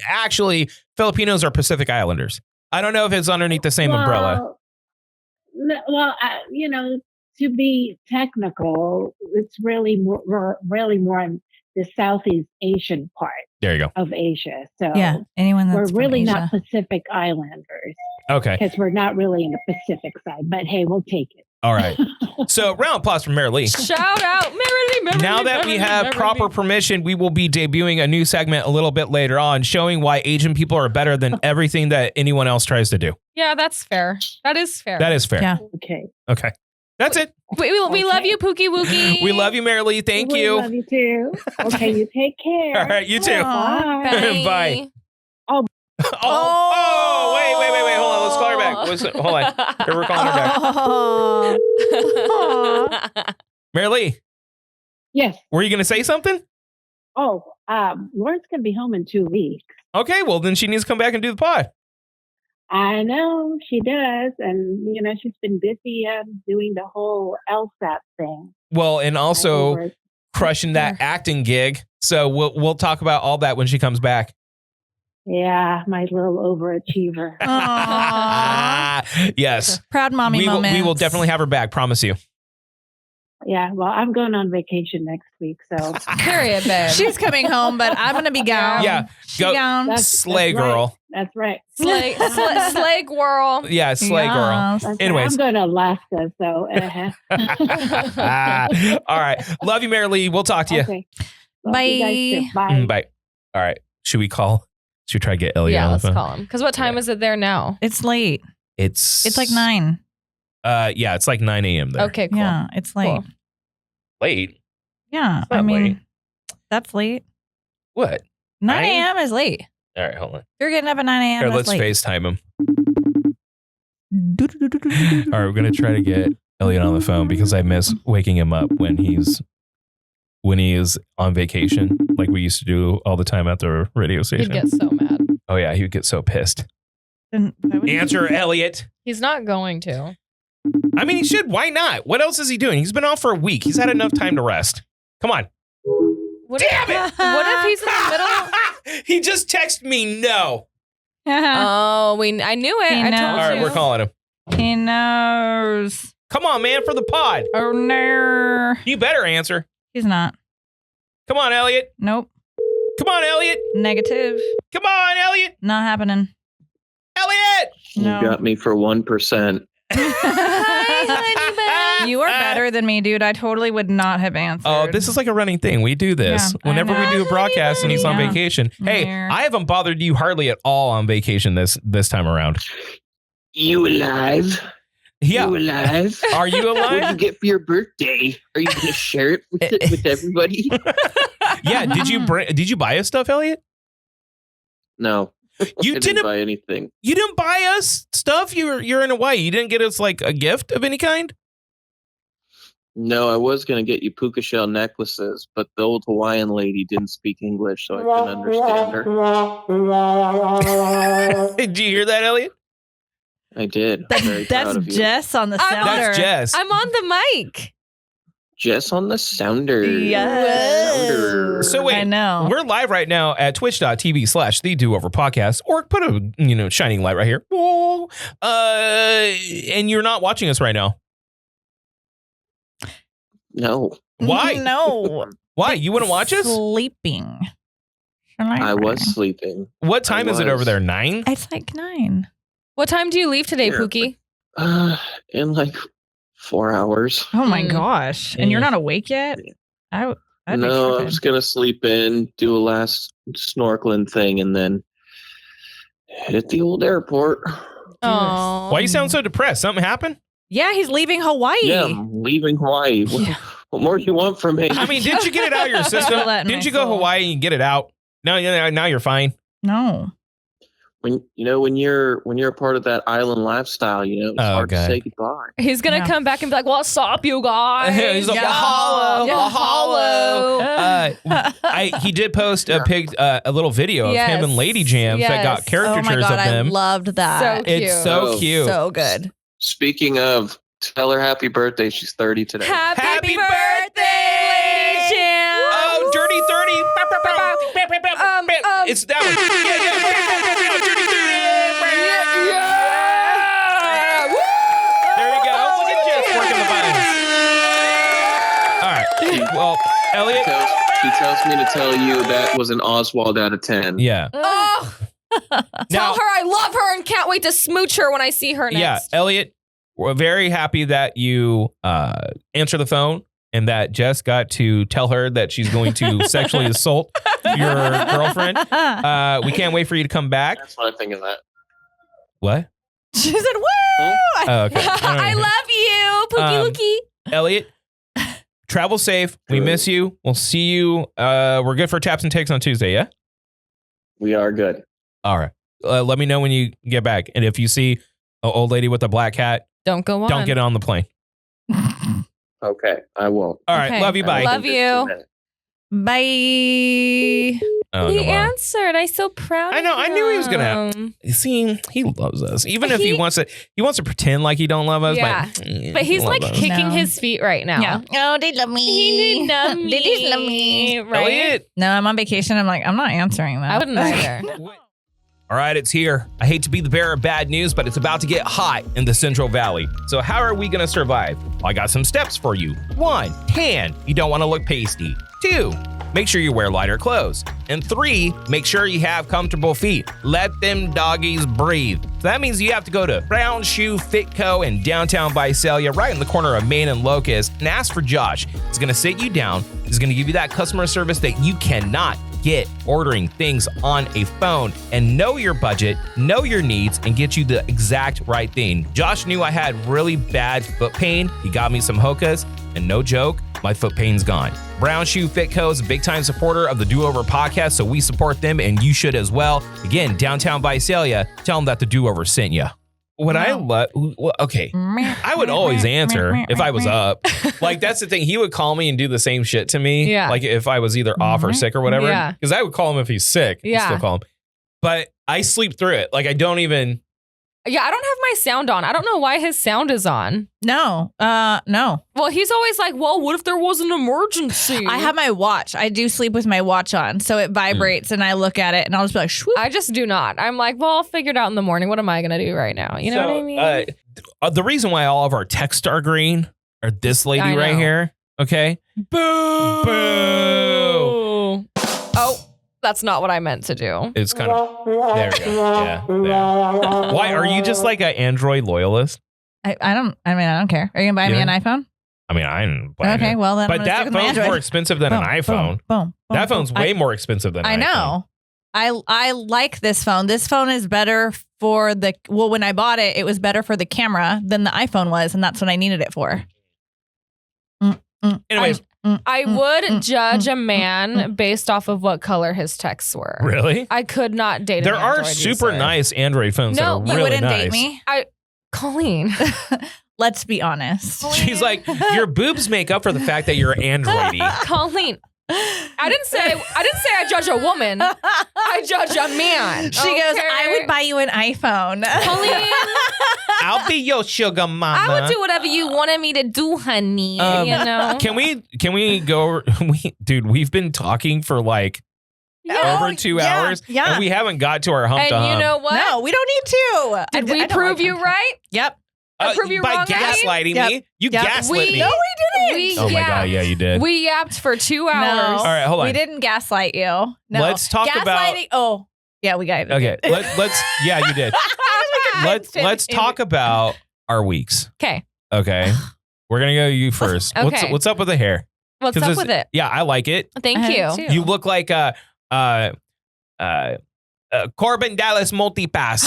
actually, Filipinos are Pacific Islanders. I don't know if it's underneath the same umbrella. Well, to be technical, it's really more in the Southeast Asian part. There you go. Of Asia. So yeah, anyone that's we're really Asia. not Pacific Islanders. Okay. Because we're not really in the Pacific side, but hey, we'll take it. All right. So round of applause for Merrily. Shout out Merrily. Now that we have proper permission, we will be debuting a new segment a little bit later on showing why Asian people are better than everything that anyone else tries to do. Yeah, that's fair. That is fair. That is fair. Yeah. Okay. That's it. We love you, Pookie Wookie. We love you, Merrily. Thank you. We love you too. Okay, you take care. All right, you too. Bye. Bye. Oh. Wait. Hold on. Let's call her back. Hold on. Here, we're calling her back. Merrily. Yes. Were you going to say something? Oh, Lauren's going to be home in 2 weeks. Okay, well, then she needs to come back and do the pod. I know she does. And, she's been busy doing the whole LSAT thing. Well, and also crushing that acting gig. So we'll talk about all that when she comes back. Yeah, my little overachiever. Yes. Proud mommy moments. We will definitely have her back. Promise you. Yeah, well, I'm going on vacation next week, so. Period, babe. She's coming home, but I'm going to be gone. Yeah, go slay girl. That's right. Slay girl. Yeah, slay girl. Anyways. I'm going to Alaska, so. All right. Love you, Merrily. We'll talk to you. Okay. Bye. Bye. All right. Should we try to get Elliot on the phone? Yeah, let's call him. Because what time is it there now? It's late. It's like 9. Yeah, it's like 9 a.m. there. Okay, cool. Yeah, it's late. Cool. Late? Yeah, late. That's late. What? 9 a.m. is late. All right, hold on. If you're getting up at 9 a.m. Here, that's let's late. FaceTime him. All right, we're gonna try to get Elliot on the phone because I miss waking him up when he is on vacation, like we used to do all the time at the radio station. He'd get so mad. Oh yeah, he would get so pissed. Answer, Elliot. He's not going to. I mean, he should. Why not? What else is he doing? He's been off for a week. He's had enough time to rest. Come on. Damn it! What if he's in the middle? He just texted me no. Oh, I knew it. I told you. All right, we're calling him. He knows. Come on, man, for the pod. Oh, no. You better answer. He's not. Come on, Elliot. Nope. Come on, Elliot. Negative. Come on, Elliot. Not happening. Elliot. No. You got me for 1%. Hi, honey bun. You are better than me, dude. I totally would not have answered. Oh, this is like a running thing. We do this whenever we do a broadcast and he's on vacation. Hey, I haven't bothered you hardly at all on vacation this time around. You alive? Yeah. You alive? Are you alive? What did you get for your birthday? Are you going to share it with everybody? Yeah. Did you buy us stuff, Elliot? No. You didn't buy anything. You didn't buy us stuff? You're in Hawaii. You didn't get us like a gift of any kind? No, I was going to get you puka shell necklaces, but the old Hawaiian lady didn't speak English, so I couldn't understand her. Did you hear that, Elliot? I did. I'm very proud That's of you. Jess on the sounder. That's Jess. I'm on the mic. Jess on the sounder. Yes. Sounder. So wait, I know. we're live right now at twitch.tv/The Do-Over Podcast, or put a shining light right here. Whoa. And you're not watching us right now. No, Why? No. Why? You wouldn't watch us? Sleeping. I was sleeping. What time is it over there? 9? It's like 9. What time do you leave today, Yeah. Pookie? In like 4 hours. Oh my Mm. gosh. And you're not awake yet? I'd be No, I tripping. was gonna sleep in, do a last snorkeling thing, and then hit the old airport. Oh. Why you sound so depressed? Something happened? Yeah, he's leaving Hawaii. Yeah, I'm leaving Hawaii. What more do you want from me? I mean, didn't you get it out of your system? Feel that in Didn't my you go soul. Hawaii and get it out? Now you're fine. No. when you're a part of that island lifestyle, it's hard to say goodbye. He's going to Yeah. come back and be like, what's up, you guys? He's like, Yeah. mahalo, Yeah. mahalo. He did post a little video of him and Lady Jams that got Yes. caricatures Oh my God, of them. I loved that. So cute. It's so Oh. cute. So good. Speaking of, tell her happy birthday. She's 30 today. Happy birthday, Lady Jam. Oh, Dirty 30. It's that one. Dirty 30. There you go. Look at Jess working the buttons. All right. Well, Elliot. She tells me to tell you that was an Oswald out of 10. Yeah. Oh, tell her I love her and can't wait to smooch her when I see her next. Yeah, Elliot, we're very happy that you answer the phone and that Jess got to tell her that she's going to sexually assault your girlfriend. We can't wait for you to come back. That's what I think of that. What? She said, woo! Oh, okay. I love you, Pookie Wookie. Elliot, travel safe. We miss you. We'll see you. We're good for taps and takes on Tuesday, yeah? We are good. All right. Let me know when you get back. And if you see an old lady with a black hat, Don't go on. don't get on the plane. Okay, I won't. All right. Okay. Love you. Bye. Love you. Bye. Oh, He no, wow. answered. I'm so proud. I know. I knew he was gonna. See, he loves us. Even if he wants to pretend like he don't love us. Yeah. But he's he like loves us. kicking No. his feet right now. Yeah. Oh, they love me. He did love me. They just love me. Right? Elliot. No, I'm on vacation. I'm like, I'm not answering that. I wouldn't either. All right, it's here. I hate to be the bearer of bad news, but it's about to get hot in the Central Valley. So how are we going to survive? Well, I got some steps for you. 1, tan. You don't want to look pasty. 2, make sure you wear lighter clothes. And 3, make sure you have comfortable feet. Let them doggies breathe. So that means you have to go to Brown Shoe Fit Co. in downtown Visalia, right in the corner of Main and Locust, and ask for Josh. He's going to sit you down. He's going to give you that customer service that you cannot get ordering things on a phone, and know your budget, know your needs, and get you the exact right thing. Josh knew I had really bad foot pain. He got me some Hokas, and no joke, my foot pain's gone. Brown Shoe Fit Co. is a big-time supporter of the Do-Over podcast, so we support them, and you should as well. Again, downtown Visalia, tell them that the Do-Over sent you. What I love, okay, I would always answer if I was up. Like, that's the thing. He would call me and do the same shit to me. Yeah. Like, if I was either off or sick or whatever. Yeah. Because I would call him if he's sick. I'd Yeah. still call him. But I sleep through it. Like, I don't even. Yeah, I don't have my sound on. I don't know why his sound is on. No. No. Well, he's always like, well, what if there was an emergency? I have my watch. I do sleep with my watch on, so it vibrates, and I look at it, and I'll just be like, shwoop. I just do not. I'm like, well, I'll figure it out in the morning. What am I going to do right now? You know what I mean? The reason why all of our texts are green are this lady I right know. here. Okay. Boo. Boo. Oh, that's not what I meant to do. It's kind of. There we go. Yeah. There. Why? Are you just like an Android loyalist? I don't care. Are you gonna buy me Yeah. an iPhone? I mean, I didn't buy Okay, it. well then. But I'm gonna stick that with my phone's Android. more expensive than an Boom, iPhone. Boom. That phone's way more expensive than I an iPhone. know. I like this phone. This phone is better for the. Well, when I bought it, it was better for the camera than the iPhone was, and that's what I needed it for. Anyways, I would judge a man based off of what color his texts were. really? I could not date There an are Android super user. nice Android phones No, that You are really wouldn't nice. date me. Colleen. Let's be honest. She's like, your boobs make up for the fact that you're Androidy. Colleen. I didn't say I judge a woman. I judge a man. She goes, I would buy you an iPhone. Colleen, I'll be your sugar mama. I would do whatever you wanted me to do, honey. You know. Can we go? Dude, we've been talking for like over 2 hours, and we haven't got to our hump to hump. And you know what? No, we don't need to. Did we prove you right? Yep. Prove you by wrong, gaslighting me. You gaslit me. No, we didn't. Oh my god, yeah, you did. We yapped for 2 hours. All right, hold on. We didn't gaslight you. No. Let's talk about. Oh, yeah, we got it. Okay, let's. Yeah, you did. Let's talk about our weeks. Okay. Okay, we're gonna go you first. Okay. What's up with the hair? What's up with it? Yeah, I like it. Thank you. You look like Corbin Dallas multipass.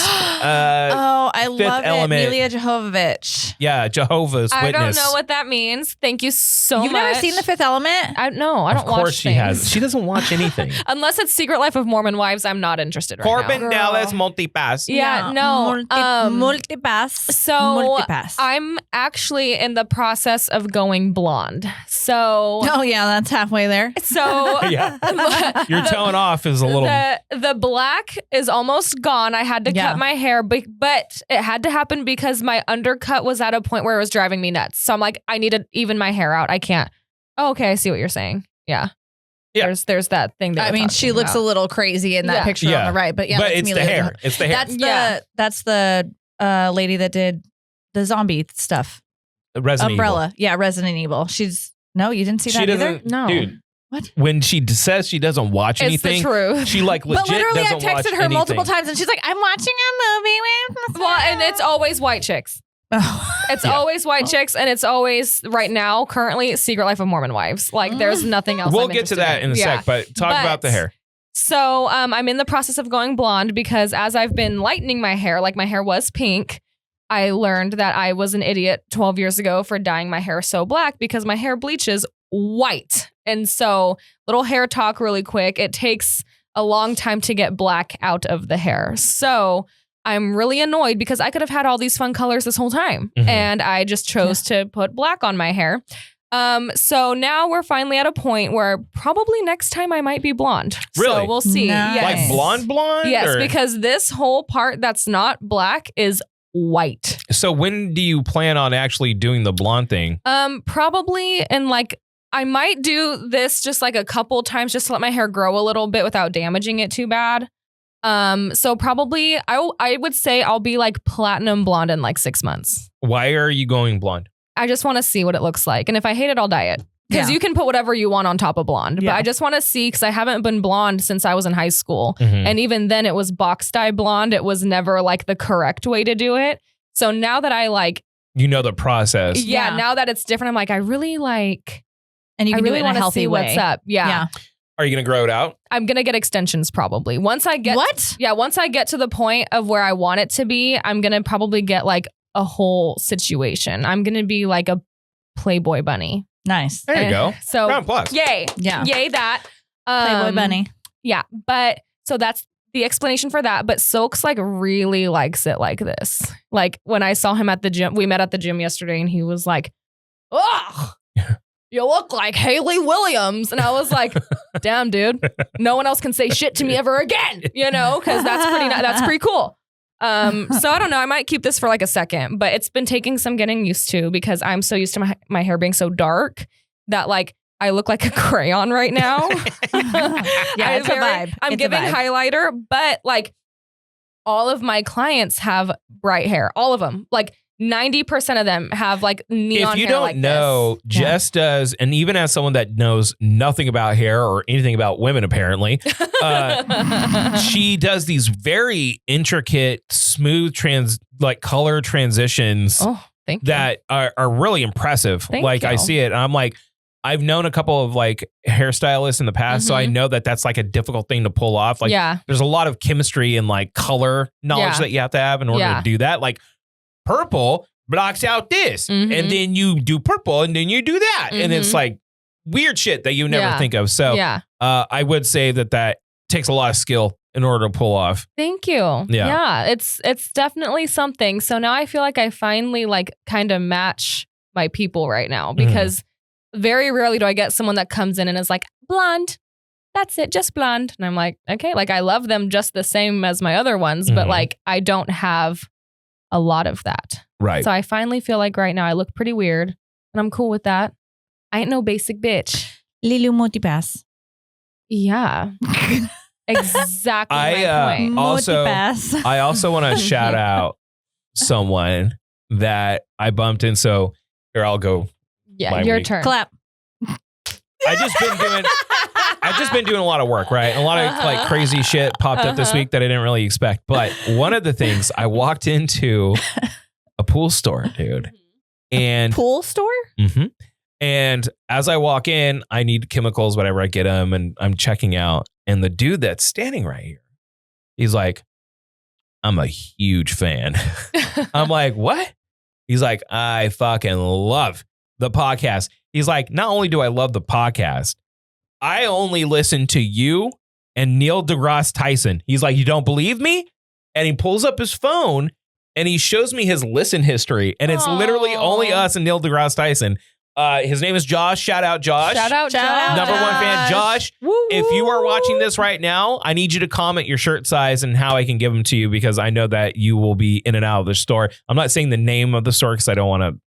I love element. it. Milia Jovovich. Yeah, Jehovah's Witness. I don't know what that means. Thank you so much. You've never seen The Fifth Element? I don't watch Of course she things. has. She doesn't watch anything. Unless it's Secret Life of Mormon Wives, I'm not interested right Corbin now. Dallas multipass. Yeah, no. Multipass. So Multipass. I'm actually in the process of going blonde. So Oh yeah, that's halfway there. so Yeah. Your tone off is a little. the black is almost gone. I had to cut my hair, but it had to happen because my undercut was at a point where it was driving me nuts. So I'm like, I need to even my hair out. I can't. Oh, okay, I see what you're saying. Yeah. There's that thing that I mean, she looks a little crazy in that picture on the right, but but it's the hair. It's the hair. That's the lady that did the zombie stuff. Resident Umbrella. Evil. Yeah, Resident Evil. You didn't see that either? No. Dude. What? When she says she doesn't watch anything, it's the truth. she like legit But literally, I've doesn't watch texted her multiple anything. times, and she's like, "I'm watching a movie with." Well, and it's always white chicks. It's always white chicks, and it's always right now, currently, Secret Life of Mormon Wives. Like, there's nothing else. We'll I'm get to that in a sec, but talk about the hair. So, I'm in the process of going blonde because as I've been lightening my hair, like my hair was pink, I learned that I was an idiot 12 years ago for dyeing my hair so black because my hair bleaches white. And so, little hair talk really quick. It takes a long time to get black out of the hair. So, I'm really annoyed because I could have had all these fun colors this whole time. Mhm. And I just chose to put black on my hair. So now we're finally at a point where probably next time I might be blonde. Really? So we'll see. Nice. Yes. Like blonde? Yes, or? because this whole part that's not black is white. So when do you plan on actually doing the blonde thing? Probably in like, I might do this just like a couple times just to let my hair grow a little bit without damaging it too bad. So probably I would say I'll be like platinum blonde in like 6 months. Why are you going blonde? I just want to see what it looks like. And if I hate it, I'll dye it. Because you can put whatever you want on top of blonde. Yeah. But I just want to see because I haven't been blonde since I was in high school. Mhm. And even then it was box dye blonde. It was never like the correct way to do it. So now that I like, You know the process. yeah, now that it's different, I'm like, I really like, and you I can really do it in a want to healthy see way. what's up. Yeah. Are you going to grow it out? I'm going to get extensions probably. Once I get, What? Yeah, once I get to the point of where I want it to be, I'm going to probably get like a whole situation. I'm going to be like a Playboy bunny. Nice. There you go. So Round plus. yay. Yeah. Yay that. Playboy bunny. Yeah. But so that's the explanation for that. But Silks like really likes it like this. Like when I saw him at the gym, we met at the gym yesterday and he was like, "Ugh, you look like Haley Williams." And I was like, damn, dude, no one else can say shit to me ever again, you know, because that's pretty cool. So I don't know. I might keep this for like a second, but it's been taking some getting used to because I'm so used to my hair being so dark that like I look like a crayon right now. Yeah, it's a vibe. I'm It's a giving vibe. highlighter, but like all of my clients have bright hair. All of them. Like 90% of them have like neon If you hair don't like know, this. Jess does, and even as someone that knows nothing about hair or anything about women, apparently, she does these very intricate, smooth color transitions Oh, thank you. that are really impressive. Thank like I you. see it, and I'm like, I've known a couple of like hairstylists in the past, so I know that that's like a difficult thing to pull off. Like, yeah. there's a lot of chemistry and like color knowledge Yeah. that you have to have in order Yeah. to do that. Like, purple blocks out this, Mhm. and then you do purple, and then you do that, and it's Mhm. like weird shit that you never Yeah. think of. So, Yeah. I would say that takes a lot of skill in order to pull off. Thank you. Yeah. It's definitely something. So now I feel like I finally like kind of match my people right now because very rarely do I get someone that comes in and is like, blonde. That's it, just blonde. And I'm like, okay, like I love them just the same as my other ones, but like I don't have a lot of that. Right. So I finally feel like right now I look pretty weird and I'm cool with that. I ain't no basic bitch. Lilu multipass. Yeah. Exactly my point. I also want to shout out someone that I bumped in. So here, I'll go. Yeah, your week. turn. Clap. I've just been doing a lot of work, right? A lot of like crazy shit popped up this week that I didn't really expect. But one of the things, I walked into a pool store, dude. And pool store? Mm-hmm. And as I walk in, I need chemicals, whatever, I get them, and I'm checking out. And the dude that's standing right here, he's like, I'm a huge fan. I'm like, what? He's like, I fucking love the podcast. He's like, not only do I love the podcast, I only listen to you and Neil deGrasse Tyson. He's like, you don't believe me? And he pulls up his phone and he shows me his listen history. And it's literally only us and Neil deGrasse Tyson. His name is Josh. Shout out, Josh. Shout out, Josh. Number one fan, Josh. Woo-hoo. If you are watching this right now, I need you to comment your shirt size and how I can give them to you because I know that you will be in and out of the store. I'm not saying the name of the store because I don't want to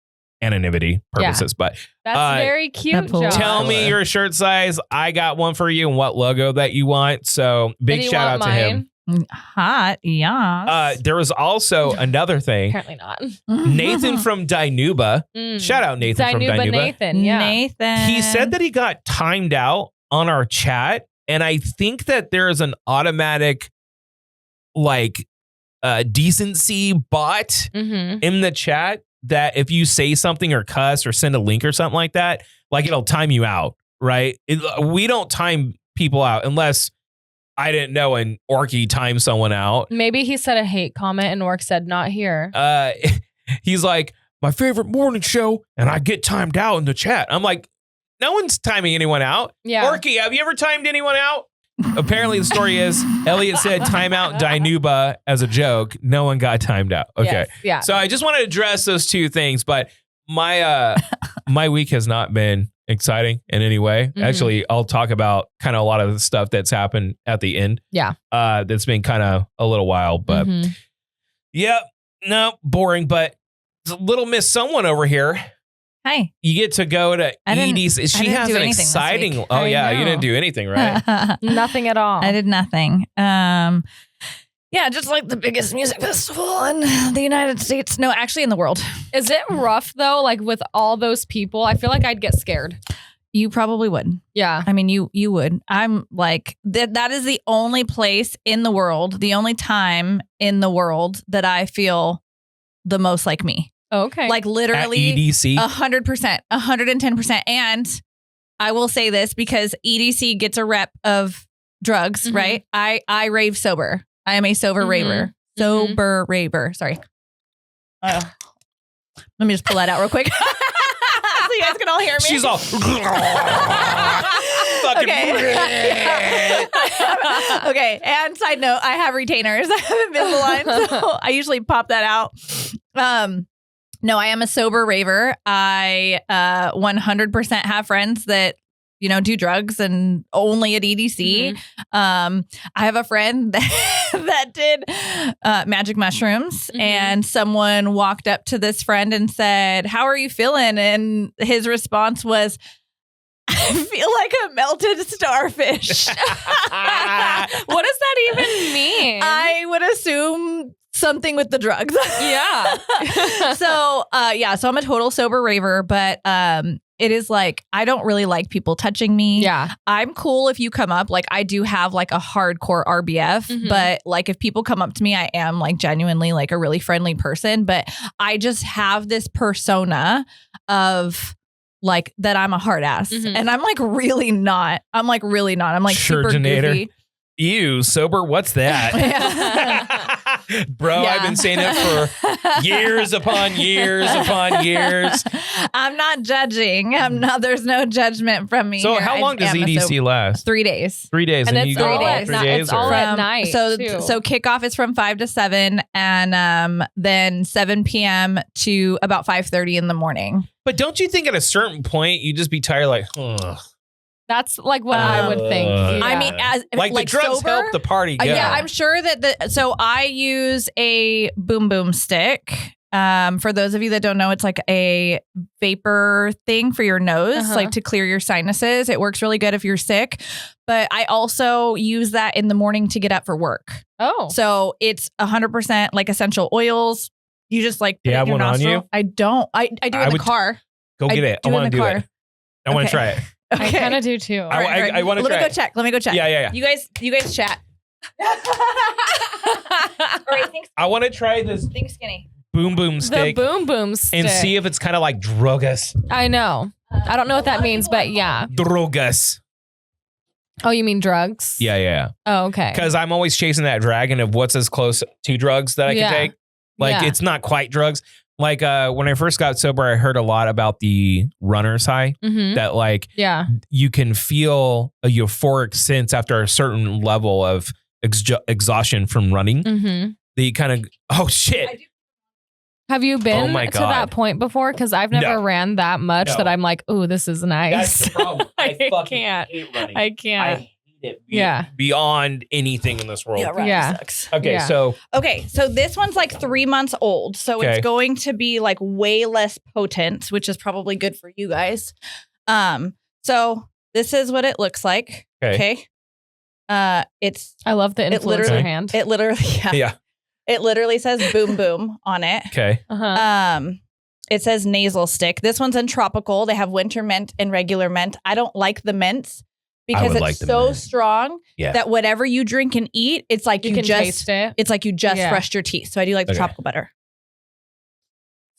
anonymity purposes, but that's very cute, Josh. Tell me your shirt size. I got one for you and what logo that you want. So big shout out to him. Hot, yeah. There was also another thing. Apparently not. Nathan from Dinuba. Shout out Nathan from Dinuba. Nathan, yeah. Nathan. He said that he got timed out on our chat, and I think that there is an automatic like decency bot in the chat that if you say something or cuss or send a link or something like that, like it'll time you out, right? We don't time people out unless I didn't know and Orky timed someone out. Maybe he said a hate comment and Ork said not here. He's like, my favorite morning show, and I get timed out in the chat. I'm like, no one's timing anyone out. Yeah. Orky, have you ever timed anyone out? Apparently the story is Elliot said timeout Dinuba as a joke. No one got timed out. Okay. Yes, yeah. So I just want to address those two things, but my my week has not been exciting in any way. Actually, I'll talk about kind of a lot of the stuff that's happened at the end. Yeah. That's been kind of a little wild, but yep. No, boring, but little Miss Someone over here. Hi. You get to go to EDC. She has an exciting. Oh yeah, you didn't do anything, right? Nothing at all. I did nothing. Yeah, just like the biggest music festival in the United States. No, actually in the world. Is it rough though? Like with all those people, I feel like I'd get scared. You probably would. Yeah. I mean, you would. I'm like, that is the only place in the world, the only time in the world that I feel the most like me. Okay. Like literally at EDC. 100%, 110%. And I will say this because EDC gets a rep of drugs, right? I rave sober. I am a sober raver. Sober raver. Sorry. Let me just pull that out real quick. So you guys can all hear me. She's all fucking. Okay. And side note, I have retainers. I have Invisalign, so I usually pop that out. No, I am a sober raver. I 100% have friends that, you know, do drugs and only at EDC. I have a friend that did magic mushrooms, and someone walked up to this friend and said, "How are you feeling?" And his response was, "I feel like a melted starfish." What does that even mean? I would assume something with the drugs. Yeah. So I'm a total sober raver, but it is like, I don't really like people touching me. Yeah. I'm cool if you come up. Like, I do have like a hardcore RBF, but like if people come up to me, I am like genuinely like a really friendly person, but I just have this persona of like that I'm a hard ass, and I'm like really not. I'm like really not. I'm like super goofy. Ew, sober, what's that? Bro, I've been saying it for years upon years upon years. I'm not judging. There's no judgment from me. So here. how long does EDC last? 3 days. 3 days. And you it's go all all at 3 night. days? It's all or- at night. So too. kickoff is from 5 to 7 and then 7 p.m. to about 5:30 in the morning. But don't you think at a certain point you just be tired like, ugh. That's like what I would think. Yeah. I mean, as Like the drugs sober, help the party go. Yeah, I'm sure that so I use a boom boom stick. For those of you that don't know, it's like a vapor thing for your nose, like to clear your sinuses. It works really good if you're sick. But I also use that in the morning to get up for work. Oh. So it's 100% like essential oils. You just like put You it have in your one on nostril. you? I don't. I do it I in the would- car. Go get it. I do want to in the do car. it. I want to try it. I kind of do too. I want to Let try me go it. check. Let me go check. Yeah. You guys chat. All right, I want to try this think skinny. boom boom The stick boom boom stick. and see if it's kind of like drugas. I know. I don't know what that means, but yeah. Drugas. Oh, you mean drugs? Yeah. Oh, okay. Because I'm always chasing that dragon of what's as close to drugs that I Yeah. can take. Like Yeah. it's not quite drugs. Like when I first got sober, I heard a lot about the runner's high. Mm-hmm. That like Yeah. you can feel a euphoric sense after a certain level of exhaustion from running. Mm-hmm. The kind of oh shit. Have you been my to God. that point before? Because I've never No. ran that much No. that I'm like, ooh, this is nice. That's the problem. I fucking can't. hate running. I can't. hate it Yeah. beyond anything in this world. Yeah. Sucks. Okay, Yeah. so Okay, so this one's like 3 months old, so Okay. it's going to be like way less potent, which is probably good for you guys. So this is what it looks like. Okay. It's I love the It influencer literally- hand. it literally yeah. it literally says boom boom on it. Okay. Uh-huh. It says nasal stick. This one's in tropical. They have winter mint and regular mint. I don't like the mints because would it's like the so mint. strong Yeah. that whatever you drink and eat, it's like You you can just taste it. it's like you just Yeah. brushed your teeth. So I do like the Okay. tropical better.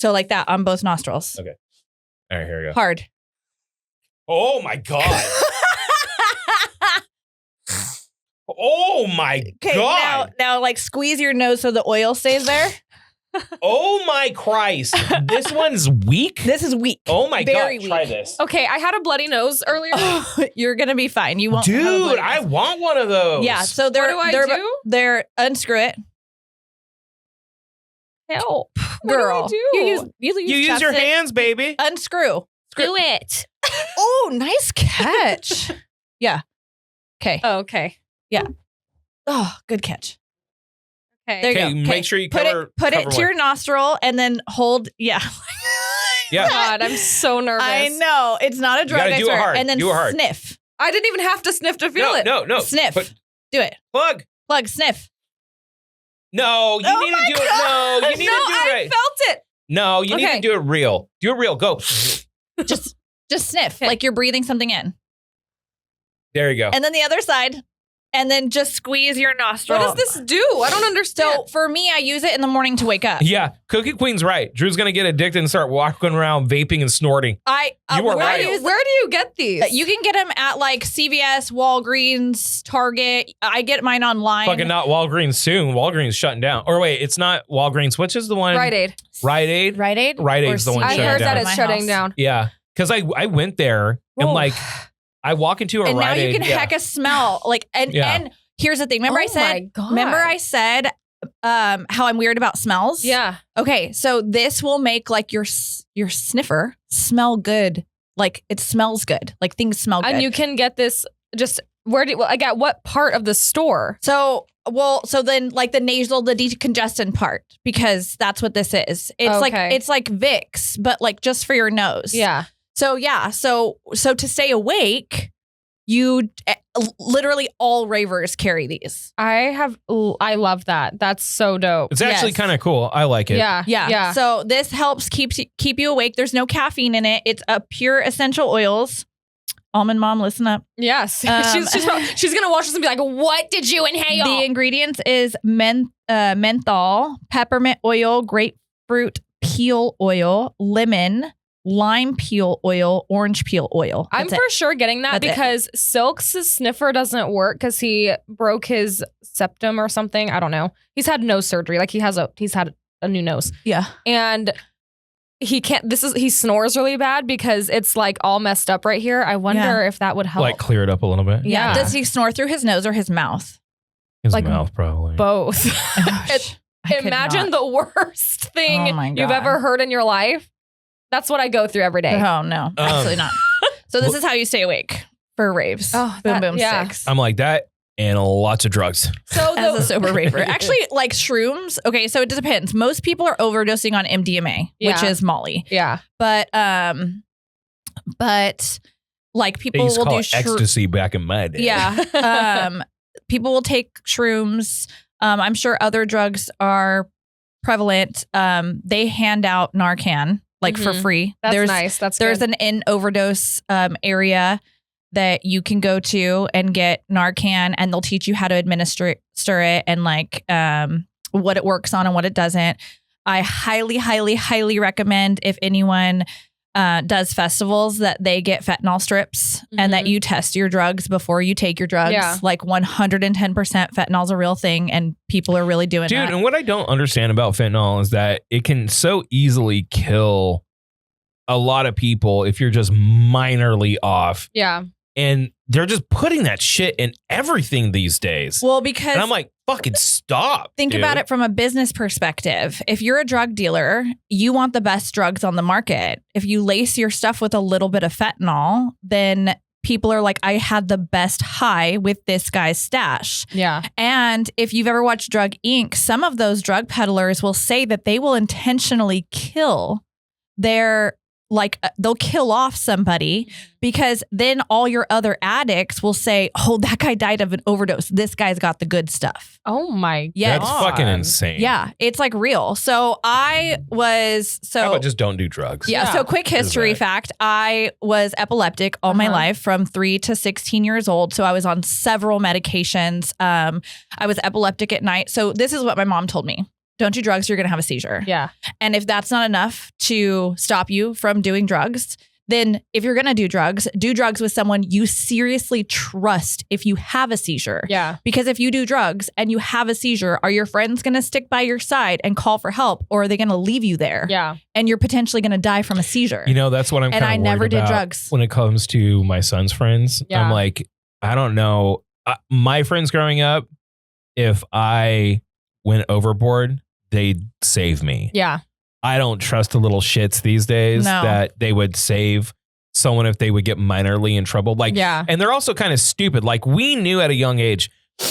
So like that on both nostrils. Okay. All right, here we go. Hard. Oh my god. Oh my Okay, god. now like squeeze your nose so the oil stays there. Oh my Christ. This one's weak. This is weak. Oh my Very god. Try weak. this. Okay, I had a bloody nose earlier. You're gonna be fine. You won't. have a Dude, bloody I nose. want one of those. Yeah. So they're What do I do? they're unscrew it, Help. girl. What do I You do? use You use your chopsticks. hands, baby. Unscrew. Do it. Oh, nice catch. Yeah. Okay. Oh, okay. Oh, good catch. Okay. There you Okay, go. make sure you put cover- it. Put cover it to your nostril and then hold. Yeah. Yeah. God, I'm so nervous. I know it's not a drug. gotta I do it swear. hard. And then Do it hard. sniff. I didn't even have to sniff to feel it. No. Sniff. But Do it. plug. Plug. Sniff. No, you Oh need my to do it. God. No, you need no, to do it I right. felt it. No, you need Okay. to do it real. Do it real. Go. Just sniff Okay. like you're breathing something in. There you go. And then the other side. And then just squeeze your nostril. What does this do? I don't understand. So for me, I use it in the morning to wake up. Yeah, Cookie Queen's right. Drew's gonna get addicted and start walking around vaping and snorting. You were where I right. use- Where do you get these? You can get them at like CVS, Walgreens, Target. I get mine online. Fucking not Walgreens soon. Walgreens shutting down. Or wait, it's not Walgreens. Which is the one? Rite Aid. Rite Aid. Rite Aid. Rite Or Aid's the one CVS. I shutting heard down. that it's My shutting house. down. Yeah, because I went there and Whoa. like I walk into a And now Rite you Aid. can yeah. heck a smell. Like and Yeah. and here's the thing. Remember Oh I said. my God. Remember I said how I'm weird about smells. Yeah. Okay, so this will make like your sniffer smell good. Like it smells good. Like things smell good. And you can get this just like at what part of the store? So then like the nasal, the decongestant part, because that's what this is. It's Okay. like Vicks, but like just for your nose. Yeah. So yeah. So to stay awake, you literally all ravers carry these. I love that. That's so dope. It's actually Yes. kind of cool. I like it. Yeah. Yeah. Yeah. So this helps keep you awake. There's no caffeine in it. It's a pure essential oils. Almond Mom, listen up. Yes. she's gonna watch this and be like, "What did you inhale?" The ingredients is menthol, peppermint oil, grapefruit peel oil, lemon, lime peel oil, orange peel oil. I'm for sure getting that because Silk's sniffer doesn't work because he broke his septum or something. I don't know. He's had nose surgery. Like he's had a new nose. Yeah. And he can't, he snores really bad because it's like all messed up right here. I wonder if that would help. Like clear it up a little bit. Yeah. Does he snore through his nose or his mouth? His mouth, probably. Both. Imagine the worst thing you've ever heard in your life. That's what I go through every day. Oh, no. Absolutely not. So this is how you stay awake for raves. Oh, boom, 6. I'm like that and lots of drugs. So as a sober raver. Actually, like shrooms. Okay, so it depends. Most people are overdosing on MDMA, which is Molly. Yeah. But like people will do ecstasy back in my day. Yeah. People will take shrooms. I'm sure other drugs are prevalent. They hand out Narcan for free. That's nice. There's an in overdose area that you can go to and get Narcan, and they'll teach you how to administer it and what it works on and what it doesn't. I highly, highly, highly recommend if anyone does festivals that they get fentanyl strips and that you test your drugs before you take your drugs. Yeah. Like 110% fentanyl's a real thing and people are really doing that. Dude, and what I don't understand about fentanyl is that it can so easily kill a lot of people if you're just minorly off. Yeah. And they're just putting that shit in everything these days. Well, because... And I'm like, fucking stop. Think about it from a business perspective. If you're a drug dealer, you want the best drugs on the market. If you lace your stuff with a little bit of fentanyl, then people are like, I had the best high with this guy's stash. Yeah. And if you've ever watched Drug Inc., some of those drug peddlers will say that they will intentionally kill they'll kill off somebody because then all your other addicts will say, oh, that guy died of an overdose. This guy's got the good stuff. Oh my Yes. That's fucking insane. Yeah, it's like real. So How about just don't do drugs? Yeah. So quick history fact. I was epileptic all my life from 3 to 16 years old. So I was on several medications. I was epileptic at night. So this is what my mom told me. Don't do drugs, you're going to have a seizure. Yeah. And if that's not enough to stop you from doing drugs, then if you're going to do drugs with someone you seriously trust if you have a seizure. Yeah. Because if you do drugs and you have a seizure, are your friends going to stick by your side and call for help, or are they going to leave you there? Yeah. And you're potentially going to die from a seizure. You know, that's what I'm kind of worried about. And I never did drugs. When it comes to my son's friends. Yeah. I'm like, I don't know. My friends growing up, if I went overboard, they'd save me. Yeah. I don't trust the little shits these days that they would save someone if they would get minorly in trouble. And they're also kind of stupid. Like, we knew at a young age,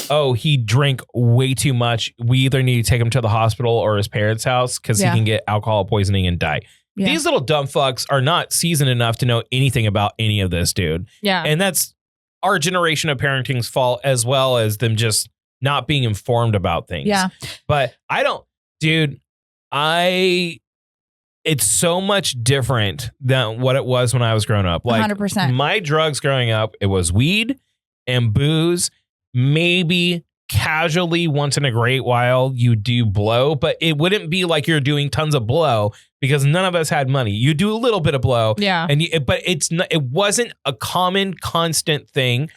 oh, he drank way too much. We either need to take him to the hospital or his parents' house because he can get alcohol poisoning and die. Yeah. These little dumb fucks are not seasoned enough to know anything about any of this, dude. Yeah. And that's our generation of parenting's fault, as well as them just not being informed about things. Yeah. But dude, it's so much different than what it was when I was growing up. Like 100%. My drugs growing up, it was weed and booze, maybe casually once in a great while you do blow, but it wouldn't be like you're doing tons of blow because none of us had money. You do a little bit of blow. Yeah. But it wasn't a common constant thing.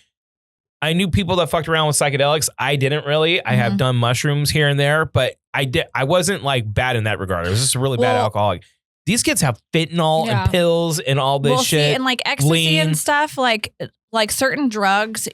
I knew people that fucked around with psychedelics. I didn't really. I have done mushrooms here and there, but I wasn't like bad in that regard. I was just a really bad alcoholic. These kids have fentanyl and pills and all this shit. See, and like ecstasy and stuff, like certain drugs,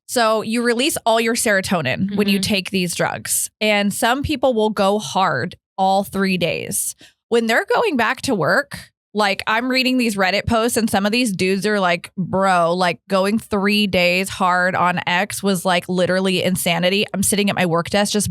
so you release all your serotonin when you take these drugs. And some people will go hard all 3 days. When they're going back to work, like, I'm reading these Reddit posts and some of these dudes are like, bro, like going 3 days hard on X was like literally insanity. I'm sitting at my work desk just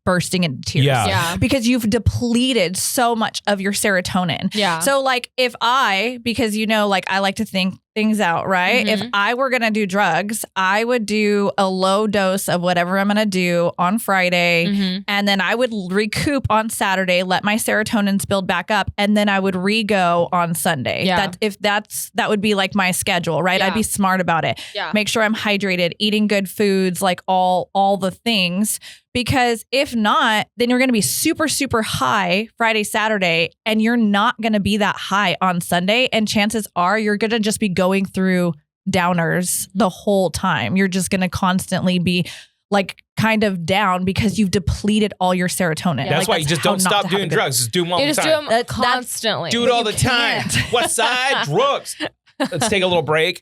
bursting into tears. Yeah. Because you've depleted so much of your serotonin. Yeah. So like because I like to think things out, right? Mhm. If I were going to do drugs, I would do a low dose of whatever I'm going to do on Friday. Mhm. And then I would recoup on Saturday, let my serotonins build back up. And then I would re-go on Sunday. Yeah. That would be like my schedule, right? Yeah. I'd be smart about it. Yeah. Make sure I'm hydrated, eating good foods, like all the things. Because if not, then you're going to be super, super high Friday, Saturday, and you're not going to be that high on Sunday. And chances are you're going to just be going through downers the whole time. You're just going to constantly be like kind of down because you've depleted all your serotonin. Yeah. That's why you just don't stop doing drugs. Just do them all You the just time. do them constantly. Do it all the You time. can't. West Side drugs. Let's take a little break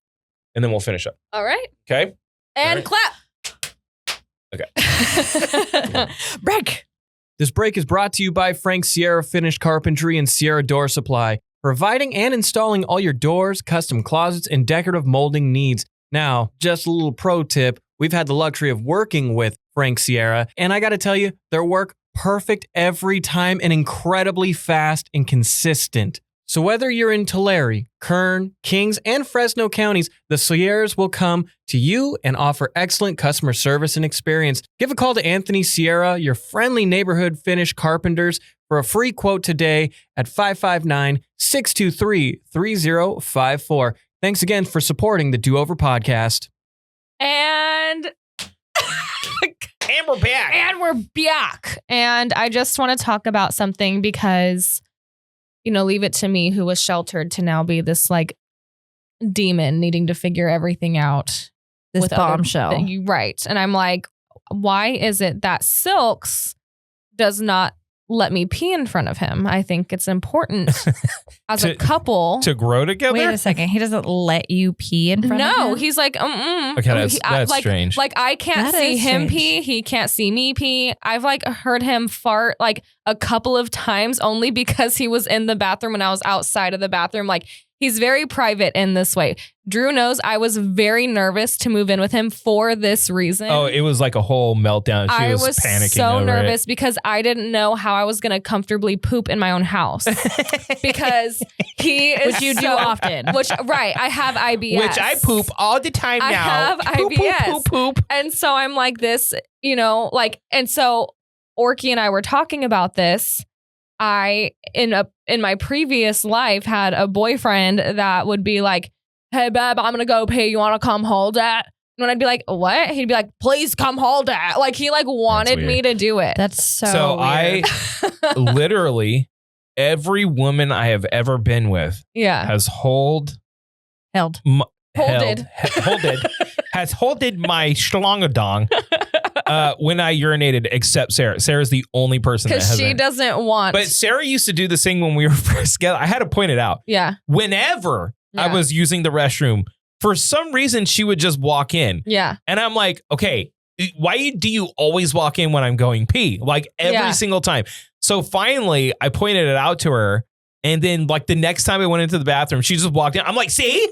and then we'll finish up. All right. Okay? And All clap. Okay. Break. This break is brought to you by Frank Sierra Finished Carpentry and Sierra Door Supply, providing and installing all your doors, custom closets, and decorative molding needs. Now, just a little pro tip, we've had the luxury of working with Frank Sierra, and I gotta tell you, their work perfect every time and incredibly fast and consistent. So whether you're in Tulare, Kern, Kings, and Fresno counties, the Sierras will come to you and offer excellent customer service and experience. Give a call to Anthony Sierra, your friendly neighborhood finish carpenters, for a free quote today at 559-623-3054. Thanks again for supporting the Do Over podcast. And And we're back. And we're back. And I just want to talk about something because, you know, leave it to me who was sheltered to now be this like demon needing to figure everything out. This with other- bombshell. Right. And I'm like, why is it that Silks does not let me pee in front of him? I think it's important as a couple. To grow together? Wait a second. He doesn't let you pee in front of him? No, he's like, Okay, that's like, strange. Like I can't That see is him strange. pee. He can't see me pee. I've like heard him fart like a couple of times only because he was in the bathroom when I was outside of the bathroom. Like he's very private in this way. Drew knows I was very nervous to move in with him for this reason. Oh, it was like a whole meltdown. She I was was panicking so over nervous because I didn't know how I was going to comfortably poop in my own house because he is Which you do so- often. Which right, I have IBS, Which I poop all the time now. I have Poop, IBS. Poop, poop, poop. And so I'm like this, you know, like, and so Orky and I were talking about this. I in my previous life had a boyfriend that would be like, "Hey babe, I'm gonna go pee. You want to come hold it?" And when I'd be like, "What?" He'd be like, "Please come hold it." Like he like wanted me to do it. That's so So weird. I literally, every woman I have ever been with yeah. has held. Holded. has holded my schlongadong when I urinated, except Sarah. Sarah's the only person that Because hasn't. she doesn't want. But Sarah used to do this thing when we were first together. I had to point it out. yeah. Whenever I Yeah. was using the restroom, for some reason she would just walk in. Yeah. And I'm like, okay, why do you always walk in when I'm going pee? Like every Yeah. single time. So finally I pointed it out to her. And then like the next time I went into the bathroom, she just walked in. I'm like, see?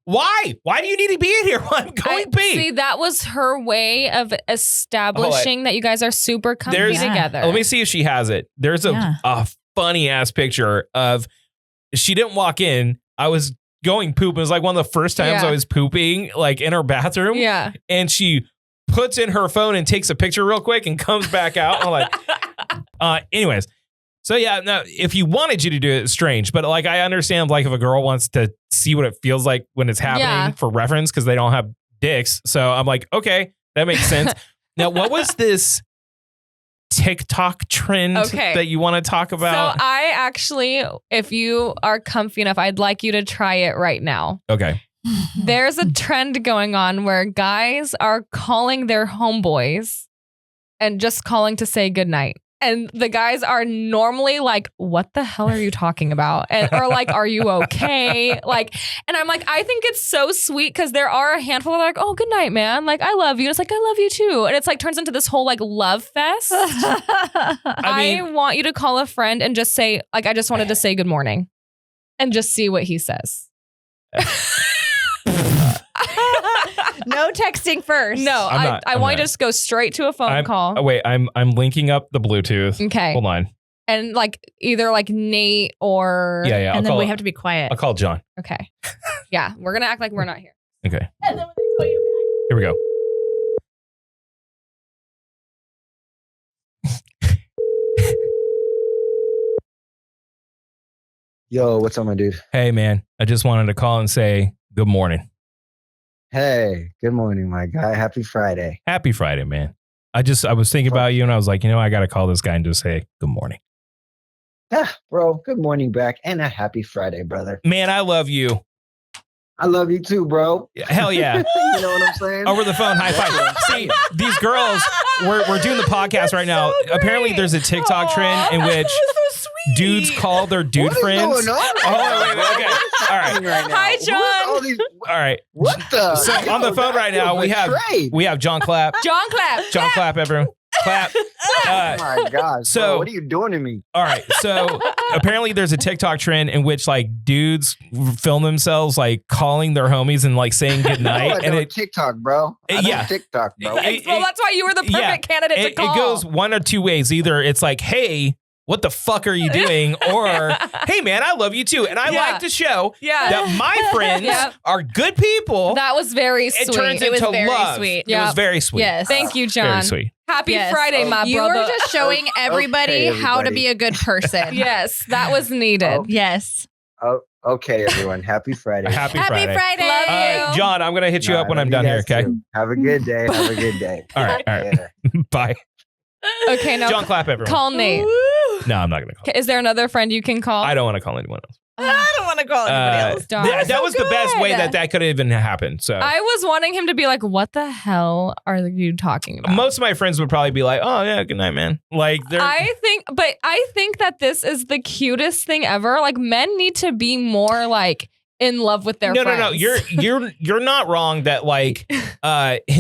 Why? Why do you need to be in here while I'm going pee? See, that was her way of establishing that you guys are super comfy There's- together. Let me see if she has it. There's a funny ass picture of she didn't walk in. I was going poop. It was like one of the first times Yeah. I was pooping like in her bathroom. Yeah. And she puts in her phone and takes a picture real quick and comes back out. I'm like, anyways. So yeah, now if you wanted you to do it, it's strange. But like I understand like if a girl wants to see what it feels like when it's happening Yeah. for reference because they don't have dicks. So I'm like, okay, that makes sense. Now, what was this TikTok trend that you want to talk about? So I actually, if you are comfy enough, I'd like you to try it right now. Okay. There's a trend going on where guys are calling their homeboys and just calling to say goodnight. And the guys are normally like, what the hell are you talking about? And or like, are you okay? Like, and I'm like, I think it's so sweet because there are a handful that are like, oh, good night, man. Like, I love you. And it's like, I love you too. And it's like turns into this whole like love fest. I want you to call a friend and just say, like, I just wanted to say good morning and just see what he says. No texting first. No, I I'm want you not. to just go straight to a phone call. Oh, wait, I'm linking up the Bluetooth. Okay. Hold on. And like either like Nate or Yeah. And then we have to be quiet. I'll call John. Okay. Yeah, we're gonna act like we're not here. Okay. And then when they call you Here we go. Yo, what's up, my dude? Hey, man. I just wanted to call and say good morning. Hey, good morning, my guy. Happy Friday. Happy Friday, man. I was thinking about you and I was like, I got to call this guy and just say good morning. Yeah, bro, good morning back and a happy Friday, brother. Man, I love you. I love you too, bro. Hell yeah. You know what I'm saying? Over the phone, high five. See, these girls, we're doing the podcast right now. Apparently, there's a TikTok trend in which dudes call their dude what friends. What is going on? Oh, wait. Okay. All right. Right now? Hi, John. All right. What the? So on the phone right now, we have John Clapp. John Clapp. John Clapp, everyone. Clap. Oh my God. So bro, what are you doing to me? All right. So apparently there's a TikTok trend in which like dudes film themselves like calling their homies and like saying goodnight. And TikTok, bro. Yeah. TikTok, bro. Well, that's why you were the perfect candidate to call. It goes one or two ways. Either it's like, hey, what the fuck are you doing? Or, hey, man, I love you too. And I like to show that my friends are good people. That was very sweet. It turns into very love. sweet. It was very sweet. Yes. Thank you, John. Very sweet. Happy Friday, my you brother. were just showing everybody Okay, how to everybody. be a good person. Yes, that was needed. Oh. Yes. Oh, okay, everyone. Happy Friday. Happy Friday. Love you. John, I'm going to hit you up when I'm done here, okay? Have a good day. Have a good day. All right. Later. Bye. Okay, now John Clapp, everyone. call Nate. No, I'm not going to call. Is there another friend you can call? I don't want to call anyone else. I don't want to call anybody else. Darn. That was the best way that could have even happened. So I was wanting him to be like, what the hell are you talking about? most of my friends would probably be like, oh, yeah, good night, man. Like, they're. I think that this is the cutest thing ever. Like, men need to be more like in love with their friends. No. You're not wrong that like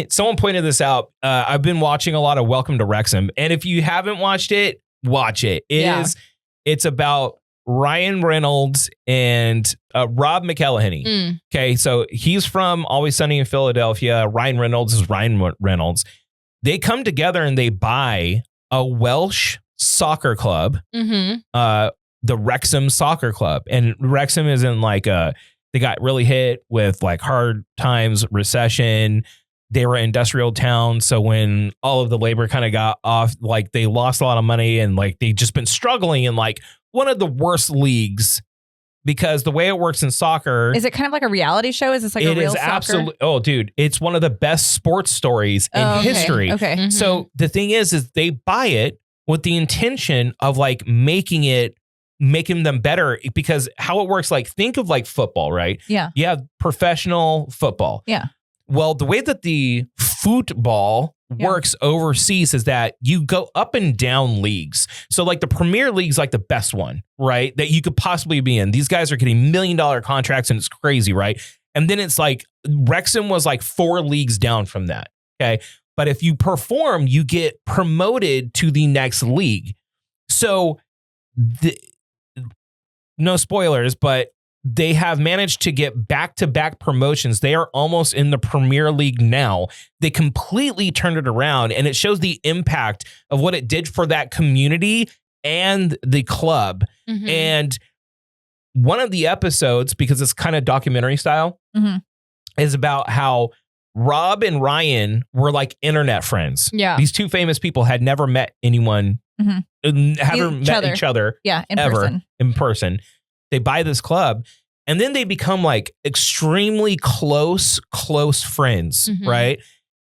someone pointed this out. I've been watching a lot of Welcome to Wrexham, and if you haven't watched it, watch it. It's about Ryan Reynolds and Rob McElhenney. Okay, so he's from Always Sunny in Philadelphia. Ryan Reynolds is Ryan Reynolds. They come together and they buy a Welsh soccer club, the Wrexham Soccer Club. And Wrexham is in like they got really hit with like hard times, recession. They were an industrial town. So when all of the labor kind of got off, like they lost a lot of money and like they just been struggling in like one of the worst leagues because the way it works in soccer. Is it kind of like a reality show? Is this like a real soccer? Absolutely. Oh, dude, it's one of the best sports stories in history. Okay. Mhm. So the thing is they buy it with the intention of like making them better because how it works, like think of like football, right? Yeah. You have professional football. Yeah. Well, the way that the football works overseas is that you go up and down leagues. So like the Premier League's like the best one, right? That you could possibly be in. These guys are getting $1 million contracts and it's crazy, right? And then it's like Wrexham was like 4 leagues down from that. Okay. But if you perform, you get promoted to the next league. So no spoilers, but they have managed to get back-to-back promotions. They are almost in the Premier League now. They completely turned it around, and it shows the impact of what it did for that community and the club. Mhm. And one of the episodes, because it's kind of documentary style, is about how Rob and Ryan were like internet friends. Yeah. These two famous people had never met anyone, haven't met each other in person. They buy this club and then they become like extremely close friends, right?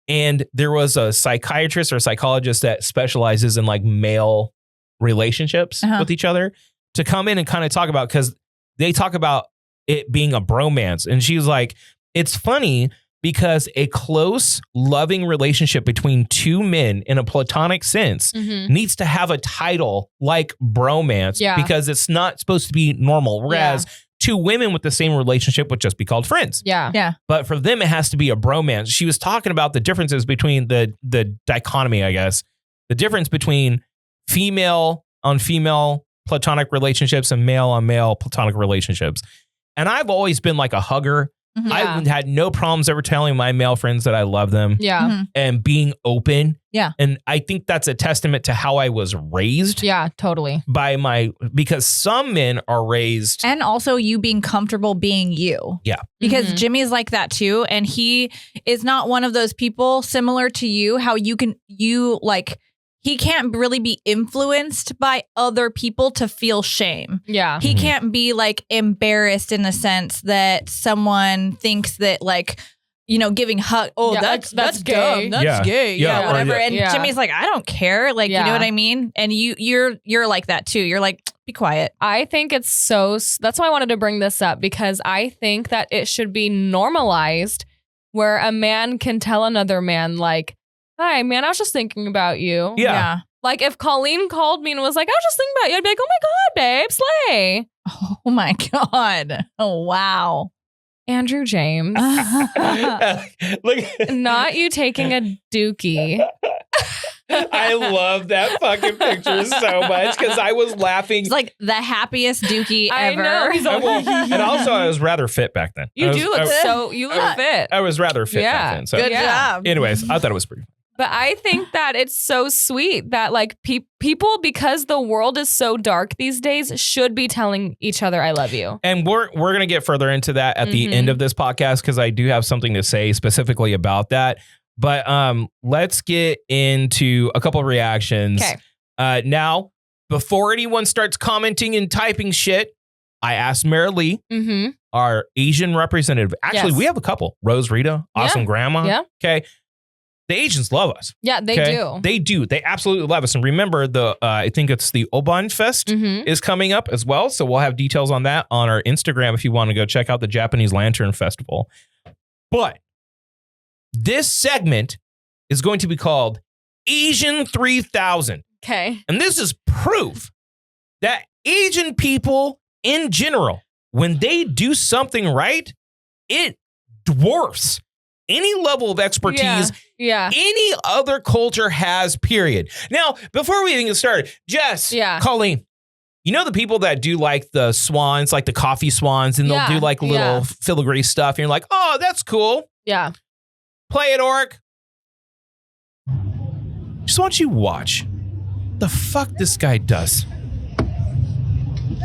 And there was a psychiatrist or psychologist that specializes in like male relationships with each other to come in and kind of talk about, because they talk about it being a bromance. And she's like, it's funny because a close, loving relationship between two men in a platonic sense needs to have a title like bromance because it's not supposed to be normal. Whereas two women with the same relationship would just be called friends. Yeah. But for them, it has to be a bromance. She was talking about the differences between the dichotomy, I guess, the difference between female on female platonic relationships and male on male platonic relationships. And I've always been like a hugger. Mhm. I've had no problems ever telling my male friends that I love them Yeah. Mhm. and being open. Yeah. And I think that's a testament to how I was raised Yeah, totally. because some men are raised. And also you being comfortable being you. Yeah. Because Mhm. Jimmy's like that too. And he is not one of those people similar to you, how he can't really be influenced by other people to feel shame. Yeah. He Mhm. can't be like embarrassed in the sense that someone thinks that like, giving hug. Oh, Yeah, that's that's gay. dumb. That's Yeah. gay. Yeah, Yeah, or whatever. yeah. And Yeah. Jimmy's like, I don't care. Like, you know Yeah. what I mean? And you're like that too. You're like, be quiet. I think it's that's why I wanted to bring this up, because I think that it should be normalized where a man can tell another man like, hi man, I was just thinking about you. Yeah. Like if Colleen called me and was like, I was just thinking about you, I'd be like, oh my God, babe, slay. Oh my God. Oh, wow. Andrew James. Look, Not you taking a dookie. I love that fucking picture so much because I was laughing. It's like the happiest dookie I ever. know. He's all, and also, I was rather fit back then. you I do was, look you look fit. I was rather fit Yeah. back then. So, Good Yeah. job. anyways, I thought it was pretty. But I think that it's so sweet that like people, because the world is so dark these days, should be telling each other I love you. And we're gonna get further into that at the end of this podcast because I do have something to say specifically about that. But let's get into a couple of reactions. Okay. Now, before anyone starts commenting and typing shit, I asked Merrily, Mm-hmm. our Asian representative. Actually, Yes. we have a couple. Rose Rita, Awesome Grandma. Yeah. Okay. The Asians love us. Yeah, they okay? do. They do. They absolutely love us. And remember, I think it's the Oban Fest Mm-hmm. is coming up as well. So we'll have details on that on our Instagram if you want to go check out the Japanese Lantern Festival. But this segment is going to be called Asian 3000. Okay. And this is proof that Asian people in general, when they do something right, it dwarfs any level of expertise Yeah. any other culture has, period. Now, before we even get started, Jess, Yeah. Colleen, you know the people that do like the swans, like the coffee swans, and they'll Yeah, do like little yeah. filigree stuff, and you're like, oh, that's cool. Yeah. Play it, Orc. Just want you to watch the fuck this guy does.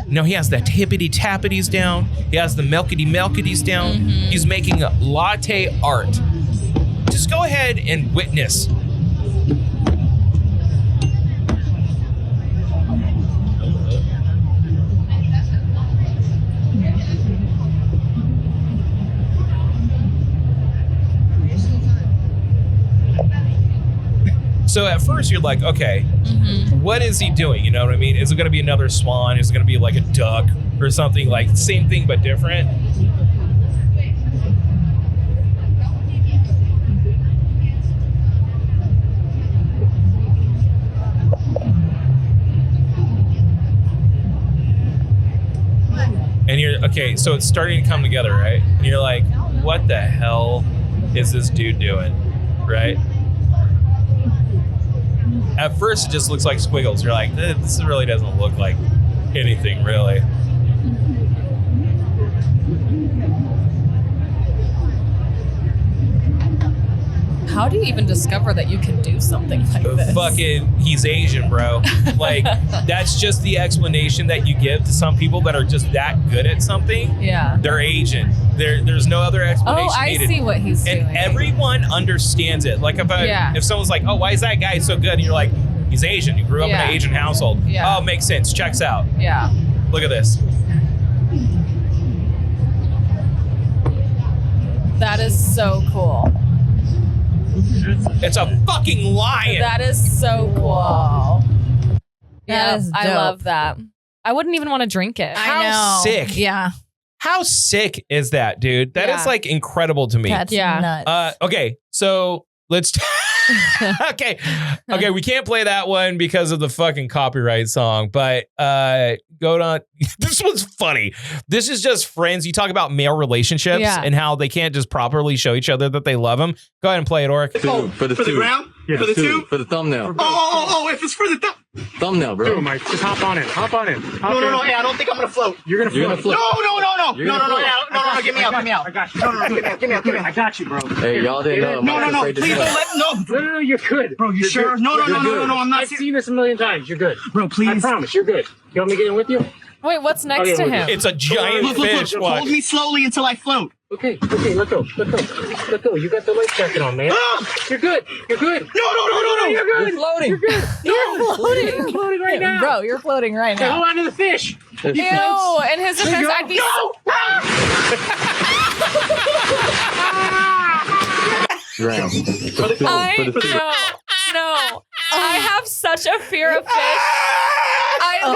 No, he has the hippity-tappities down. He has the milkity-melkities down. Mhm. He's making a latte art. Just go ahead and witness. So at first you're like, okay, what is he doing? You know what I mean? Is it going to be another swan? Is it going to be like a duck or something like same thing but different? And you're, okay, so it's starting to come together, right? And you're like, what the hell is this dude doing, right? At first, it just looks like squiggles. You're like, this really doesn't look like anything, really. How do you even discover that you can do something like this? Fucking, he's Asian, bro. Like, that's just the explanation that you give to some people that are just that good at something. Yeah. They're Asian. There's no other explanation Oh, I needed. see what he's And doing. everyone understands it. Like if someone's like, oh, why is that guy so good? And you're like, he's Asian. He grew up in an Asian household. Yeah. Oh, makes sense. Checks out. Yeah. Look at this. That is so cool. It's a fucking lion. That is so cool. That is I dope. love that. I wouldn't even want to drink it. How I know. sick. Yeah. How sick is that, dude? That is Yeah. like incredible to me. That's Yeah. nuts. Okay, so let's. okay, we can't play that one because of the fucking copyright song. But go on. This one's funny. This is just friends. You talk about male relationships Yeah. and how they can't just properly show each other that they love them. Go ahead and play it, Orc. For the ground? Yeah, for the tube? For the thumbnail. Oh, if it's for the thumbnail, bro. Dude, Mike, just hop on in. Hop on in. No, hey, I don't think I'm gonna float. You're gonna float. No, get me out. I got you. No, get me out. I got you, bro. Hey, y'all didn't know. No, please don't let, no, you're good. Bro, you sure? No, I'm not. I've seen this a million times. You're good. Bro, please. I promise, you're good. You want me to get in with you? Wait, what's next to him? It's a giant fish. Look, hold me slowly until I float. Okay, let go. You got the life jacket on, man. You're good. No. You're good. You're floating. You're good. You're floating. You're floating right now. Bro, you're floating right now. Hold on to the fish. Ew, in his defense, I'd be... Drown. No. I have such a fear of fish. I have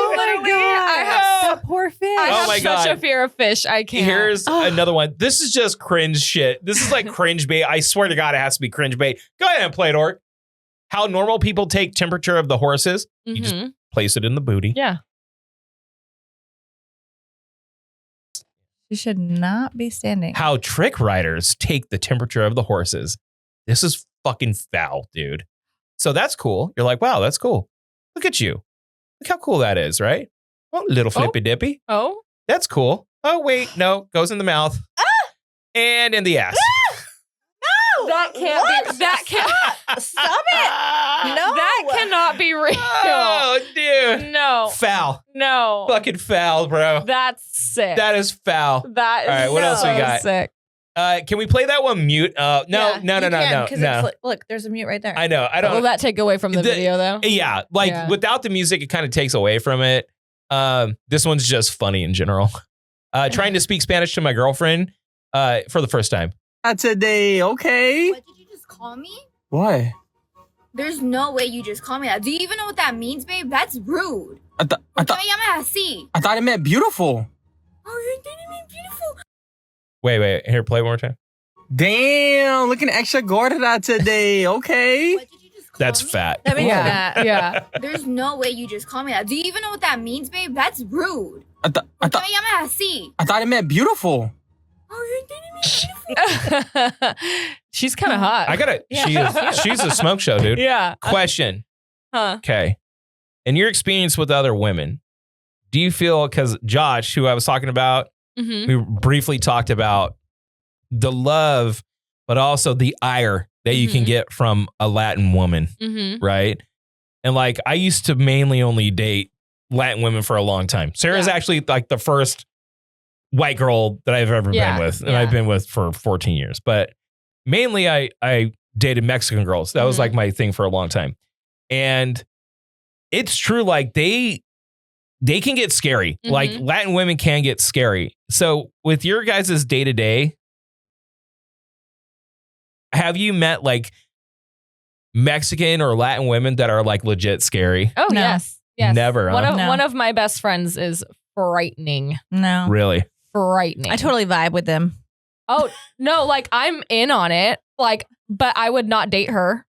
that poor fish. I have Oh my such God. a fear of fish. I can't. Here's another one. This is just cringe shit. This is like cringe bait. I swear to God, it has to be cringe bait. Go ahead and play it, Orc. How normal people take temperature of the horses. You just place it in the booty. Yeah. You should not be standing. How trick riders take the temperature of the horses. This is fucking foul, dude. So that's cool. You're like, wow, that's cool. Look at you. Look how cool that is, right? Oh, little flippy dippy. Oh, That's cool. Oh, wait, no. Goes in the mouth. And in the ass. No! that can't be. That can't. Stop it! No! That cannot be real. Oh, dude. No. Foul. No. Fucking foul, bro. That's sick. That is foul. That is All right, what else we got? sick. Can we play that one mute? No. Look, there's a mute right there. I know. I don't. Will that take away from the video, though? Yeah, without the music, it kind of takes away from it. This one's just funny in general. Trying to speak Spanish to my girlfriend for the first time. Not today, okay? What, did you just call me? What? There's no way you just called me that. Do you even know what that means, babe? That's rude. I thought it meant beautiful. Oh, you think it means beautiful? Wait. Here, play one more time. Damn, looking extra gorda today, okay? What, did you just call That's me? fat. That means that. Yeah. There's no way you just called me that. Do you even know what that means, babe? That's rude. I thought it meant beautiful. Oh, you think it means beautiful? She's kind of hot. She's a smoke show, dude. Yeah. Question. Huh. Okay. In your experience with other women, do you feel, because Josh, who I was talking about, we briefly talked about the love, but also the ire that you can get from a Latin woman, right? And like, I used to mainly only date Latin women for a long time. Sarah's actually like the first white girl that I've ever been with, and I've been with for 14 years. But mainly I dated Mexican girls. That was like my thing for a long time. And it's true, like they can get scary. Like Latin women can get scary. So with your guys' day-to-day, have you met like Mexican or Latin women that are like legit scary? Oh, No. yes. Never, huh? One of my best friends is frightening. No. Really? Frightening. I totally vibe with them. Oh, no, like I'm in on it. Like, but I would not date her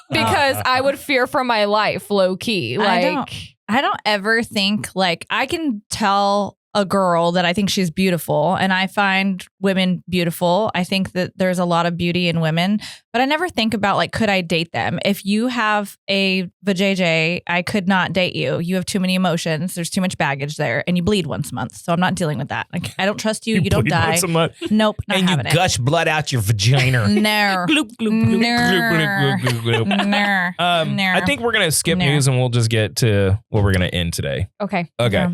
because I would fear for my life, low key. Like, I don't ever think, like, I can tell a girl that I think she's beautiful, and I find women beautiful. I think that there's a lot of beauty in women, but I never think about, like, could I date them? If you have a vajayjay, I could not date you. You have too many emotions. There's too much baggage there, and you bleed once a month. So I'm not dealing with that. Like, I don't trust you. You don't bleed die. once a month. Nope, not And you having it. gush blood out your vagina. No. Gloop, gloop, gloop, gloop, gloop, gloop, gloop. No. I think we're going to skip news and we'll just get to what we're going to end today. okay. Okay. Yeah.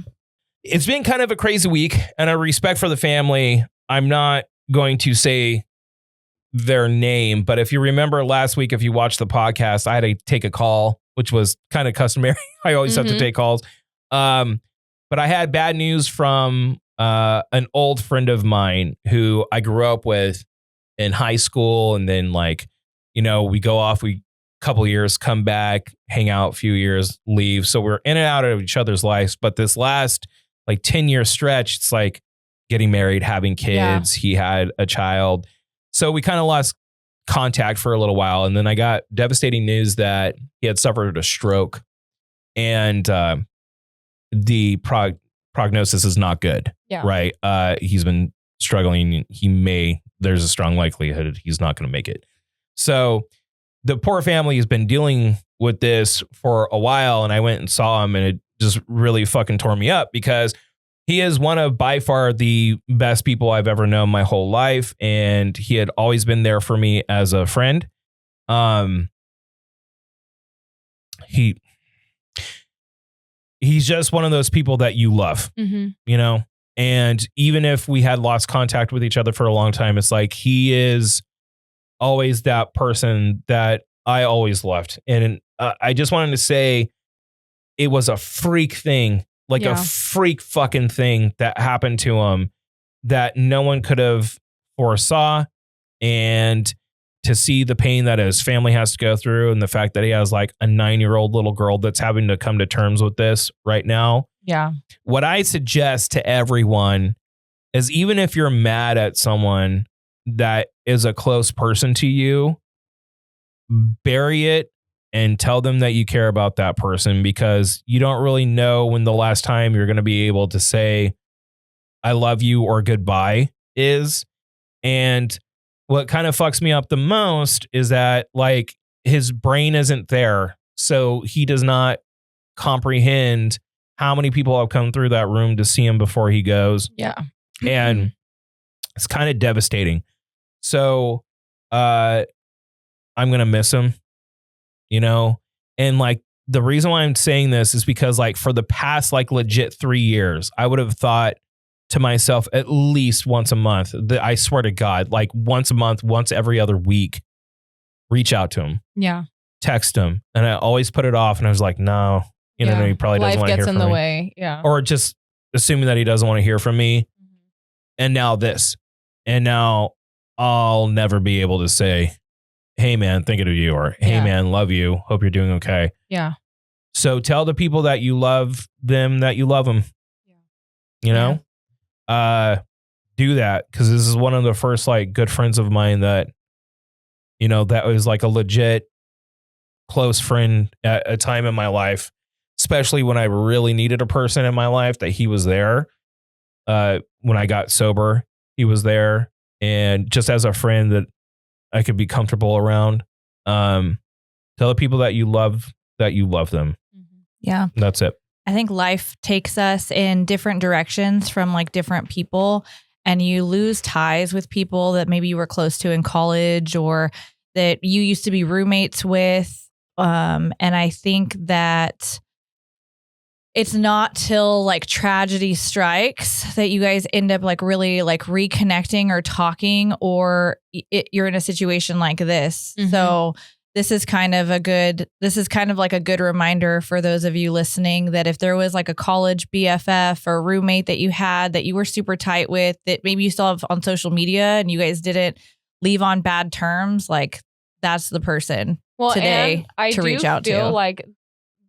It's been kind of a crazy week, and out of respect for the family, I'm not going to say their name, but if you remember last week, if you watched the podcast, I had to take a call, which was kind of customary. I always have to take calls. But I had bad news from an old friend of mine who I grew up with in high school, and then we go off, we couple years, come back, hang out a few years, leave. So we're in and out of each other's lives. But this last 10-year stretch, it's like getting married, having kids. He had a child. So we kind of lost contact for a little while. And then I got devastating news that he had suffered a stroke, and the prognosis is not good. Yeah. Right. He's been struggling. There's a strong likelihood he's not going to make it. So the poor family has been dealing with this for a while, and I went and saw him, and it just really fucking tore me up because he is one of by far the best people I've ever known my whole life, and he had always been there for me as a friend. He's just one of those people that you love, you know? And even if we had lost contact with each other for a long time, it's like he is always that person that I always loved. And I just wanted to say it was a freak thing, like a freak fucking thing that happened to him that no one could have foresaw. And to see the pain that his family has to go through and the fact that he has like a 9-year-old little girl that's having to come to terms with this right now. Yeah. What I suggest to everyone is even if you're mad at someone that is a close person to you, bury it and tell them that you care about that person, because you don't really know when the last time you're going to be able to say, I love you or goodbye is. And what kind of fucks me up the most is that like his brain isn't there. So he does not comprehend how many people have come through that room to see him before he goes. Yeah. And it's kind of devastating. So I'm going to miss him, you know? And like the reason why I'm saying this is because like for the past like legit 3 years, I would have thought to myself at least once a month, I swear to God, like once a month, once every other week, reach out to him. Yeah. Text him. And I always put it off, and I was like, no, you know, he probably doesn't want to hear from me. Life gets in the way. Yeah. Or just assuming that he doesn't want to hear from me. And now this. And now I'll never be able to say, hey man, thinking of you, or hey man, love you. Hope you're doing okay. Yeah. So tell the people that you love them that you love them. You know? Do that, because this is one of the first like good friends of mine that, you know, that was like a legit close friend at a time in my life, especially when I really needed a person in my life, that he was there. When I got sober, he was there, and just as a friend that I could be comfortable around. Tell the people that you love them. Yeah. That's it. I think life takes us in different directions from like different people, and you lose ties with people that maybe you were close to in college or that you used to be roommates with. And I think that it's not till like tragedy strikes that you guys end up like really like reconnecting or talking, or you're in a situation like this. So this is kind of like a good reminder for those of you listening that if there was like a college BFF or roommate that you had that you were super tight with, that maybe you still have on social media and you guys didn't leave on bad terms, like that's the person today to reach out to. I feel like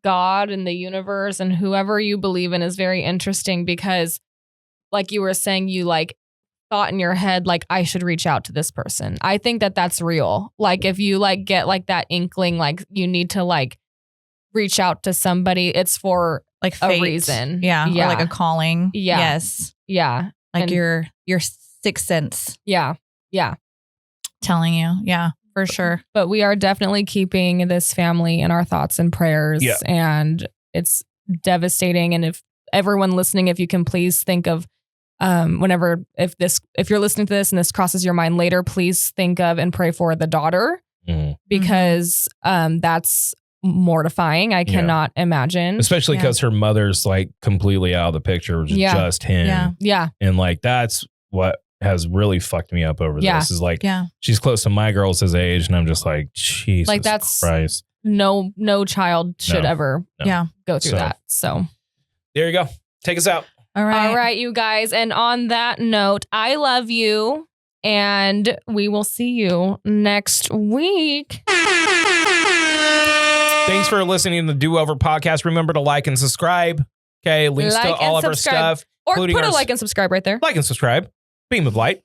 God and the universe and whoever you believe in is very interesting, because like you were saying, you like thought in your head, like, I should reach out to this person. I think that that's real. Like if you like get like that inkling, like you need to like reach out to somebody, it's for like a reason. Yeah. Or like a calling. Yeah. Yes. Yeah. Like your sixth sense. Yeah. Yeah. Telling you. Yeah, for sure. But we are definitely keeping this family in our thoughts and prayers. Yeah. And it's devastating. And if everyone listening, if you can please think of whenever, if you're listening to this and this crosses your mind later, please think of and pray for the daughter, because that's mortifying. I cannot imagine. Especially because her mother's like completely out of the picture, just him. Yeah. And like, that's what has really fucked me up over this is like, she's close to my girls his age. And I'm just like, Jesus like that's Christ. No child should ever go through that. So there you go. Take us out. All right, you guys. And on that note, I love you, and we will see you next week. Thanks for listening to the Do Over podcast. Remember to like and subscribe. Okay, links to all of our stuff. Or put a like and subscribe right there. Like and subscribe. Beam of light.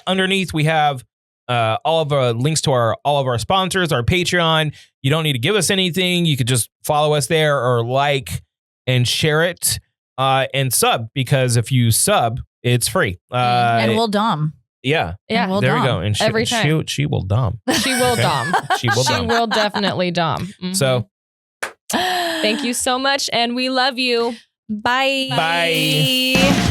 Underneath, we have all of our links to all of our sponsors, our Patreon. You don't need to give us anything. You could just follow us there or like and share it. And sub, because if you sub, it's free. And we'll dom. Yeah. Yeah. We'll There we dom. go. And Every time. she will dom. She will dom. She will She dom. will definitely dom. Mhm. So thank you so much, and we love you. Bye. Bye.